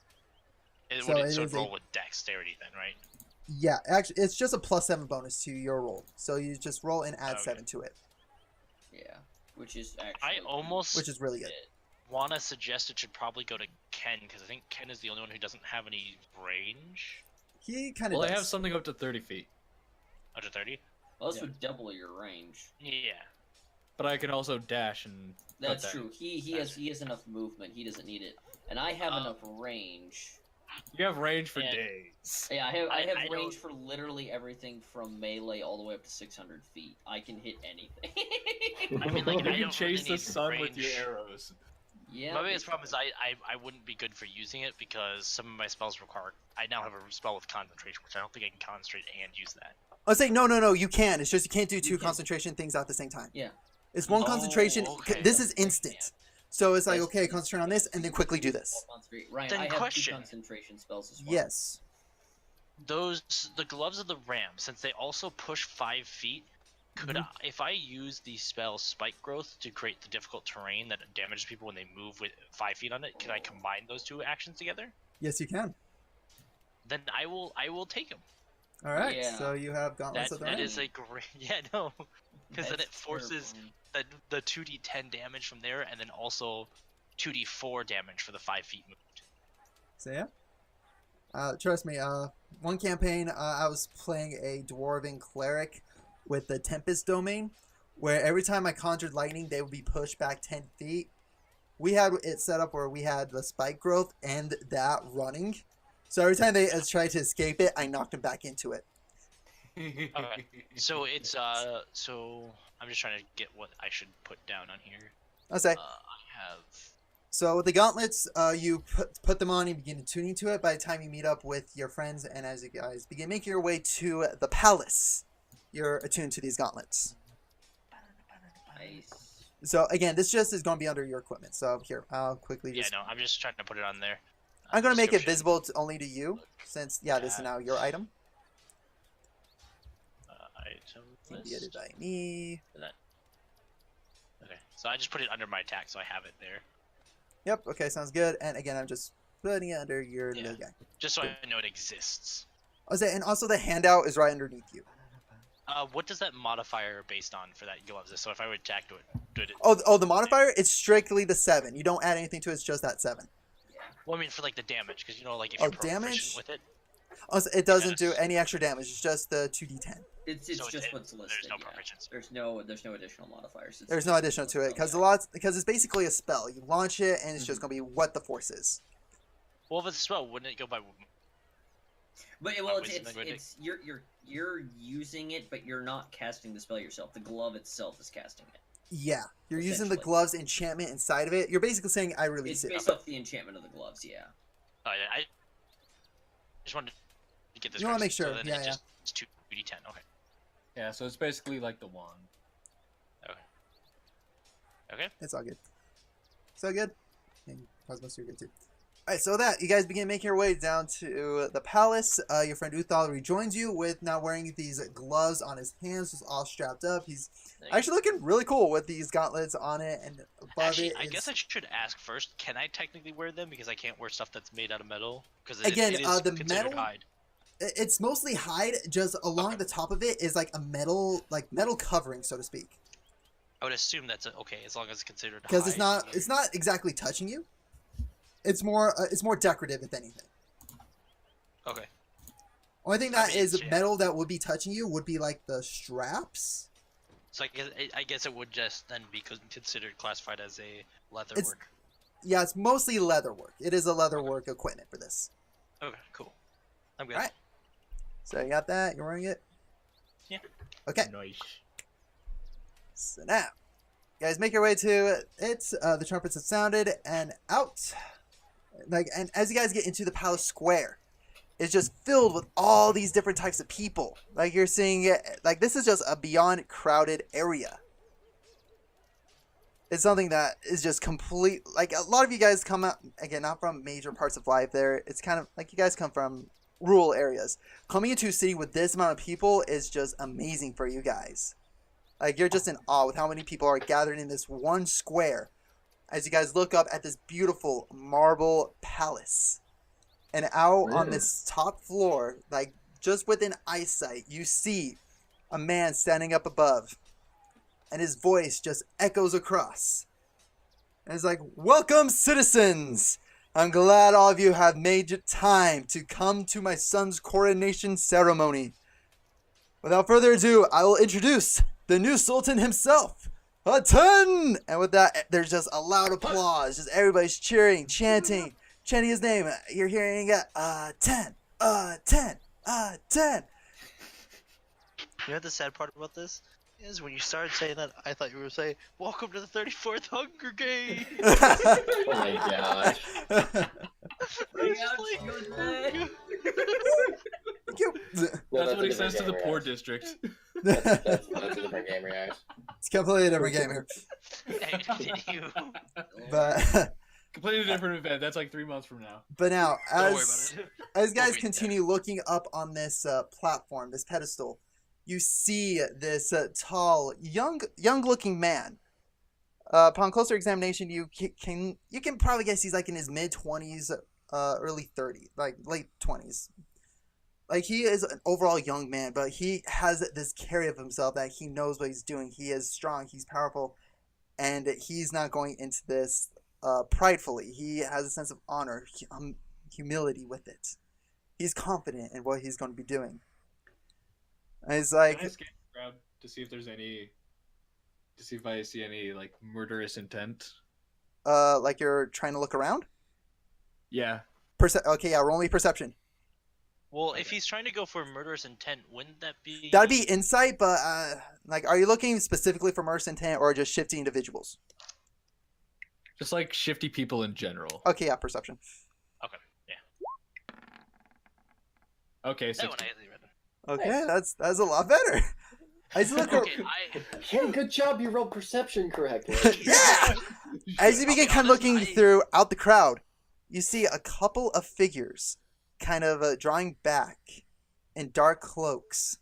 It So would it so is a- roll with dexterity then, right? Yeah, actually, it's just a +7 bonus to your roll. So you just roll and add Okay. 7 to it, Yeah, which is actually. I almost which is really good. want to suggest it should probably go to Ken because I think Ken is the only one who doesn't have any range. He kind of Well, does. I have something up to 30 feet, Under 30. Well, this Yeah. would double your range. Yeah. but I can also dash and. cut That's that. true. He has enough movement. He doesn't need it, and I have enough range. You have range for Yeah. days. Yeah, I have I range don't- for literally everything from melee all the way up to 600 feet. I can hit anything. I mean, like, you I can don't chase really the need sun with your range. arrows. Yeah. My biggest problem is I wouldn't be good for using it because some of my spells require. I now have a spell with concentration, which I don't think I can concentrate and use that. I was saying no, you can. It's just you can't do two can. concentration things at the same time. Yeah. It's one Oh, concentration. okay. This is instant. So it's like, Yes. okay, concentrate on this and then quickly do this. Ryan, Then I have question. 2 concentration spells as well. Yes. The gloves of the ram, since they also push 5 feet, could Mhm. if I use the spell Spike Growth to create the difficult terrain that damages people when they move with 5 feet on it, can I combine those 2 actions together? Yes, you can. Then I will take them. All right. Yeah. So you have gauntlets That of the that Rain. is a great yeah no, because then That's it forces terrible. the 2d10 damage from there, and then also 2d4 damage for the 5 feet moved. So yeah. Trust me. One campaign, I was playing a dwarven cleric with the Tempest domain, where every time I conjured lightning, they would be pushed back 10 feet. We had it set up where we had the spike growth and that running. So every time they tried to escape it, I knocked them back into it. Okay. So it's so I'm just trying to get what I should put down on here. I say. I have So with the gauntlets, you put them on and begin tuning to it. By the time you meet up with your friends and as you guys begin making your way to the palace, you're attuned to these gauntlets. Nice. So again, this just is going to be under your equipment. So here, I'll quickly yeah just... no, I'm just trying to put it on there. I'm going to make it Description, visible only to you, since, yeah, this is now your item. Item Can be list. edited by me. Okay, so I just put it under my attack, so I have it there, Yep, okay, sounds good. And again, I'm just putting it under your Yeah. little guy. just so I know it exists. I was saying, and also the handout is right underneath you. What does that modifier based on for that gloves? So if I would attack to it, did it? Oh, the modifier, it's strictly the 7. You don't add anything to it, it's just that 7. Well, I mean for like the damage, because you know, like if Oh, you're proficient damage? with it, Also, it doesn't do Yes. any extra damage, it's just the 2d10. It's So just it- what's listed. there's no yeah. proficiency. There's no additional modifiers. It's There's no just additional what's to it, listed, because it's basically a spell. You launch it, and it's just Mm-hmm. going to be what the force is. Well, if it's a spell, wouldn't it go by? But well, it's, wisdom, wouldn't it? it's you're using it, but you're not casting the spell yourself. The glove itself is casting it. Yeah, you're using the Essentially. gloves enchantment inside of it. You're basically saying, I release It's it. based off the enchantment of the gloves. Yeah. Oh, yeah, I just wanted to get this. You wanna correct, make sure, So then yeah, it's just it's 2d10. Okay. Yeah, so it's basically like the wand. Okay. It's all good. So good. And Cosmos, you're good too. Alright, so that, you guys begin making your way down to the palace. Your friend Uthal rejoins you with now wearing these gloves on his hands, just all strapped up. He's actually looking really cool with these gauntlets on it, and above Actually, it I is- guess I should ask first. Can I technically wear them because I can't wear stuff that's made out of metal? Because Again, it is the considered metal- hide. it's mostly hide, just along the top of it is like a metal covering, so to speak. I would assume that's okay as long as it's considered. Because hide. it's not exactly touching you. It's more decorative, if anything. Okay. Only thing I that mean, is yeah. metal that would be touching you would be like the straps. So I guess it would just then be considered classified as a leather It's- work. Yeah, it's mostly leather work. It is a leather work equipment for this. Okay, cool. I'm good. Alright. So you got that? You're wearing it? Yeah. Okay. Nice. So now, you guys make your way to it. The trumpets have sounded, and out. And as you guys get into the palace square, it's just filled with all these different types of people. Like you're seeing it. Like this is just a beyond crowded area. It's something that is just complete. Like a lot of you guys come out again, not from major parts of life. There, it's kind of like you guys come from rural areas. Coming into a city with this amount of people is just amazing for you guys. Like you're just in awe with how many people are gathered in this one square as you guys look up at this beautiful marble palace. And out on this top floor, like just within eyesight, you see a man standing up above, and his voice just echoes across. And it's like, "Welcome, citizens! I'm glad all of you have made time to come to my son's coronation ceremony. Without further ado, I will introduce the new Sultan himself, Atan!" And with that, there's just a loud applause. Just everybody's cheering, chanting his name. You're hearing Atan, Atan, Atan. You know the sad part about this is when you started saying that, I thought you were saying, "Welcome to the 34th Hunger Games." Oh my gosh. Bring out good man. Thank you. No, That's a what he different says to the game, poor guys. district. That's a different game, guys. It's completely a different game here. And continue. But Completely different event. That's like 3 months from now. but now, Don't worry as about it. as guys We'll be continue looking up on this platform, this pedestal, you see this tall, young-looking man. Upon closer examination, you can probably guess he's like in his mid-20s, early 30s, like late 20s. Like, he is an overall young man, but he has this carry of himself that he knows what he's doing. He is strong, he's powerful, and he's not going into this pridefully. He has a sense of honor, humility with it. He's confident in what he's going to be doing. And he's like, Can I scan the crowd to see if there's any, to see if I see any like murderous intent? like you're trying to look around? Yeah. Okay, yeah, roll me perception. Well, if he's trying to go for murderous intent, wouldn't that be... That'd be insight, but like, are you looking specifically for murderous intent or just shifty individuals? Just like shifty people in general. Okay, yeah, perception. Okay, That one 16. I easily read. Okay, Nice. that's a lot better. I just look. Okay, Yeah, good job. You rolled perception correctly. Yeah! As you begin Okay, kind of looking honestly, throughout the crowd, you see a couple of figures kind of drawing back in dark cloaks.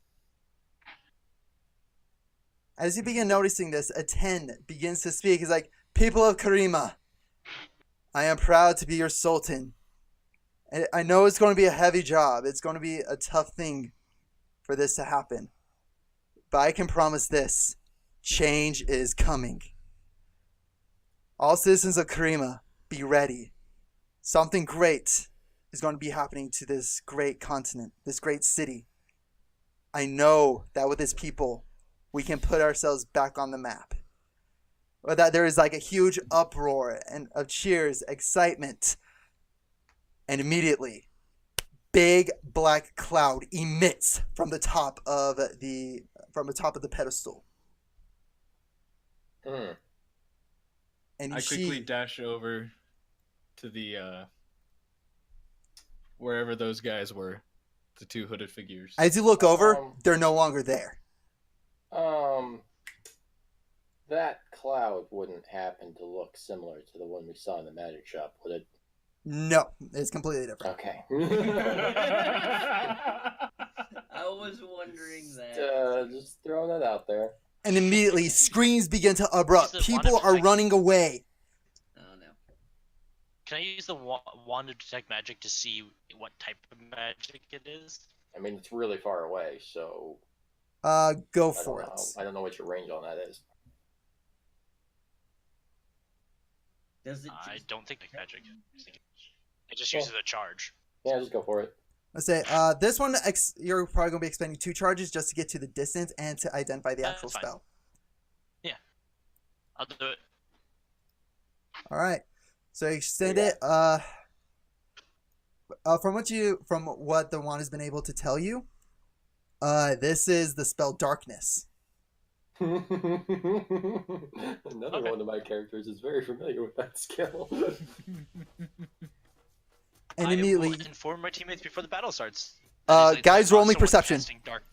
As you begin noticing this, a 10 begins to speak. He's like, "People of Karima, I am proud to be your sultan. I know it's going to be a heavy job. It's going to be a tough thing for this to happen. But I can promise this. Change is coming. All citizens of Karima, be ready. Something great is going to be happening to this great continent, this great city. I know that with its people, we can put ourselves back on the map. Or that there is like a huge uproar and of cheers, excitement. And immediately, big black cloud emits from the top of the pedestal. Hmm. And I you quickly see, dash over to the wherever those guys were, the two hooded figures. as you look over, Um, they're no longer there. That cloud wouldn't happen to look similar to the one we saw in the magic shop, would it? No, it's completely different. Okay. I was wondering that. Just throwing that out there. And immediately, screams begin to erupt. Is it People one of are like- running away. Oh no. Can I use the wand to detect magic to see what type of magic it is? I mean, it's really far away, so Go I don't for it. know. I don't know what your range on that is. Does it I just... don't think magic. It just uses a charge. Yeah, just go for it. Let's say, this one, you're probably going to be expending 2 charges just to get to the distance and to identify the actual That's fine. spell. I'll do it. All right. So you extend Yeah. it. From what the wand has been able to tell you, this is the spell Darkness. Another Okay. one of my characters is very familiar with that skill. And I immediately, will inform my teammates before the battle starts. guys, It's roll not me someone perception. casting Dark.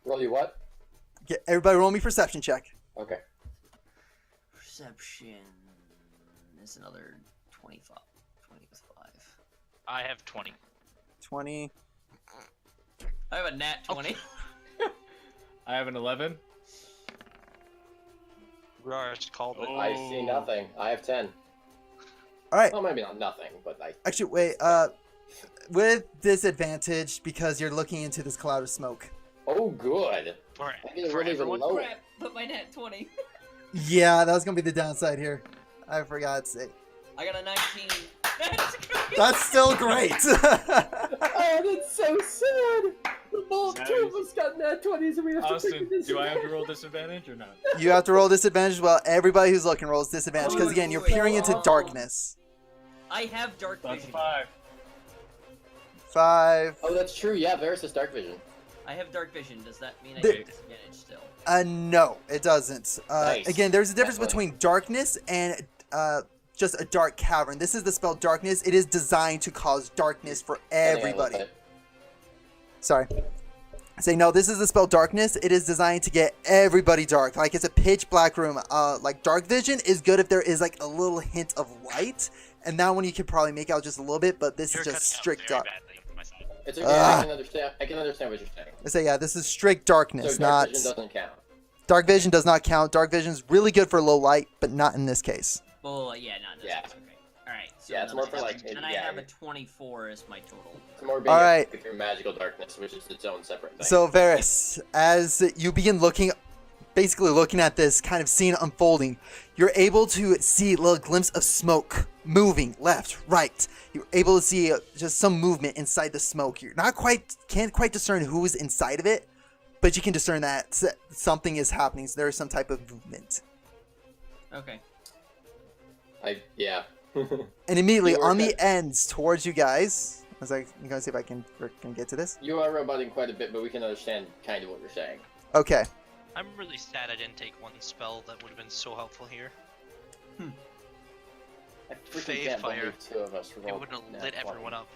Roll you what? Everybody roll me perception check. Okay. Perception is another 25. 25. I have 20. 20. I have a nat 20. I have an 11. Rars called it. I see nothing. I have 10. All right. Well, maybe not nothing, but I. Actually, wait. with disadvantage because you're looking into this cloud of smoke. Oh, good. For, I didn't for really even everyone. know. Crap, but my nat 20. Yeah, that was gonna be the downside here. I forgot to say. I got a 19. That's great. That's still great. Oh, that's so sad. Both Sad. two of us got nat 20s and we have to Austin, take this. do I have to roll disadvantage or not? You have to roll disadvantage. Well, everybody who's looking rolls disadvantage because again, you're peering into darkness. I have dark That's a vision. 5. 5. Oh, that's true. Yeah, Varys has dark vision. I have dark vision. Does that mean I The- get disadvantage still? No, it doesn't. Nice. Again, there's a difference Definitely. between darkness and just a dark cavern. This is the spell darkness. It is designed to cause darkness for I think I will everybody. fit. Sorry. Say no. This is the spell darkness. It is designed to get everybody dark. Like it's a pitch black room. Like dark vision is good if there is like a little hint of light, and that one you could probably make out just a little bit. But this You're is just cutting out strict very dark. badly from my side. It's okay. Ah. I can understand. I can understand what you're saying. I say yeah. This is strict darkness, So dark not vision doesn't count. dark vision does not count. Dark vision is really good for low light, but not in this case. Oh, yeah, not this. Yeah. Okay. Alright, so Yeah, it's then more I for, have- like, then I yeah. have a 24 as my total. It's more being Alright. through magical darkness, which is its own separate thing. So Varys, as you begin basically looking at this kind of scene unfolding, you're able to see a little glimpse of smoke moving left, right. You're able to see just some movement inside the smoke. You're can't quite discern who is inside of it, but you can discern that something is happening. So there is some type of movement. Okay. Yeah. And immediately You were on the good. ends towards you guys, I was like, I'm gonna see if I can get to this. You are roboting quite a bit, but we can understand kind of what you're saying. Okay. I'm really sad I didn't take one spell that would have been so helpful here. I freaking Faith can't fire. believe two of us It rolled would have nat lit 20. everyone up.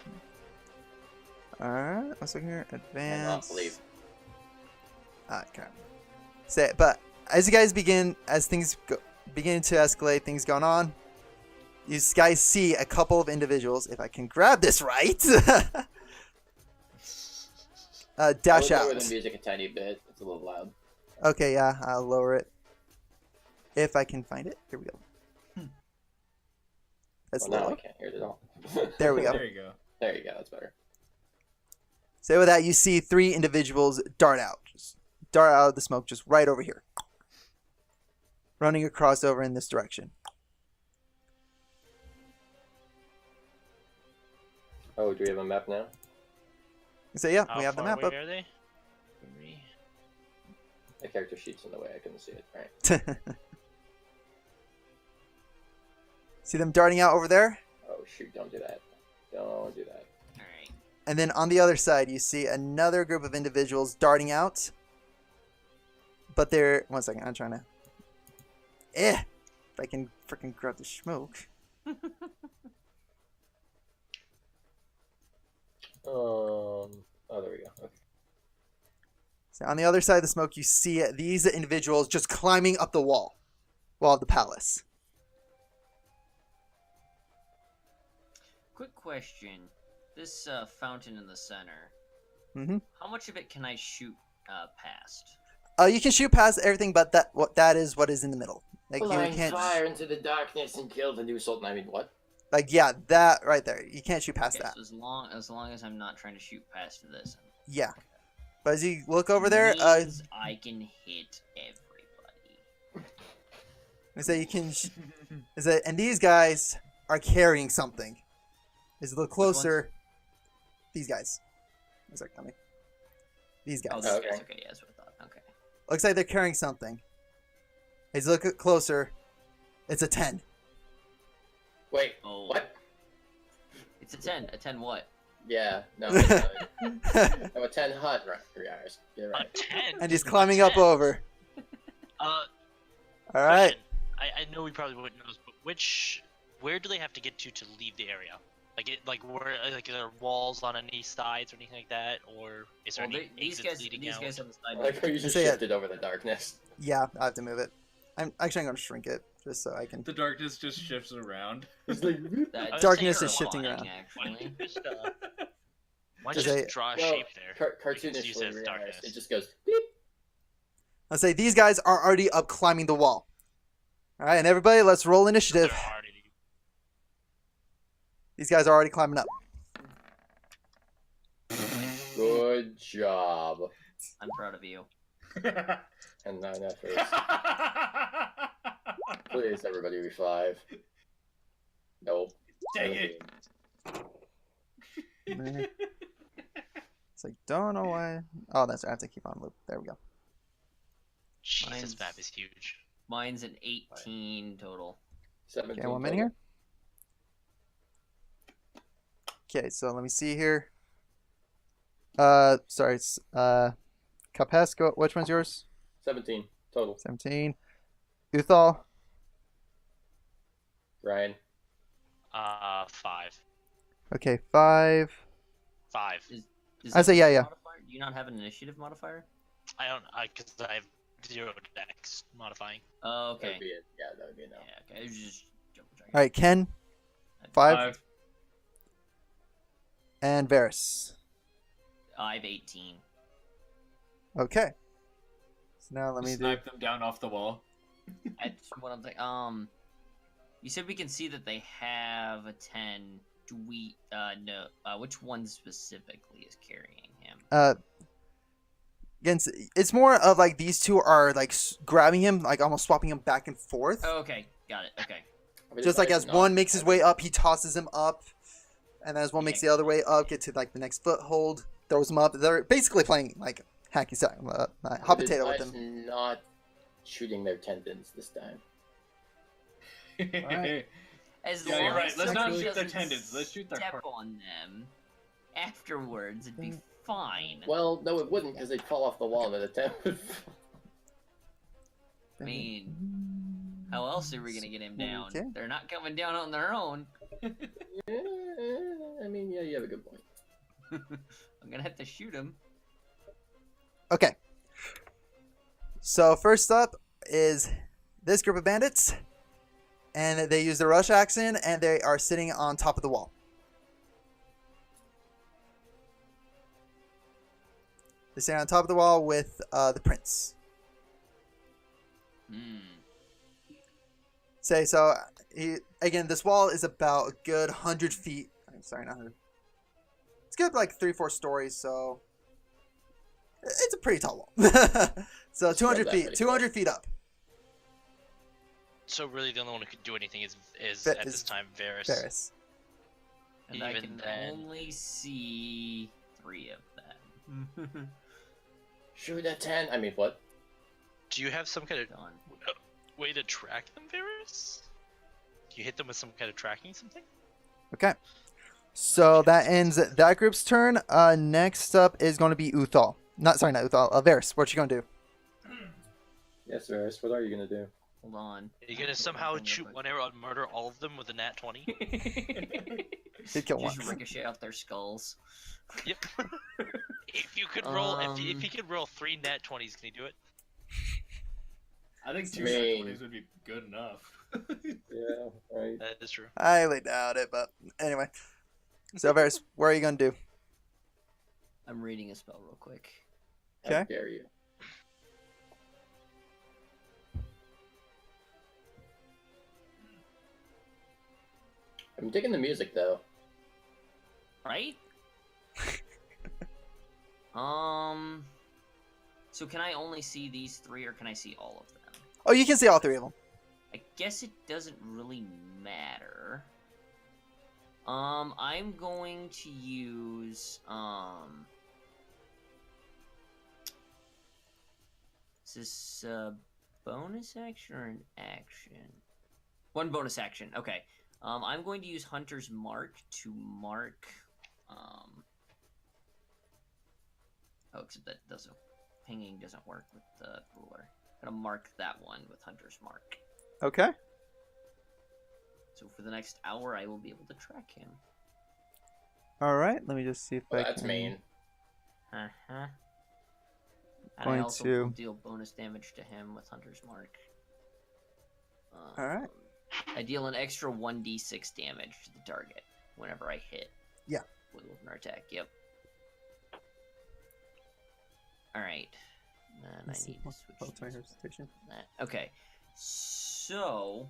Alright, let's look here. I cannot Advance. believe. Okay. Say, but as you guys begin to escalate, things going on. You guys see a couple of individuals. If I can grab this right, dash I would lower out. the music a tiny bit. It's a little loud. Okay, yeah, I'll lower it if I can find it. Here we go. That's Well, now I low. can't hear it at all. There we go. There you go. There you go. That's better. So with that, you see 3 individuals dart out of the smoke, just right over here, running across over in this direction. Oh, do we have a map now? So yeah, How we have the far map away up. are they? 3. The character sheet's in the way. I couldn't see it. All right. See them darting out over there? Oh shoot! Don't do that. Don't do that. Alright. And then on the other side, you see another group of individuals darting out. But they're... One second, I'm trying to... If I can freaking grab the smoke. Oh, there we go. Okay. So on the other side of the smoke, you see these individuals just climbing up the wall of the palace. Quick question. This fountain in the center, Mm-hmm. how much of it can I shoot past? You can shoot past everything, but that is what is in the middle. Like you Flying can't... fire into the darkness and kill the new sultan. I mean, what? Like, yeah, that right there. You can't shoot past Okay, that. so as long as I'm not trying to shoot past this. Yeah. But as you look over there, means I can hit everybody. I say you can... and these guys are carrying something. Is a little closer. These guys. As they're coming. These Oh, guys. this Okay. guy's okay. Yeah, that's what I thought. Okay. Looks like they're carrying something. As you look closer, it's a 10. Wait. Oh. What? It's a 10. A 10 what? Yeah. No. I'm a 10 hut. Right. You're A right. 10. And he's climbing up over. Uh, All right. question. I know we probably wouldn't know this, but where do they have to get to leave the area? Where are there walls on any sides or anything like that, or is there Well, any these exits guys, leading these out? guys on the I side. like how you just Say it. shifted over the darkness. Yeah, I have to move it. I'm going to shrink it just so I can... The darkness just shifts around. It's like, That's Darkness saying is shifting terrifying, Why around. Actually. don't you why Does just they- draw a well, shape there? Just use cartoonishly, it as darkness. it just goes beep. I'll say these guys are already up climbing the wall. All right, and everybody, let's roll initiative. They're already- These guys are already climbing up. Good job. I'm proud of you. And 9 efforts. Please, everybody, revive. Nope. Dang it. Meh. It's like, don't know why. Oh, that's right. I have to keep on loop. There we go. Jesus, Mine's- map is huge. Mine's an 18 total. 17 Okay, 1 minute total. here. Okay, so let me see here. Sorry, it's Capesco. Which one's yours? 17 total. 17. Uthal. Ryan. 5. Okay, 5. 5. Does I say yeah, have a yeah. modifier? Do you not have an initiative modifier? I don't. Because I have 0 dex modifying. Oh, That would okay. be it. Yeah, that would be a no. Yeah, okay. I was just double checking. All right, Ken. 5. And Varys. I have 18. Okay. So now let me do. Snipe them down off the wall. That's what I'm thinking. You said we can see that they have a 10. Do we know which one specifically is carrying him? Again, it's more of like these two are like grabbing him, like almost swapping him back and forth. Oh, okay, got it. Okay. I mean, Just like it's as not one makes his heavy. way up, he tosses him up, and as one Yeah. makes the other way up, get to like the next foothold, throws him up. They're basically playing like hacky sack, hot Would potato with advise him. Not shooting their tendons this time. Alright. As Yeah, long you're right. as Let's not somebody shoot their doesn't tendons. Let's shoot their step heart. on them afterwards. It'd be fine. Well, no, it wouldn't because they'd fall off the wall and the tent would fall. I mean, how else are we gonna get him down? Okay. They're not coming down on their own. I mean, yeah, you have a good point. I'm gonna have to shoot him. Okay. So first up is this group of bandits, and they use the rush action, and they are sitting on top of the wall. They're sitting on top of the wall with the prince. Hmm. Say so. Again, this wall is about a good 100 feet. I'm sorry, not 100. It's good, like 3-4 stories. So it's a pretty tall wall. So 200 that feet, pretty 200 feet up. So really, the only one who could do anything is Va- at is this time Varys. Varys. And I Even can then- only see 3 of them. Shoot a 10. I mean, what? Do you have some kind of Done. way to track them, Varys? Do you hit them with some kind of tracking something? Okay. So that ends that group's turn. Next up is going to be Uthal. Not Uthal. Varys. What you gonna do? Yes, Varys, what are you going to do? Hold on. Are you gonna somehow shoot one arrow and murder all of them with a nat 20? Did kill one. Just ricochet out their skulls. Yep. If you could roll, if Um, you could roll 3 nat 20s, can you do it? I think 2 Main. nat 20s would be good enough. Yeah, right. That is true. Highly doubt it, but anyway. So Varys, what are you gonna do? I'm reading a spell real quick. How Okay. dare you? I'm digging the music, though. Right? So can I only see these 3 or can I see all of them? Oh, you can see all 3 of them. I guess it doesn't really matter. I'm going to use, is this a bonus action or an action? One bonus action, okay. I'm going to use Hunter's Mark to mark, oh, except that doesn't, pinging doesn't work with the ruler. I'm gonna mark that one with Hunter's Mark. Okay. So for the next hour, I will be able to track him. All right. Let me just see if Well, I that's can. mean. And Going I also to- will deal bonus damage to him with Hunter's Mark. All right. I deal an extra 1d6 damage to the target whenever I hit. Yeah. With an attack. Yep. All right. Then I Let's see. need to switch. Oh, to it's right here, this station. one. That. Okay. So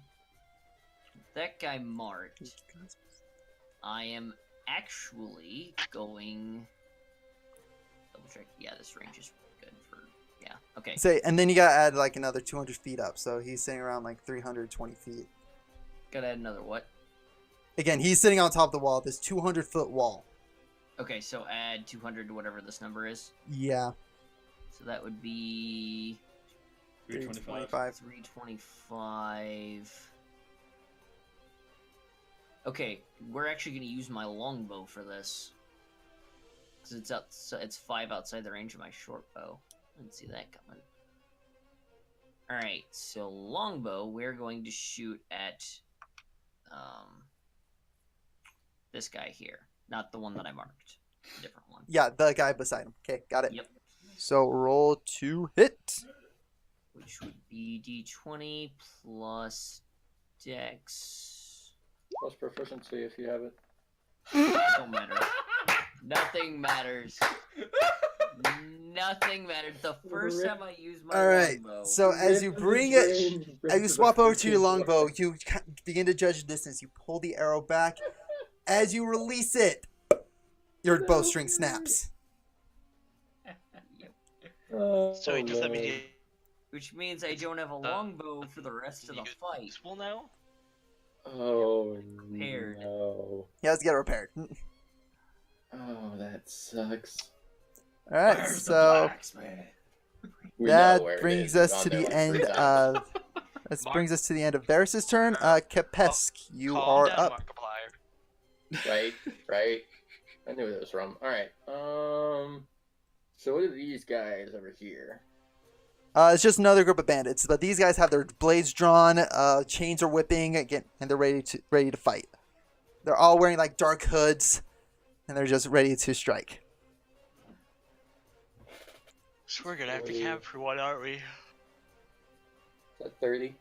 that guy marked. I am actually going. Double check. Yeah, this range is good for. Yeah. Okay. Say, and then you gotta add like another 200 feet up, so he's sitting around like 320 feet. Gotta add another what? Again, he's sitting on top of the wall. This 200-foot wall. Okay, so add 200 to whatever this number is. Yeah. So that would be 325. 325. Okay, we're actually gonna use my longbow for this. Cause it's out, so it's 5 outside the range of my short bow. Didn't see that coming. All right, so longbow, we're going to shoot at this guy here, not the one that I marked, a different one. Yeah, the guy beside him. Okay, got it. Yep. So roll to hit. Which would be d20 plus dex. Plus proficiency if you have it. Don't matter. Nothing matters. Nothing matters. The first time I use my All right. longbow. So as you bring it, as you swap over to your longbow, you begin to judge the distance. You pull the arrow back. As you release it, your bowstring snaps. Oh, So does that mean no. you Which means I don't have a longbow for the rest of the fight. useful now? Oh Paired. no. He has to get repaired. All Oh, that sucks. right. So We know that where it brings is. us We've to gone the there end like 3 times. of. This brings us to the end of Varys' turn. Kapesk, you Calm are down, up. Markiplier. Right. I knew where it was from. Alright, so what are these guys over here? It's just another group of bandits, but these guys have their blades drawn, chains are whipping again, and they're ready to fight. They're all wearing like dark hoods, and they're just ready to strike. So we're gonna have to camp for one, aren't we? Is that 30?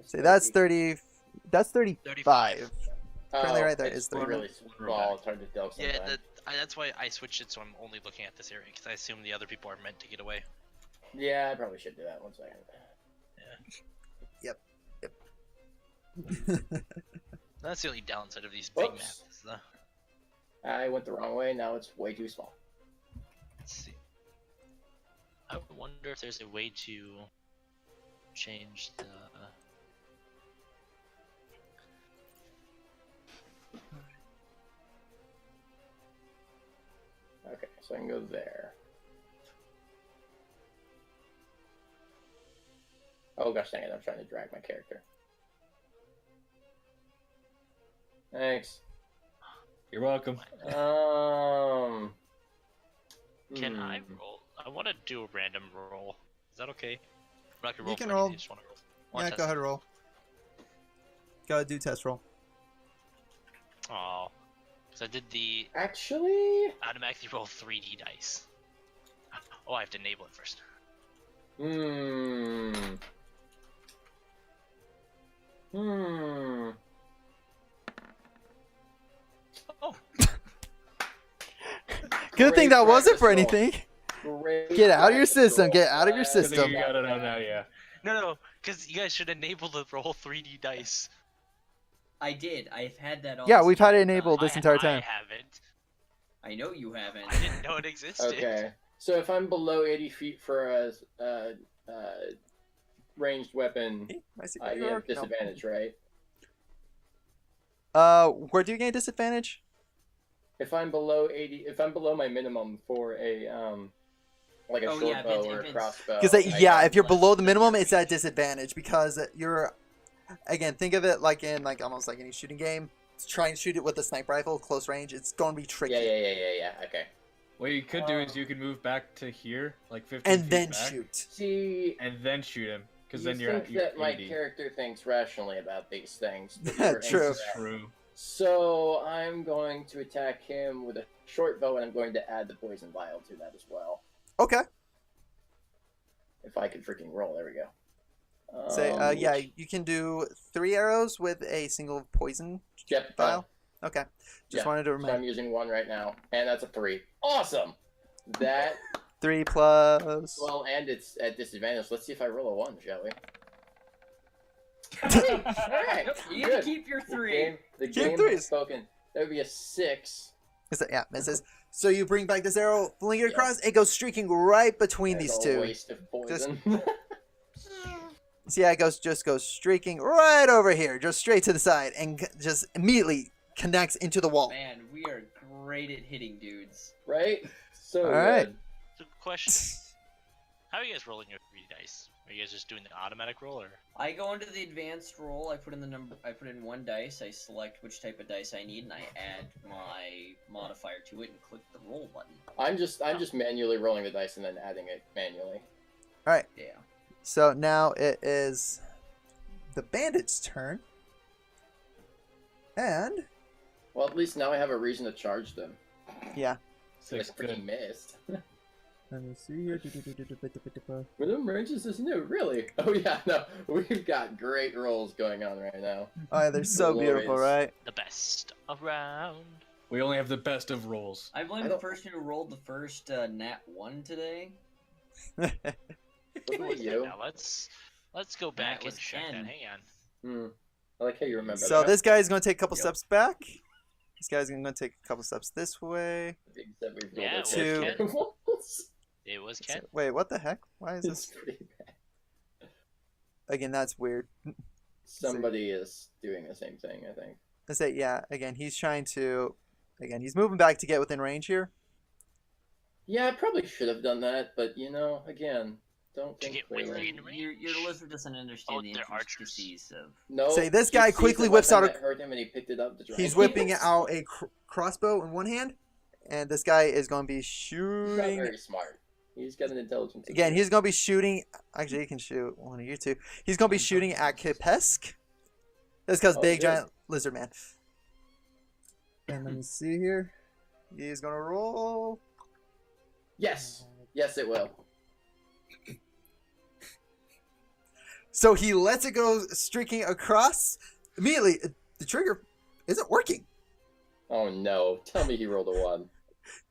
So that's 30. That's 35. 35. Currently right there it's is 30. really small. It's hard to tell Yeah, sometimes. that's why I switched it, so I'm only looking at this area, because I assume the other people are meant to get away. Yeah, I probably should do that. 1 second. That's the only downside of these big Oops. maps. Is the, I went the wrong way. Now it's way too small. let's see. I wonder if there's a way to change the. Okay, so I can go there. Oh gosh dang it, I'm trying to drag my character. Thanks. You're welcome. Can I roll? I want to do a random roll. Is that okay? I'm not gonna roll You can for roll. anything, I just want to roll. One Yeah, test. go ahead, roll. Go ahead, do test roll. Aw. So I did the Actually, automatically roll 3D dice. Oh, I have to enable it first. hmm. Oh, Good thing Great that wasn't for practice roll. anything. Great Get out of your practice system. roll. Get out of your Glad system. You got it out now, yeah. no, because you guys should enable the roll 3D dice. I did. I've had that on. Yeah, this we've had it entire enabled time. this entire I time. haven't. I know you haven't. I didn't know it existed. Okay, so if I'm below 80 feet for a ranged weapon, I see I where you are. have disadvantage, right? Where do you gain disadvantage? If I'm below 80, if I'm below my minimum for a like a Oh, short yeah, if bow it's- or if a it's- crossbow. Because I yeah, got if you're less below the than minimum, your it's at range. disadvantage because you're. Again, think of it like in almost like any shooting game. Try and shoot it with a sniper rifle, close range. It's going to be tricky. Yeah. Okay. What you could do is you could move back to here, like 15 And feet then back, shoot. See, and then shoot him, because you then you're think at you're that my 80. character thinks rationally about these things. but you're True. incorrect. True. So I'm going to attack him with a short bow, and I'm going to add the poison vial to that as well. Okay. If I could freaking roll, there we go. Say, yeah, you can do 3 arrows with a single poison Yep. vial. Okay. Just Yeah, wanted to So I'm remind. using 1 right now, and that's a 3. Awesome. That 3 plus. well, and it's at disadvantage. Let's see if I roll a 1, shall we? All right. You Good. keep your The 3. game, the Keep game threes. has spoken. That would be a 6. Yeah, misses. So you bring back this arrow, fling it Yes. across, it goes streaking right between It's these all two. waste of poison. See how it just goes streaking right over here, just straight to the side, and just immediately connects into the wall. Man, we are great at hitting dudes. Right? So All right. good. So, question: how are you guys rolling your 3 dice? Are you guys just doing the automatic roll, or I go into the advanced roll. I put in the number. I put in 1 dice. I select which type of dice I need, and I add my modifier to it and click the roll button. I'm just manually rolling the dice and then adding it manually. All right. Yeah. So now it is the bandit's turn. And, Well, at least now I have a reason to charge them. yeah. Six, Like freaking good. missed. Let me see here. Minimum ranges is new, really? Oh yeah, no, we've got great rolls going on right now. Oh, yeah, they're so beautiful, Glorious. right? the best around? We only have the best of rolls. I blame I the don't- person who rolled the first nat 1 today. Wasn't it you? Now let's go back and was check that. Ken. Hang on. Hmm. I like how you remember So that. this guy's going to take a couple Yep. steps back. This guy's going to take a couple steps this way. Big that we've Yeah, rolled Two. it. It was Ken. So- wait, what the heck? Why is It's this? pretty bad. Again, that's weird. Somebody is doing the same thing, I think. I say, yeah, again, he's trying to... Again, he's moving back to get within range here. Yeah, I probably should have done that, but you know, again, don't Did you think get within clearly. range? Your lizard doesn't understand Oh, the they're intricacies of. No. Say, this he guy sees quickly the whips weapon out a- that hurt him and he picked it up to try He's and- whipping out a crossbow in one hand. And this guy is going to be He's not shooting... very smart. He's got an intelligence. Again, issue. he's going to be shooting... Actually, he can shoot one of you two. He's going to be shooting at Kipesk. That's because Oh, big, good. giant lizard man. And let me see here. He's going to roll... Yes. Yes, it will. So he lets it go streaking across. Immediately, the trigger isn't working. Oh no! Tell me he rolled a 1.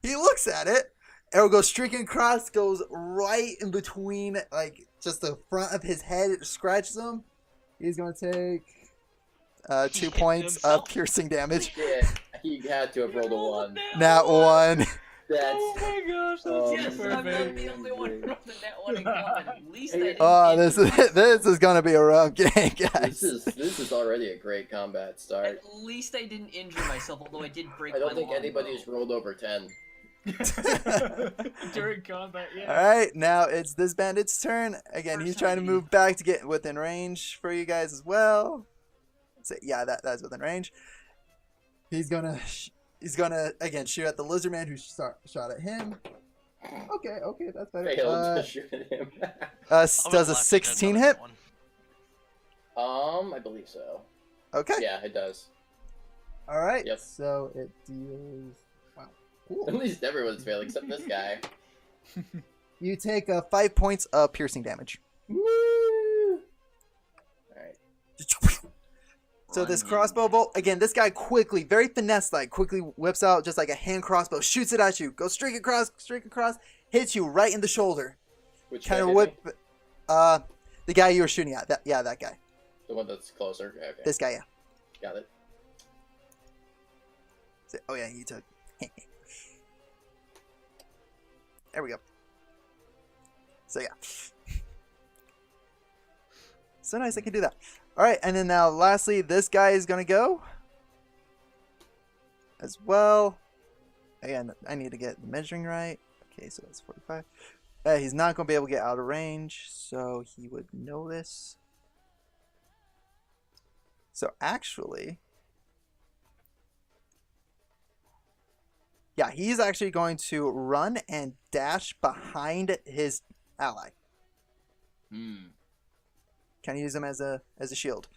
He looks at it. Arrow goes streaking across, goes right in between, like, just the front of his head. It scratches him. He's going to take 2 He hit points of himself? piercing damage. Yeah, he had to have rolled a 1. Nat 1. That's. Oh my gosh, that's Oh, Yes, perfect. I'm not the only one who rolled the nat 1 in common. At least I didn't. Oh, get this is going to be a rough game, guys. This is already a great combat start. At least I didn't injure myself, although I did break I my don't think longbow. anybody's rolled over 10. During combat, All yeah. right, now it's this bandit's turn. Again, he's First trying to time move back to get within range for you guys as well. So, yeah, that's within range. He's gonna again shoot at the lizard man who shot at him. Okay, that's better. Failed to shoot at him. Does I'm gonna a laugh at 16 another hit? one. I believe so. Okay. Yeah, it does. All right. Yep. So it deals. Wow. At Cool. least everyone's failed except this guy. You take 5 points of piercing damage. Woo! Alright. So this Run, crossbow bolt, again, this guy quickly, very finesse-like, quickly whips out just like a hand crossbow, shoots it at you, goes streak across, hits you right in the shoulder. Which Kind guy of hit whip. me? The guy you were shooting at. That guy. The one that's closer. Okay. This guy, yeah. Got it. Oh yeah, you took. There we go. So yeah. So nice, I can do that. All right, and then now, lastly, this guy is gonna go as well. Again, I need to get the measuring right. Okay, so that's 45. He's not gonna be able to get out of range, so he would know this. So actually, yeah, he's actually going to run and dash behind his ally. Kind of use him as a shield.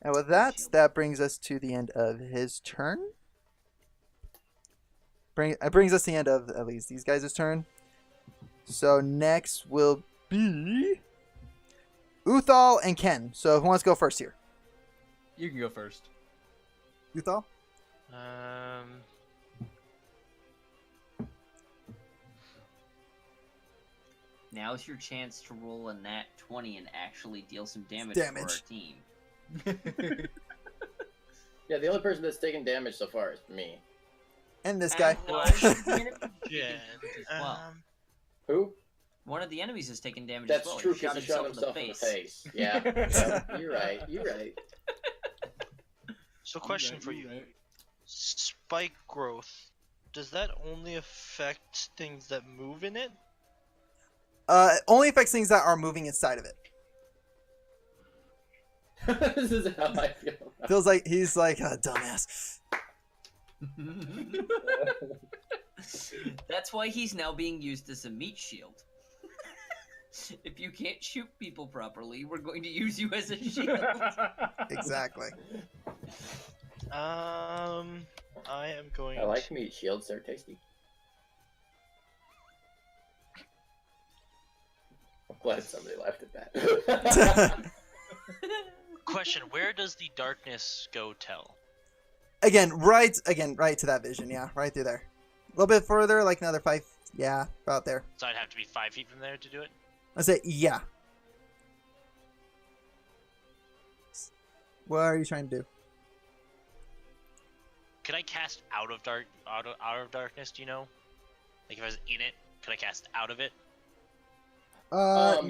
And with that, that brings us to the end of his turn. It brings us to the end of at least these guys' turn. So next will be Uthal and Ken. So who wants to go first here? You can go first. Uthal? Now's your chance to roll a nat 20 and actually deal some damage, Damage. for our team. Yeah, the only person that's taken damage so far is me. And this guy. Yeah. Wow. Who? One of the enemies has taken damage That's as well. true He shot because he shot himself in himself the in the face. face. Yeah, yeah, you're right. You're right. So, question for you: spike growth. Does that only affect things that move in it? Only affects things that are moving inside of it. This is how I feel. Feels like he's like a dumbass. That's why he's now being used as a meat shield. If you can't shoot people properly, we're going to use you as a shield. Exactly. I am going. I like meat shields. They're tasty. I'm glad somebody laughed at that. Question: where does the darkness go? Tell. Again, right to that vision. Yeah, right through there. A little bit further, like another 5. Yeah, about there. So I'd have to be 5 feet from there to do it. I say, yeah. What are you trying to do? Could I cast out of darkness? Do you know? Like if I was in it, could I cast out of it?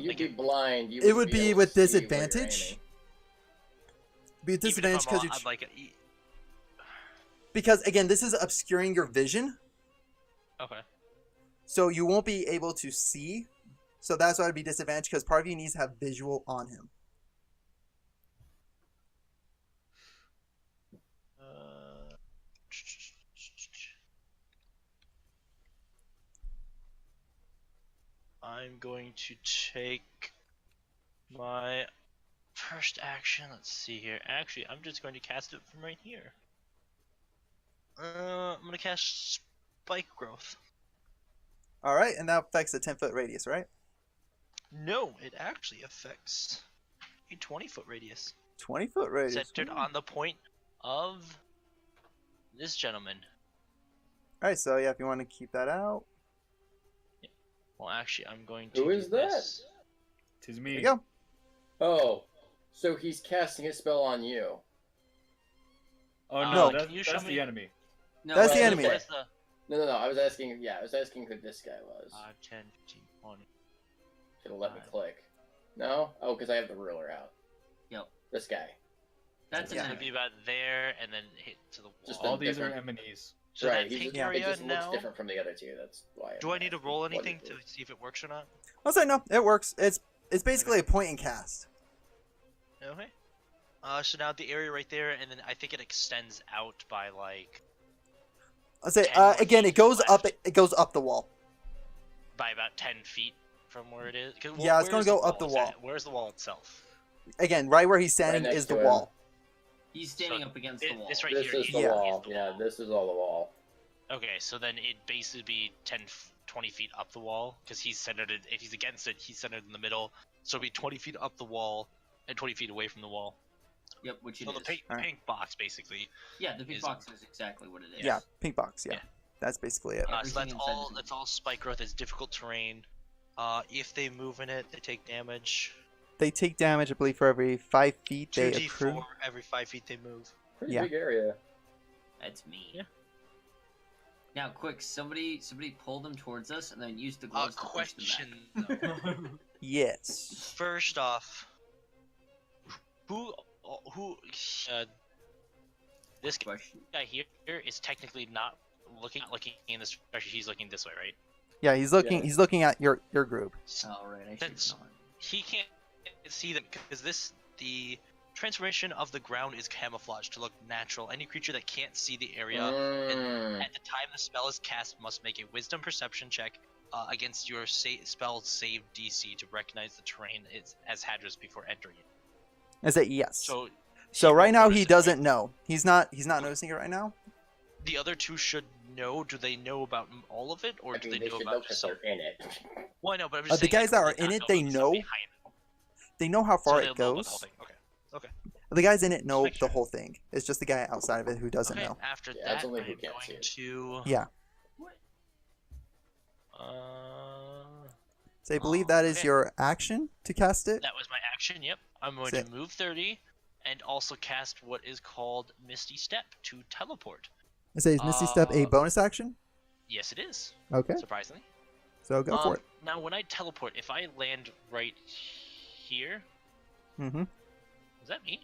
You'd be blind. You it would be able with to see where you're disadvantage. aiming. Be a disadvantage because I'm like. because again, this is obscuring your vision, Okay. so you won't be able to see. So that's why it'd be disadvantage because part of you needs to have visual on him. I'm going to take my first action. Let's see here. Actually, I'm just going to cast it from right here. I'm going to cast Spike Growth. All right, and that affects a 10-foot radius, right? No, it actually affects a 20-foot radius. 20-foot radius. Centered on the point of this gentleman. All right, so yeah, if you want to keep that out, Well, actually, I'm going to. Who is do that? this. Tis there me. you go. Oh, so he's casting a spell on you. Oh No. no, that's, Can you show that's me? the enemy. No, That's the well, enemy. What is the No. I was asking. Yeah, I was asking who this guy was. 5, 10, 15, 20? Should have let me click. No? Oh, because I have the ruler out. Yep. This guy. That's It's an gonna be enemy. about there and then hit to the wall. Just All a these are different- enemies. So right, that he pink just, area it just now. looks different from the other two. That's why. Do I need to roll what it anything to is. see if it works or not? I'll say no. It works. It's basically a point and cast. Okay. So now the area right there, and then I think it extends out by like I'll say 10 more again. It feet goes up. left. It goes up the wall. by about 10 feet from where it is. 'Cause, well, Yeah, it's gonna where's go up the Is wall. that- Where's the wall itself? Again, right where he's standing next is the to him. wall. He's standing So up against the wall. This right This here is the Yeah. wall. the Yeah, wall. this is all the wall. Okay, so then it'd basically be 20 feet up the wall, because he's centered it. If he's against it, he's centered in the middle. So it'd be 20 feet up the wall and 20 feet away from the wall. Yep, which it So the is. pink, Alright. pink box, basically. Yeah, the big is- box is exactly what it is. Yeah, pink box. Yeah, Yeah. that's basically it. So Everything that's inside all. is- That's all spike growth. It's difficult terrain. If they move in it, they take damage. They take damage, I believe, for every 5 feet they 2d4 accrue. every 5 feet they move. Pretty Yeah. big area. That's me. Yeah. Now, quick, somebody pull them towards us and then use the gloves to push them Question back. though. Yes. First off, who, this Question. guy here is technically not looking in this direction. He's looking this way, right? Yeah, he's looking. Yeah. He's looking at your group. All right, I should Since know. he can't see them because the transformation of the ground is camouflaged to look natural. Any creature that can't see the area Mm. at the time the spell is cast must make a Wisdom Perception check against your spell save DC to recognize the terrain as hazardous before entering it. I say yes. So So he right won't now notice he it, doesn't know. He's not noticing it right now. The other two should know. Do they know about all of it, or I do mean, they they know should know about because just some? they're in it. Well, I know, but I'm The just saying, guys like, that would are in not it, they about the know. stuff behind them? They know how So far they it know about the whole goes. thing. Okay. The guys in it know Make the sure. whole thing. It's just the guy outside of it who doesn't Okay. know. After Yeah, that, it's only I'm who can't see going it. to. Yeah. So I believe that is Okay. your action to cast it. That was my action. Yep. I'm going Sit. to move 30 and also cast what is called Misty Step to teleport. I say, is Misty Step a Uh, bonus action? Yes, it is. Okay, Surprisingly. so go for it. Now, when I teleport, if I land right here, Mm-hmm. is that me?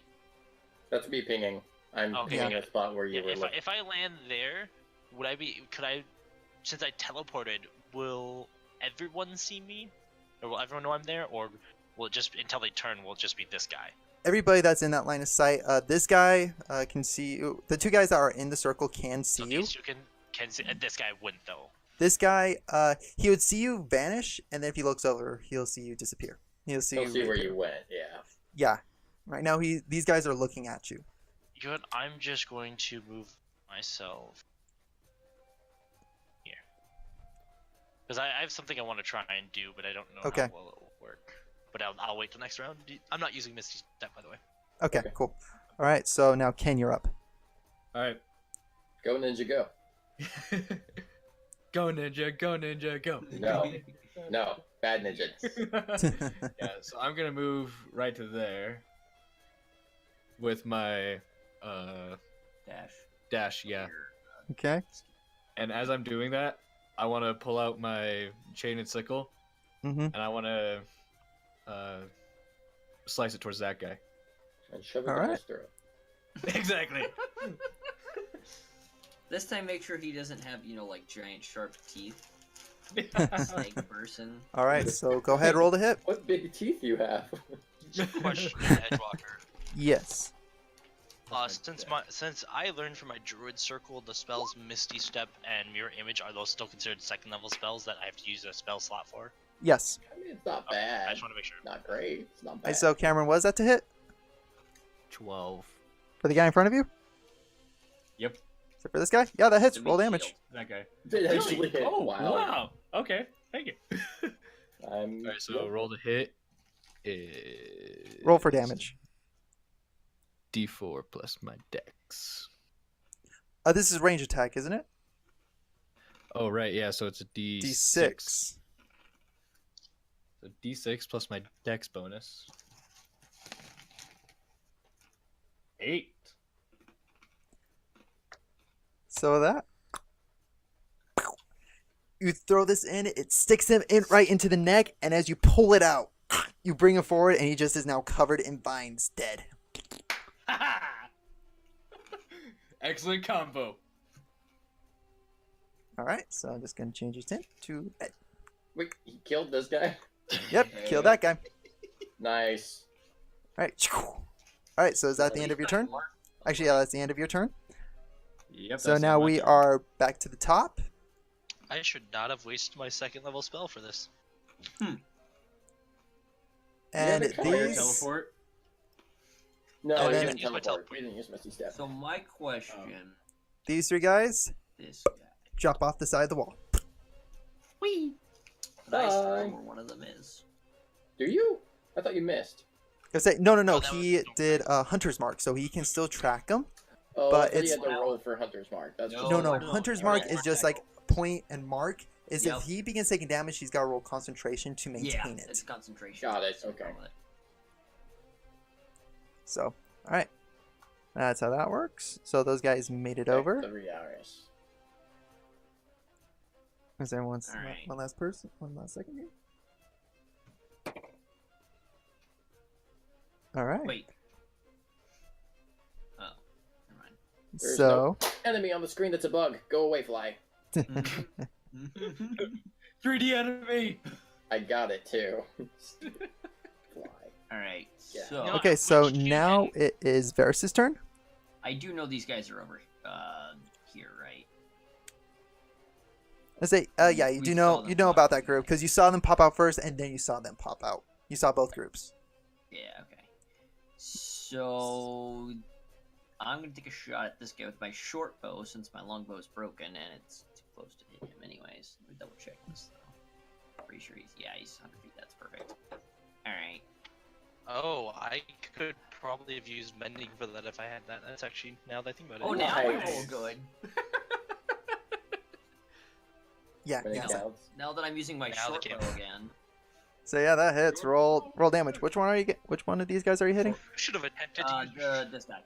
That's me pinging. I'm Okay, pinging good. a spot where you Yeah, were if looking. if I land there, would I be? Could I? Since I teleported, will everyone see me, or will everyone know I'm there, or will it just until they turn? Will it just be this guy? Everybody that's in that line of sight, this guy can see you. The two guys that are in the circle can see So you. these two can see. And this guy wouldn't though. This guy, he would see you vanish, and then if he looks over, he'll see you disappear. He'll see He'll you see where reappear. you went. Yeah. Yeah. Right now, these guys are looking at you. Good. I'm just going to move myself here because I have something I want to try and do, but I don't know Okay. how well it will work. But I'll wait till next round. I'm not using Misty Step, by the way. Okay, Okay. cool. All right, so now Ken, you're up. All right. Go ninja, go. Go ninja, go ninja, go. No. No. Bad ninja. Yeah, so I'm gonna move right to there with my Dash. dash, yeah. Okay. And as I'm doing that, I want to pull out my chain and sickle, Mm-hmm. and I want to slice it towards that guy. And shove it All down right. his throat. Exactly. This time, make sure he doesn't have, like giant sharp teeth. Snake person. All right, so go ahead, roll the hit. What big teeth you have. Question, Edgewalker. Yes. Since I learned from my Druid Circle, the spells Misty Step and Mirror Image, are those still considered second level spells that I have to use a spell slot for? Yes. I mean, it's not Okay, I bad. just want to make sure. Not great. It's not All bad. right, so Cameron, was that to hit 12. for the guy in front of you? Yep, Is it for this guy? Yeah, that hits. The Roll meat damage. shield. that guy. Did actually Really? hit. Oh, Wow. wow. Okay, thank you. I'm... Alright, so roll the hit. Is Roll for damage. D4 plus my dex. This is range attack, isn't it? Oh, right, yeah, so it's a D6. D6. So D6 plus my dex bonus. 8. So that. You throw this in, it sticks him in right into the neck, and as you pull it out, you bring him forward, and he just is now covered in vines, dead. Excellent combo. All right, so I'm just gonna change his tint to red. Wait, he killed this guy? Yep, kill that guy. Nice. All right. All right, so is that the end of your turn? Actually, yeah, that's the end of your turn. Yep. So that's now my we turn. are back to the top. I should not have wasted my second level spell for this. And Yeah, Fire these, teleport. No, And he then- didn't Use my teleport. teleport. He didn't use Misty Step. So my question, these three guys this guy. jump off the side of the wall. Whee! But I still Bye. know where one of them is. Do you? I thought you missed. I say no. Oh, that He was- did Hunter's Mark, so he can still track them. Oh, But I thought it's- you had to roll for Hunter's Mark. That's No, just No, no, Hunter's no, Mark no. is just like point and mark. Is Yep. if he begins taking damage, he's got to roll concentration to maintain Yeah, it. it's concentration. Got it, That's no okay. problem with it. So, all right, that's how that works. So those guys made it Okay, over. 3 hours. Is there one Alright. last person? One last second here. All right. Wait. Oh, never mind. There's So, Enemy on the screen that's a bug. Go away, fly. 3D enemy. I got it too. Fly. All right. Yeah. So No, okay, so which now fusion? it is Varys' turn. I do know these guys are over here, right? I say, yeah, you We do saw know them you know pop about out. that group because you saw them pop out first, and then you saw them pop out. You saw both groups. Yeah. Okay. So I'm gonna take a shot at this guy with my short bow since my long bow is broken and it's too close to hit him. Anyways, let me double check this though. Pretty sure he's 100 feet. That's perfect. All right. Oh, I could probably have used mending for that if I had that. That's actually, now that I think about it. Oh, now we Nice. roll good. Yeah, When it yeah. counts. Now that I'm using my Now short the bow game- again. So yeah, that hits. Roll damage. Which one are you? Which one of these guys are you hitting? Should have attempted to use This guy.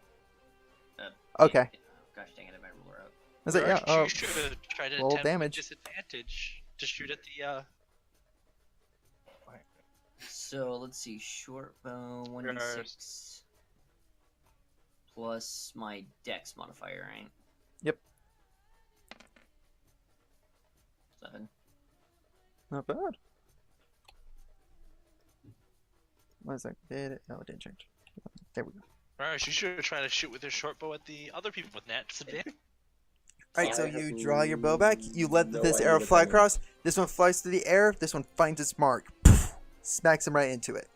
Okay. Gosh dang it! I have my ruler out. I was like, yeah, You should have tried to roll attempt with damage. disadvantage to shoot at the So let's see, short bow, 1d6 plus my dex modifier, right? Yep. 7. Not bad. What is that? Did it? No, it didn't change. There we go. Alright, you should have tried to shoot with your short bow at the other people with nat disadvantage. Alright, so I have you draw your bow back, you let no this idea arrow what fly that means. across, this one flies through the air, this one finds its mark. Smacks him right into it.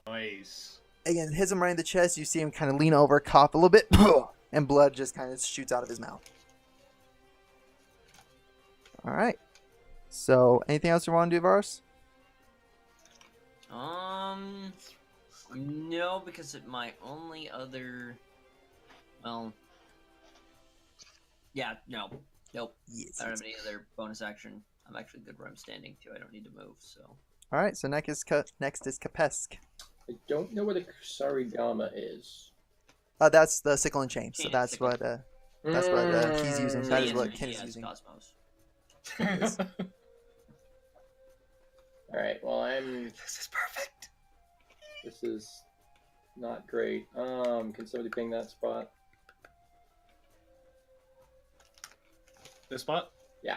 Nice. Again, hits him right in the chest, you see him kind of lean over, cough a little bit, and blood just kind of shoots out of his mouth. Alright. So, anything else you want to do, Varus? No, because my only other, well, yeah, no, nope. Yes. I don't have any other bonus action. I'm actually good where I'm standing too. I don't need to move, so. Alright, so next is Kapesk. I don't know what a Kusarigama is. That's the sickle and chain, so Chain, that's sickle. what he's using. Mm. That He is what has- Ken he is has using. Cosmos. Alright, well, I'm. This is perfect. This is not great. Can somebody ping that spot? This spot? Yeah.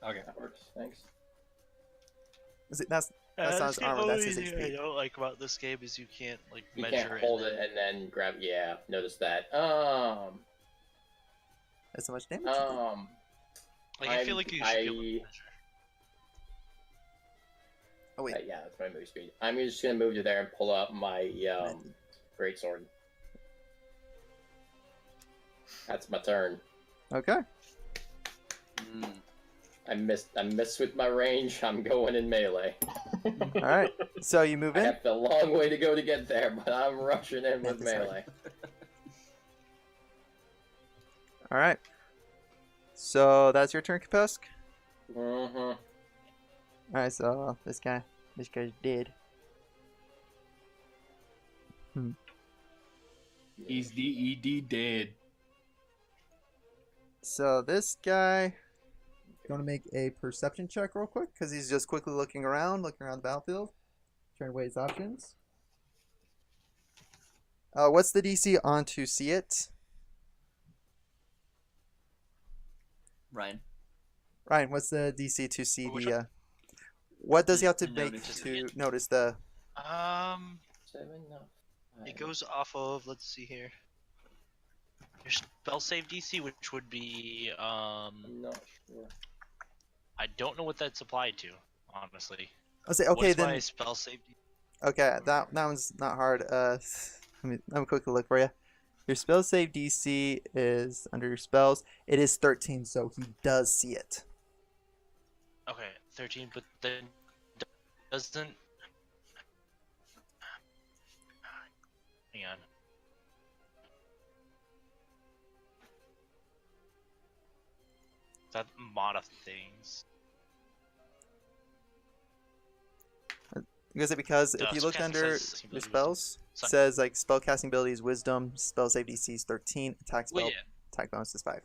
Okay. That works. Thanks. That's not his armor, that's his thing I HP. don't like about this game is you can't like You measure can't it. hold it and then grab. Yeah, notice that. That's so much damage. you do. Like I feel like you should be able to measure. Oh wait. Yeah, that's my move speed. I'm just gonna move to there and pull out my greatsword. That's my turn. Okay. Mm. I missed with my range. I'm going in melee. Alright. So you move I in. have a long way to go to get there, but I'm rushing in with That's right. melee. Alright. So that's your turn, Kapesk? Mm-hmm. Alright, so this guy's dead. He's DED dead. So this guy going to make a perception check real quick because he's just quickly looking around the battlefield, trying to weigh his options. What's the DC on to see it? Ryan. Ryan, what's the DC to see Which the? What does he have to To make notice to it. notice the? 7, no. It goes off of, let's see here, your spell save DC, which would be I'm not sure. I don't know what that's applied to, honestly. I'll say okay What's then. my spell save? Okay, that one's not hard. Let me quickly look for you. Your spell save DC is under your spells. It is 13, so he does see it. Okay, 13, but then doesn't. Hang on. That mod of things. Because if No, you spellcasting look under says your ability spells, it Sorry. says like spellcasting ability is wisdom, spell save DC is 13, attack spell Well, yeah. attack bonus is 5.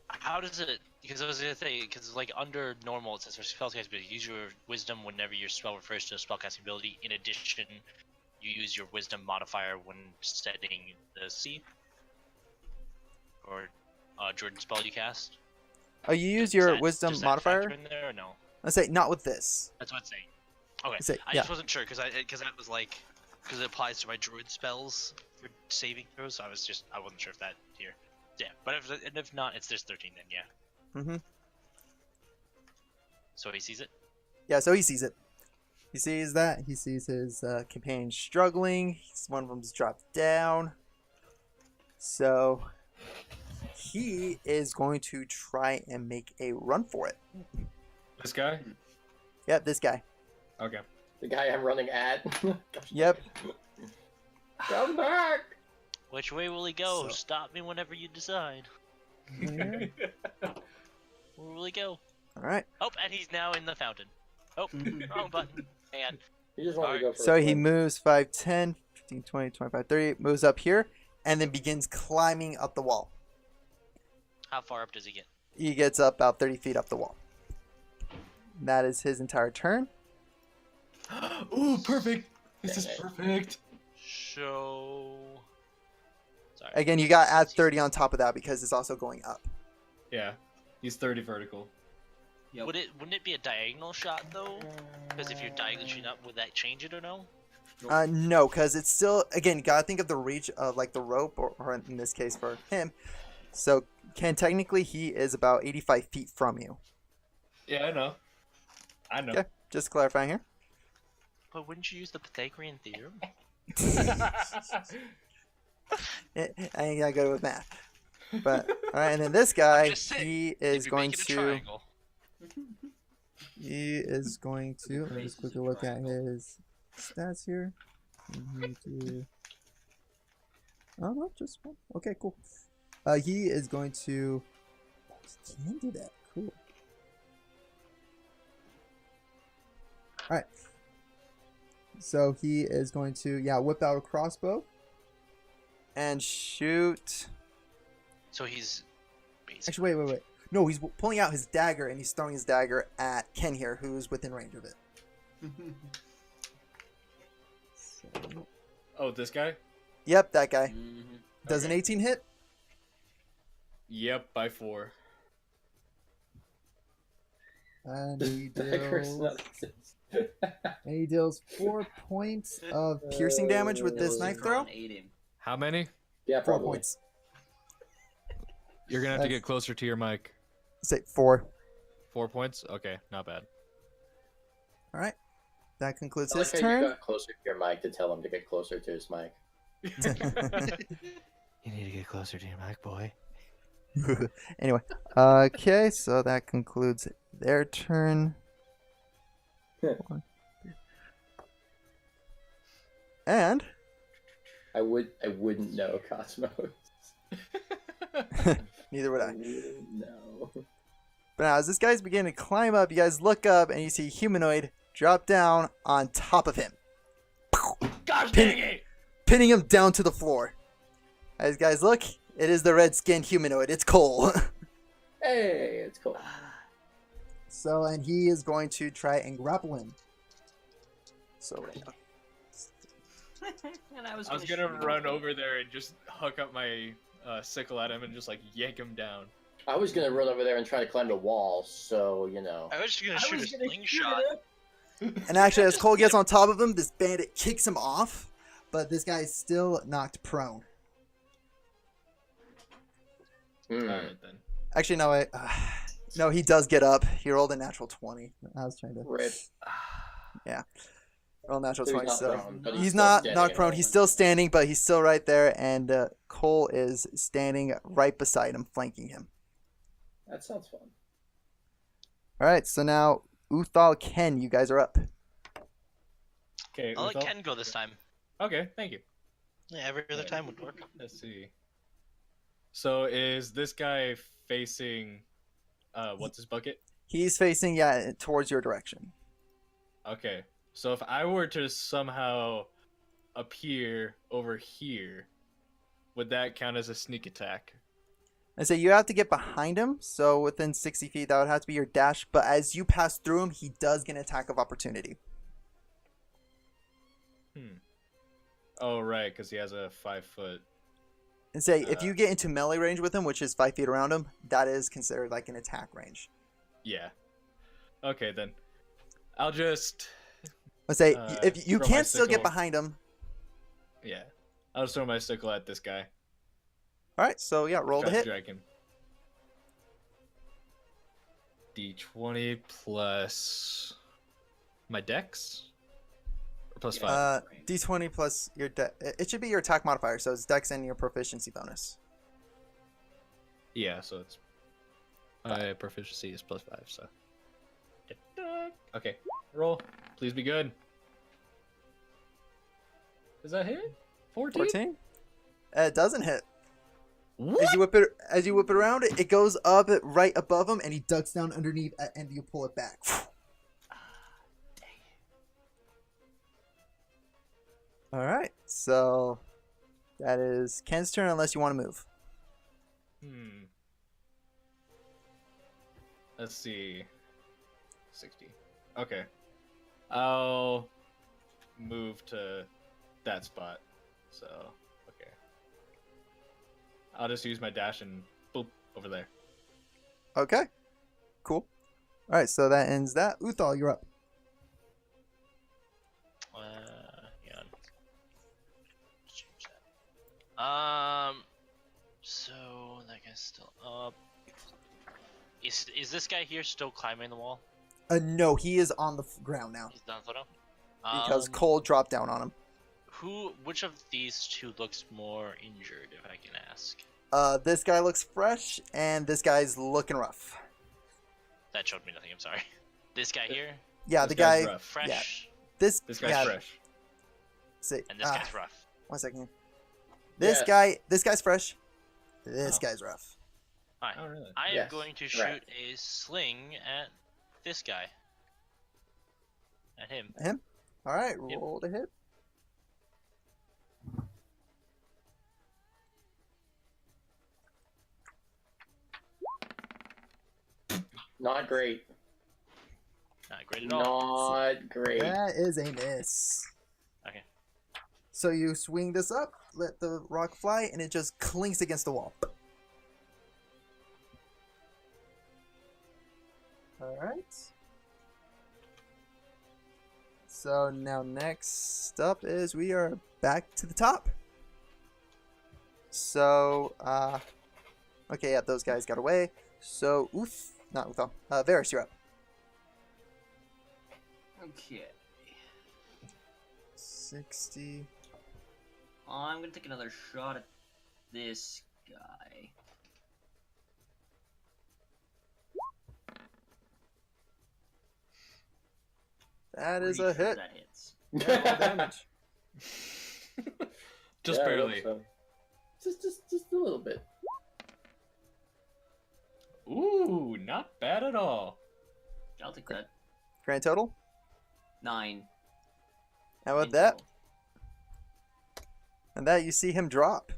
How does it? Because I was gonna say, because like under normal it says for spellcasting ability, use your wisdom whenever your spell refers to a spellcasting ability. In addition, you use your wisdom modifier when setting the C or Jordan spell you cast. Oh, you use Does your that- wisdom does that modifier? factor in there or no? Let's say not with this. That's what it's saying. Okay, Let's say, I yeah. just wasn't sure because that was like because it applies to my druid spells for saving throws. So I wasn't sure if that here. Yeah, but if not, it's just 13 then. Yeah. Mm-hmm. So he sees it. Yeah, so he sees it. He sees that. He sees his companion struggling. One of them's dropped down. So he is going to try and make a run for it. This guy? Yep, this guy. Okay. The guy I'm running at. Yep. Come back! Which way will he go? So- Stop me whenever you decide. Here. Where will he go? All right. Oh, and he's now in the fountain. Oh, wrong button. Hang on. You just want to go for So a he swim. moves 5, 10, 15, 20, 25, 30, moves up here, and then begins climbing up the wall. How far up does he get? He gets up about 30 feet up the wall. That is his entire turn. Ooh, perfect. This is Dang it. perfect. So. Sorry. Again, you got add 30 on top of that because it's also going up. Yeah, he's 30 vertical. Yep. Wouldn't it be a diagonal shot though? Because if you're diagonal shooting up, would that change it or no? No, because it's still, again, you gotta think of the reach of like the rope, or in this case for him. So, technically he is about 85 feet from you. Yeah, I know. I know. Okay. Just clarifying here. But wouldn't you use the Pythagorean theorem? I ain't that good with math. But, alright, and then this guy, just saying, he If is you going make it a to... triangle. He is going to... Let me just quickly look at his stats here. Oh, no, just one. Okay, cool. He is going to... He can do that. Cool. Alright. So he is going to, whip out a crossbow. And shoot... So he's basically. Actually, wait. No, he's pulling out his dagger and he's throwing his dagger at Ken here, who's within range of it. So, Oh, this guy? yep, that guy. Mhm. Does an Okay. 18 hit? Yep, by 4. And he Dagger's deals, not exist. and he deals 4 points of piercing damage with this knife throw. Ate him. How many? Yeah, 4 probably. points. You're gonna have to That's- get closer to your mic. Say 4. 4 points? Okay, not bad. All right. That concludes I like his how you turn. got closer to your mic to tell him to get closer to his mic. You need to get closer to your mic, boy. Anyway, okay, so that concludes their turn. And I wouldn't know, Cosmos. neither would I I. wouldn't know. But now, as this guy's beginning to climb up, you guys look up and you see humanoid drop down on top of him, Gosh dang it! pinning him down to the floor. As guys look, it is the red-skinned humanoid. It's Cole. Hey, it's cool. So, and he is going to try and grapple him. So, And I was I was shoot gonna him. run over there and just hook up my sickle at him and just like yank him down. I was gonna run over there and try to climb the wall, so you know. I was just gonna I shoot a was gonna shoot slingshot. it. and actually, as Just Cole get gets him. on top of him, this bandit kicks him off, but this guy is still knocked prone. Hmm. Alright then. Actually, no, no, he does get up. He rolled a natural 20. I was trying to Rip. roll a natural So 20. he's not So prone, but he's still not standing knocked at prone. all. He's still standing, but he's still right there. And Cole is standing right beside him, flanking him. That sounds fun. All right, so now Uthal, Ken, you guys are up. Okay, I'll let Uthal? Ken go this time. Okay, thank you. Yeah, every other time would work. Let's see. So is this guy facing what's his bucket? He's facing towards your direction. Okay. So if I were to somehow appear over here, would that count as a sneak attack? I say you have to get behind him, so within 60 feet, that would have to be your dash. But as you pass through him, he does get an attack of opportunity. Oh right, because he has a 5-foot. And say if you get into melee range with him, which is 5 feet around him, that is considered like an attack range. Yeah. Okay then. I'll just I say if you throw my can't still get sickle. behind him. yeah. I'll just throw my sickle at this guy. All right, so yeah, roll the Try to hit. drag him. D20 plus my dex? Or plus 5? D20 plus your it should be your attack modifier, so it's dex and your proficiency bonus. Yeah, so it's my proficiency is plus 5, so. Okay, roll. Please be good. Does that hit? 14? 14? It doesn't hit. As you whip it around, it goes up right above him, and he ducks down underneath, and you pull it back. All right, so that is Ken's turn, unless you want to move. Let's see. 60. Okay. I'll move to that spot. So, okay. I'll just use my dash and boop over there. Okay. Cool. All right, so that ends that. Uthal, you're up. Yeah. Let's change that. So that guy's still up. Is this guy here still climbing the wall? No, he is on the ground now He's done for now. because Cole dropped down on him. Which of these two looks more injured, if I can ask? This guy looks fresh, and this guy's looking rough. That showed me nothing. I'm sorry. This guy here, Yeah, This the guy's guy. rough. fresh, This This guy's yeah, fresh. See, and this guy's rough. 1 second. This Yes. guy's fresh. This Oh. guy's rough. Alright. Oh, really? I am Yes, going to correct. shoot a sling at this guy. At him. All right, roll to hit. Not great. Not great at all. Not great. That is a miss. Okay. So you swing this up, let the rock fly, and it just clinks against the wall. All right. So now next up is we are back to the top. So, okay, yeah, those guys got away. So, not Uthal, Varys, you're up. Okay. 60. I'm gonna take another shot at this guy. That is Pretty a sure hit. That hits. Yeah, roll damage. Just Yeah, I barely. hope so. Just a little bit. Ooh, not bad at all. I'll take that. Grand total? 9. How about that? And that you see him drop.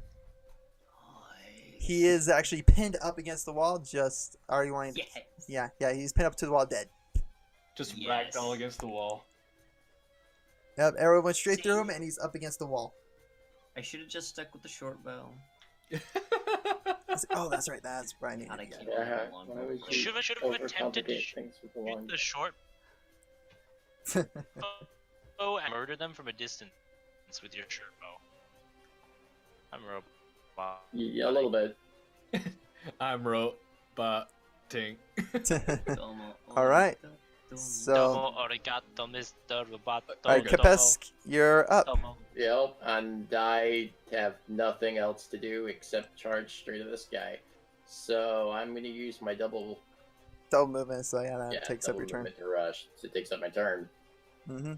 He is actually pinned up against the wall. Just are you wanting? Yes. Yeah, he's pinned up to the wall, dead. Just Yes. ragdoll against the wall. Yep, arrow went straight through him, and he's up against the wall. I should have just stuck with the short bow. Oh, that's right. That's where I needed Gotta to keep go. it Yeah, long why bow. would you Should have attempted to overcomplicate things with the shoot long? the short bow and murder them from a distance with your short bow. I'm a robot. Yeah, a little bit. I'm roboting. All right. So, Domo arigato, Mr. Roboto. all right, Okay. Kapesk, you're up. Domo. Yep, and I have nothing else to do except charge straight at this guy. So I'm gonna use my double Double movement, so yeah, that takes up double your turn. movement to rush. So it takes up my turn. Mm-hmm.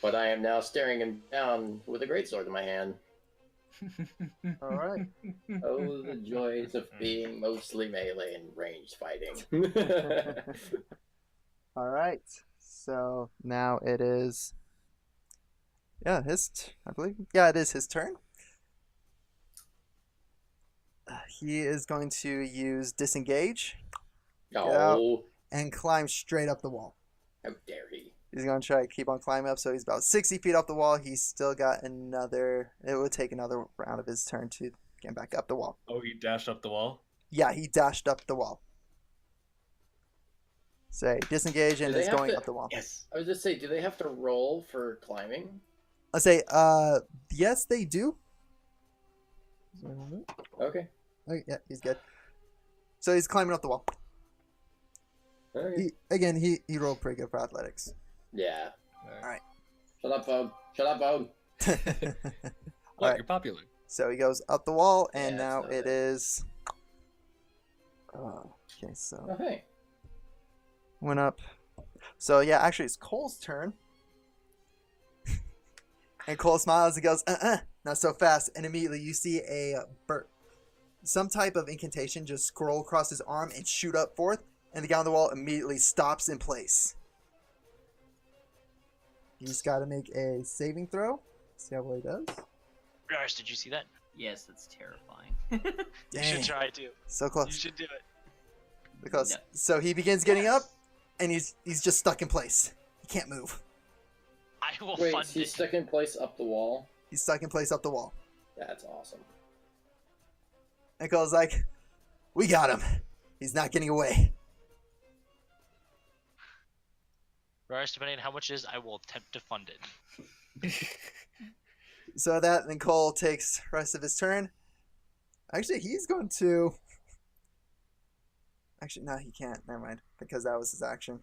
But I am now staring him down with a greatsword in my hand. All right. Oh, the joys of being mostly melee and ranged fighting. All right. So now it is. Yeah, I believe. Yeah, it is his turn. He is going to use disengage Oh, and climb straight up the wall. how dare he! He's going to try to keep on climbing up, so he's about 60 feet off the wall. He's still got another. It would take another round of his turn to get back up the wall. Oh, he dashed up the wall? Yeah, he dashed up the wall. Say disengage and Do they is have going to- up the wall. Yes, I was just saying, do they have to roll for climbing? I say, yes, they do. Okay. Oh, yeah, he's good. So he's climbing up the wall. Okay. He rolled pretty good for athletics. Yeah. Alright. Shut up, Bone. Shut up, Bone. What? Alright. You're popular. So he goes up the wall, and Yeah, now it's not it bad. is. Okay, so Oh, hey. went up. So yeah, actually, it's Cole's turn. And Cole smiles and goes, not so fast. And immediately you see some type of incantation just scroll across his arm and shoot up forth. And the guy on the wall immediately stops in place. He's got to make a saving throw. See how well he does. Rars, did you see that? Yes, that's terrifying. You should Dang. try it too. So You close. should do it. Because No. so he begins getting up, and he's just stuck in place. He can't move. I will Wait, fund he's it. stuck in place up the wall? He's stuck in place up the wall. That's awesome. And Cole's like, "We got him. He's not getting away." Rars, depending on how much it is, I will attempt to fund it. So that then Cole takes the rest of his turn. Actually, he's going to. Actually, no, he can't. Never mind, because that was his action.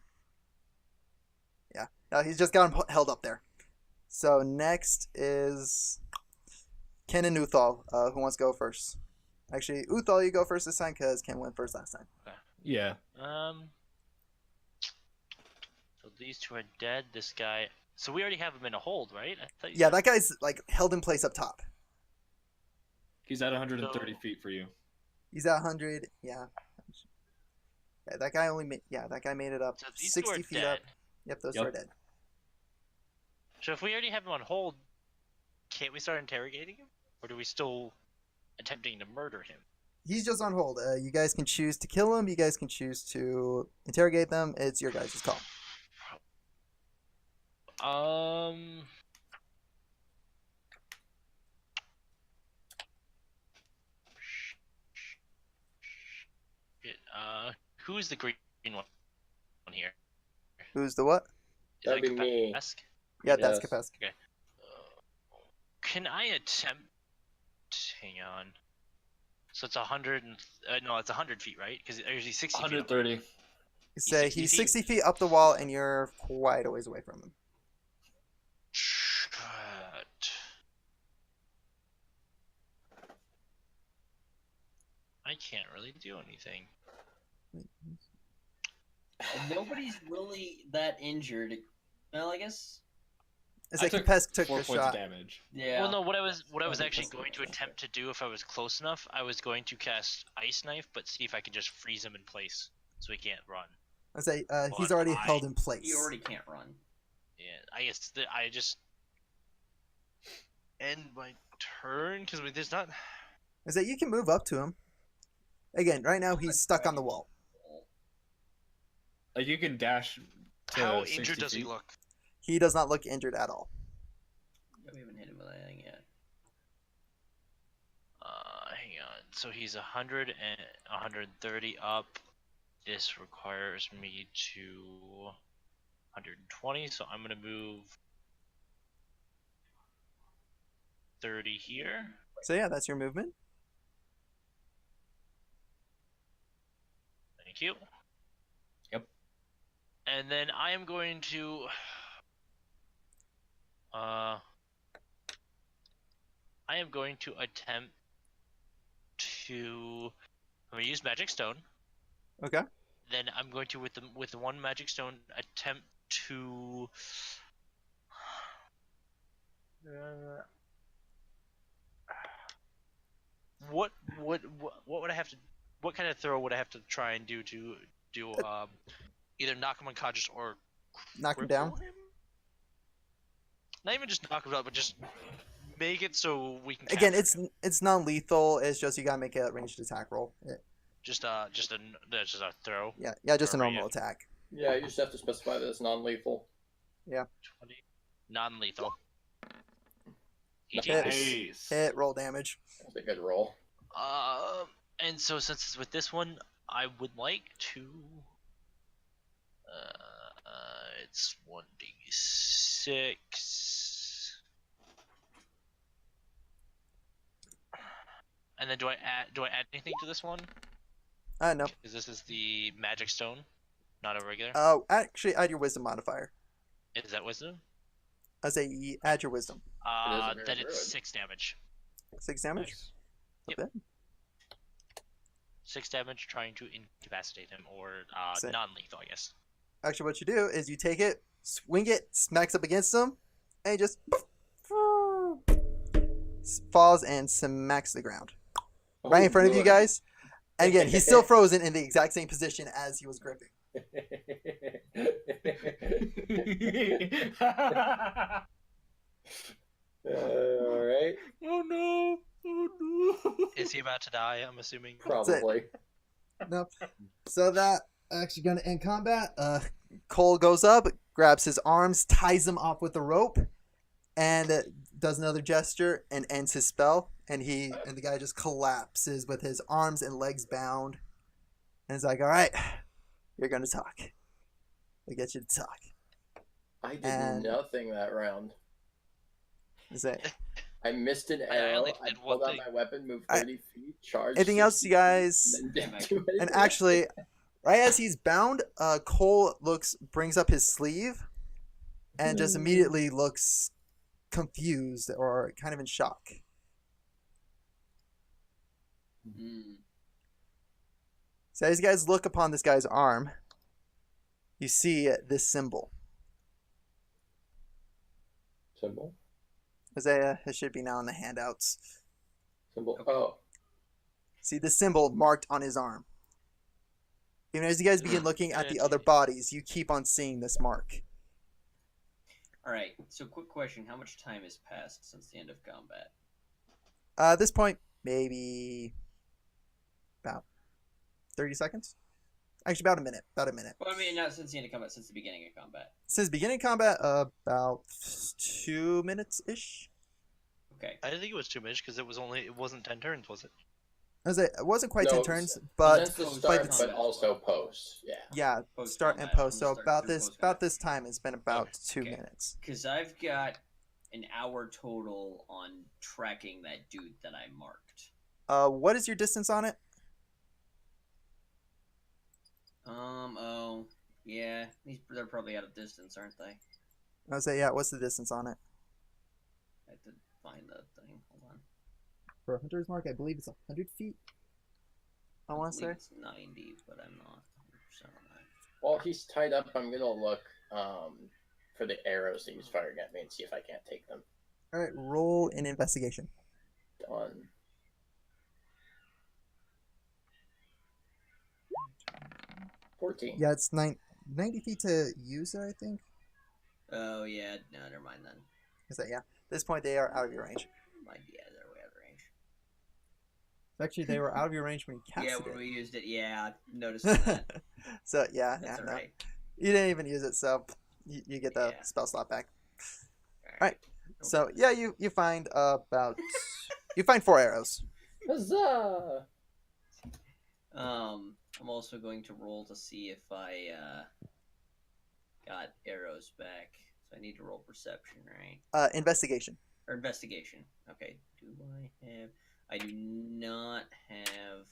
Yeah, no, he's just got him held up there. So next is Ken and Uthal. Who wants to go first? Actually, Uthal, you go first this time because Ken went first last time. Yeah. So these two are dead. This guy. So we already have him in a hold, right? I thought you Yeah, said- that guy's like held in place up top. He's at 130 So- feet for you. He's at 100. Yeah. Yeah, that guy only made. Yeah, that guy made it up So these two 60 are feet dead. up. Yep, those two Yep. are dead. So if we already have him on hold, can't we start interrogating him, or do we still attempting to murder him? He's just on hold. You guys can choose to kill him. You guys can choose to interrogate them. It's your guys' call. Shit, who's the green one here? Who's the what? Is That'd that be me. Kapesk? Yeah, that's Yes. Kapesk. Can I attempt? Hang on. So it's 100 and no, it's 100 feet, right? Because he's 60 feet. up. 130. You say 60 he's feet? 60 feet up the wall, and you're quite a ways away from him. Shit. I can't really do anything. Nobody's really that injured. Well, I guess. It's I like took Kapesk took 4 the points of shot. damage. Yeah. Well, no. What I was think actually that's going to okay. attempt to do if I was close enough, I was going to cast Ice Knife, but see if I could just freeze him in place so he can't run. I say he's But already I- held in place. You already can't run. Yeah, I guess that I just end my turn because there's not. I say you can move up to him. Again, right now he's stuck on the wall. Like you can dash. To How 60 injured does he feet. look? He does not look injured at all. We haven't hit him with anything yet. Hang on. So he's 100 and 130 up. This requires me to 120, so I'm gonna move 30 here. So yeah, that's your movement. Thank you. Yep. And then I am going to I am going to attempt to I'm gonna use Magic Stone. Okay. Then I'm going to with the one Magic Stone attempt to what would I have to what kind of throw would I have to try and do to do either knock him unconscious or Knock him cripple down. him? Not even just knock him out, but just make it so we can Again, capture him. it's non-lethal. It's just you gotta make a ranged attack roll. just a throw. Yeah, just a Or, normal yeah. attack. Yeah, you just have to specify that it's non-lethal. 20 non-lethal. Hit. 18. Nice. Hit, roll damage. That's a good roll. And so since it's with this one, I would like to. It's 1d6. And then do I add anything to this one? No. Because this is the magic stone, not a regular. Actually, add your wisdom modifier. Is that wisdom? I say add your wisdom. a very Then it's druid. 6 damage. 6 damage. Nice. Not Yep. bad. 6 damage trying to incapacitate him, or Sick. non-lethal, I guess. Actually, what you do is you take it, swing it, smacks up against him, and he just falls and smacks the ground right in front of you guys. And again, he's still frozen in the exact same position as he was gripping. All right, Oh no! Oh no! Is he about to die? I'm assuming. probably. No. So that actually gonna end combat. Cole goes up, grabs his arms, ties him off with a rope, and does another gesture and ends his spell. And the guy just collapses with his arms and legs bound. And it's like, all right, you're gonna talk. We get you to talk. I did And- nothing that round. Is that I missed an I arrow. only I did pulled one out thing. my weapon, moved I- 30 feet, charged. anything else, 60 you guys? feet, and Damn, then I- didn't do And anything. actually, right as he's bound, Cole brings up his sleeve, and just immediately looks confused or kind of in shock. Mm. So as you guys look upon this guy's arm, you see this symbol. Symbol. Isaiah, it should be now in the handouts. Symbol. Okay. Oh. See the symbol marked on his arm. Even as you guys begin looking at the other bodies, you keep on seeing this mark. All right. So, quick question: how much time has passed since the end of combat? At this point, maybe about 30 seconds. Actually, about a minute. About a minute. Well, I mean, not since the end of combat, since the beginning of combat. Since beginning combat, about 2 minutes ish. Okay. I didn't think it was 2 minutes because it wasn't 10 turns, was it? It wasn't quite No, 10 turns, but Since the post start, combat but as also well. post. Yeah. yeah, Post start and combat, post. from So the start about through this post about combat. this time, it's been about Okay. 2 Okay. minutes. Because I've got an hour total on tracking that dude that I marked. What is your distance on it? Oh, yeah, they're probably out of distance, aren't they? I was say, yeah. What's the distance on it? I have to find the thing. Hold on. For a hunter's mark, I believe it's 100 feet. I want to say. believe it's 90, but I'm not 100% on that. While he's tied up, I'm gonna look for the arrows that he's firing at me and see if I can't take them. All right, roll an investigation. Done. $14. Yeah, it's 90 feet to use it, I think. Oh, yeah, no, never mind then. Is that yeah? At this point, they are out of your range. Might be, yeah, they're way out of range. Actually, they were out of your range when you Yeah, casted when it. we used it, yeah, I noticed that. So yeah, That's yeah, no. alright. You didn't even use it, so you get the Yeah. spell slot back. Alright. So yeah, you find about you find 4 arrows. Huzzah! I'm also going to roll to see if I got arrows back. So I need to roll perception, right? Investigation. Or investigation. Okay. Do I have? I do not have.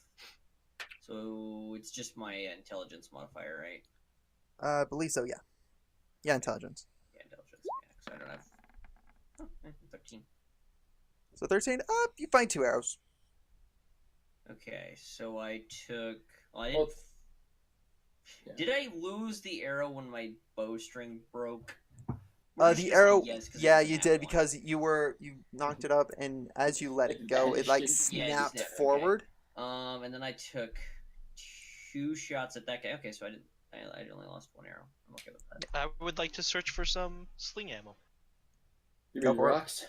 So it's just my intelligence modifier, right? I believe so. Yeah. Yeah, intelligence. Yeah, intelligence. Yeah, because I don't have. Oh, 13. So 13. You find 2 arrows. Okay, so I took. Well, I Well, didn't. yeah. Did I lose the arrow when my bowstring broke? The arrow. Yes, 'cause it Yeah, was a you nat did one. because you knocked it up, and as you let it go, it like Yeah, it snapped snapped, okay. forward. And then I took 2 shots at that guy. Okay, so I only lost 1 arrow. I'm okay with that. I would like to search for some sling ammo. You Go mean for it. rocks?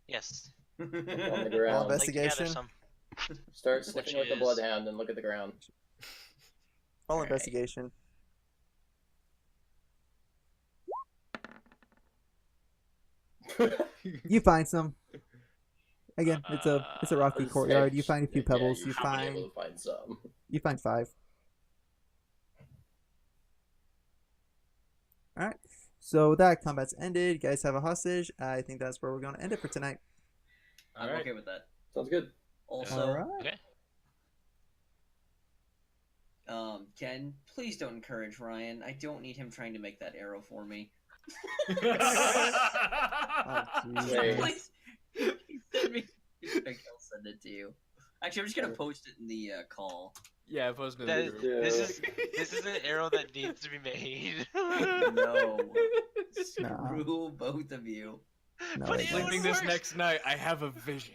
Yes. On the Roll ground. Like to gather investigation. some. Start sniffing with the is- bloodhound and look at the ground. Roll Alright. investigation. You find some. Again, it's a rocky courtyard. You find a few pebbles. Yeah, You should be able find to find some. you find 5. All right. So that combat's ended. You guys have a hostage. I think that's where we're going to end it for tonight. I'm Alright. okay with that. Sounds good. Also, All right. Okay. Ken, please don't encourage Ryan. I don't need him trying to make that arrow for me. Oh, jeez, Wait. man. Please, send me. I'll send it to you. Actually, I'm just gonna post it in the call. Yeah, post it That in is, the group. this is an arrow that needs to be made. No, Nah. screw both of you. No, But it it would Sleeping this work. next night, I have a vision.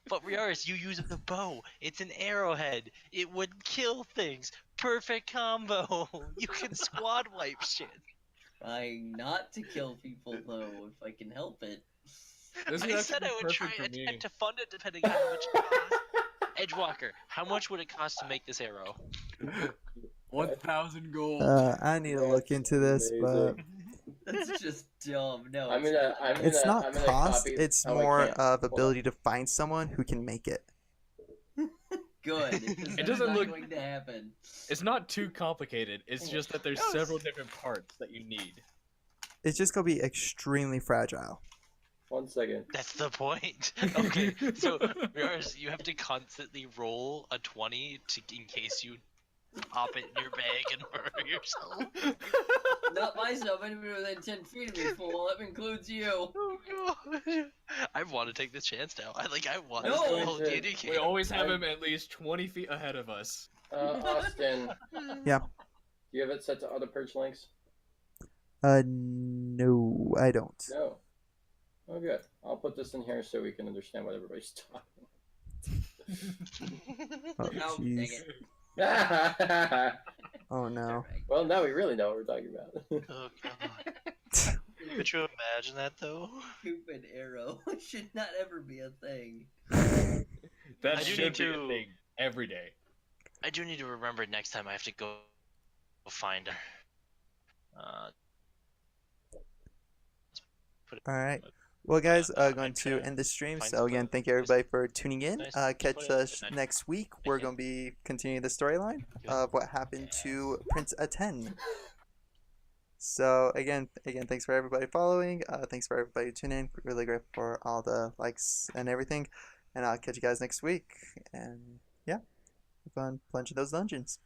But Riaris, you use the bow. It's an arrowhead. It would kill things. Perfect combo. You can squad wipe shit. Trying not to kill people though, if I can help it. This is I said actually I would try perfect for me. attempt to fund it depending on how much it costs. Edgewalker, how much would it cost to make this arrow? 1,000 gold. I need to look into this, but That's just dumb. No, I'm it's gonna, not. I'm gonna, it's not I'm gonna cost. copy- It's oh, I more can't. of Hold on. ability to find someone who can make it. Good. It doesn't not look- going to happen. It's not too complicated. It's just that there's several different parts that you need. It's just gonna be extremely fragile. 1 second. That's the point. Okay, so yours, you have to constantly roll a 20 in case you pop it in your bag and murder yourself. Not myself. Anybody within 10 feet of me, fool. That includes you. Oh god. I want to take this chance now. I want No! this whole D&D We game. always have him at least 20 feet ahead of us. Austin. Yeah. Do you have it set to auto perch links? No, I don't. No. Oh, good. I'll put this in here so we can understand what everybody's talking. Oh, No, jeez. dang it. Oh no. Well, now we really know what we're talking about. Oh god. Could you imagine that though? Stupid arrow should not ever be a thing. That I do should need be a to- thing every day. I do need to remember next time I have to go find her. All right. Well, guys, Yeah, going to okay. end the stream. Fine, So again, but thank you everybody for tuning in. nice. Catch Put it- us nice. next week. We're you. going to be continuing the storyline of what happened to Prince Aten. So again, thanks for everybody following. Thanks for everybody tuning in. Really grateful for all the likes and everything. And I'll catch you guys next week. And yeah, have fun plunging those dungeons.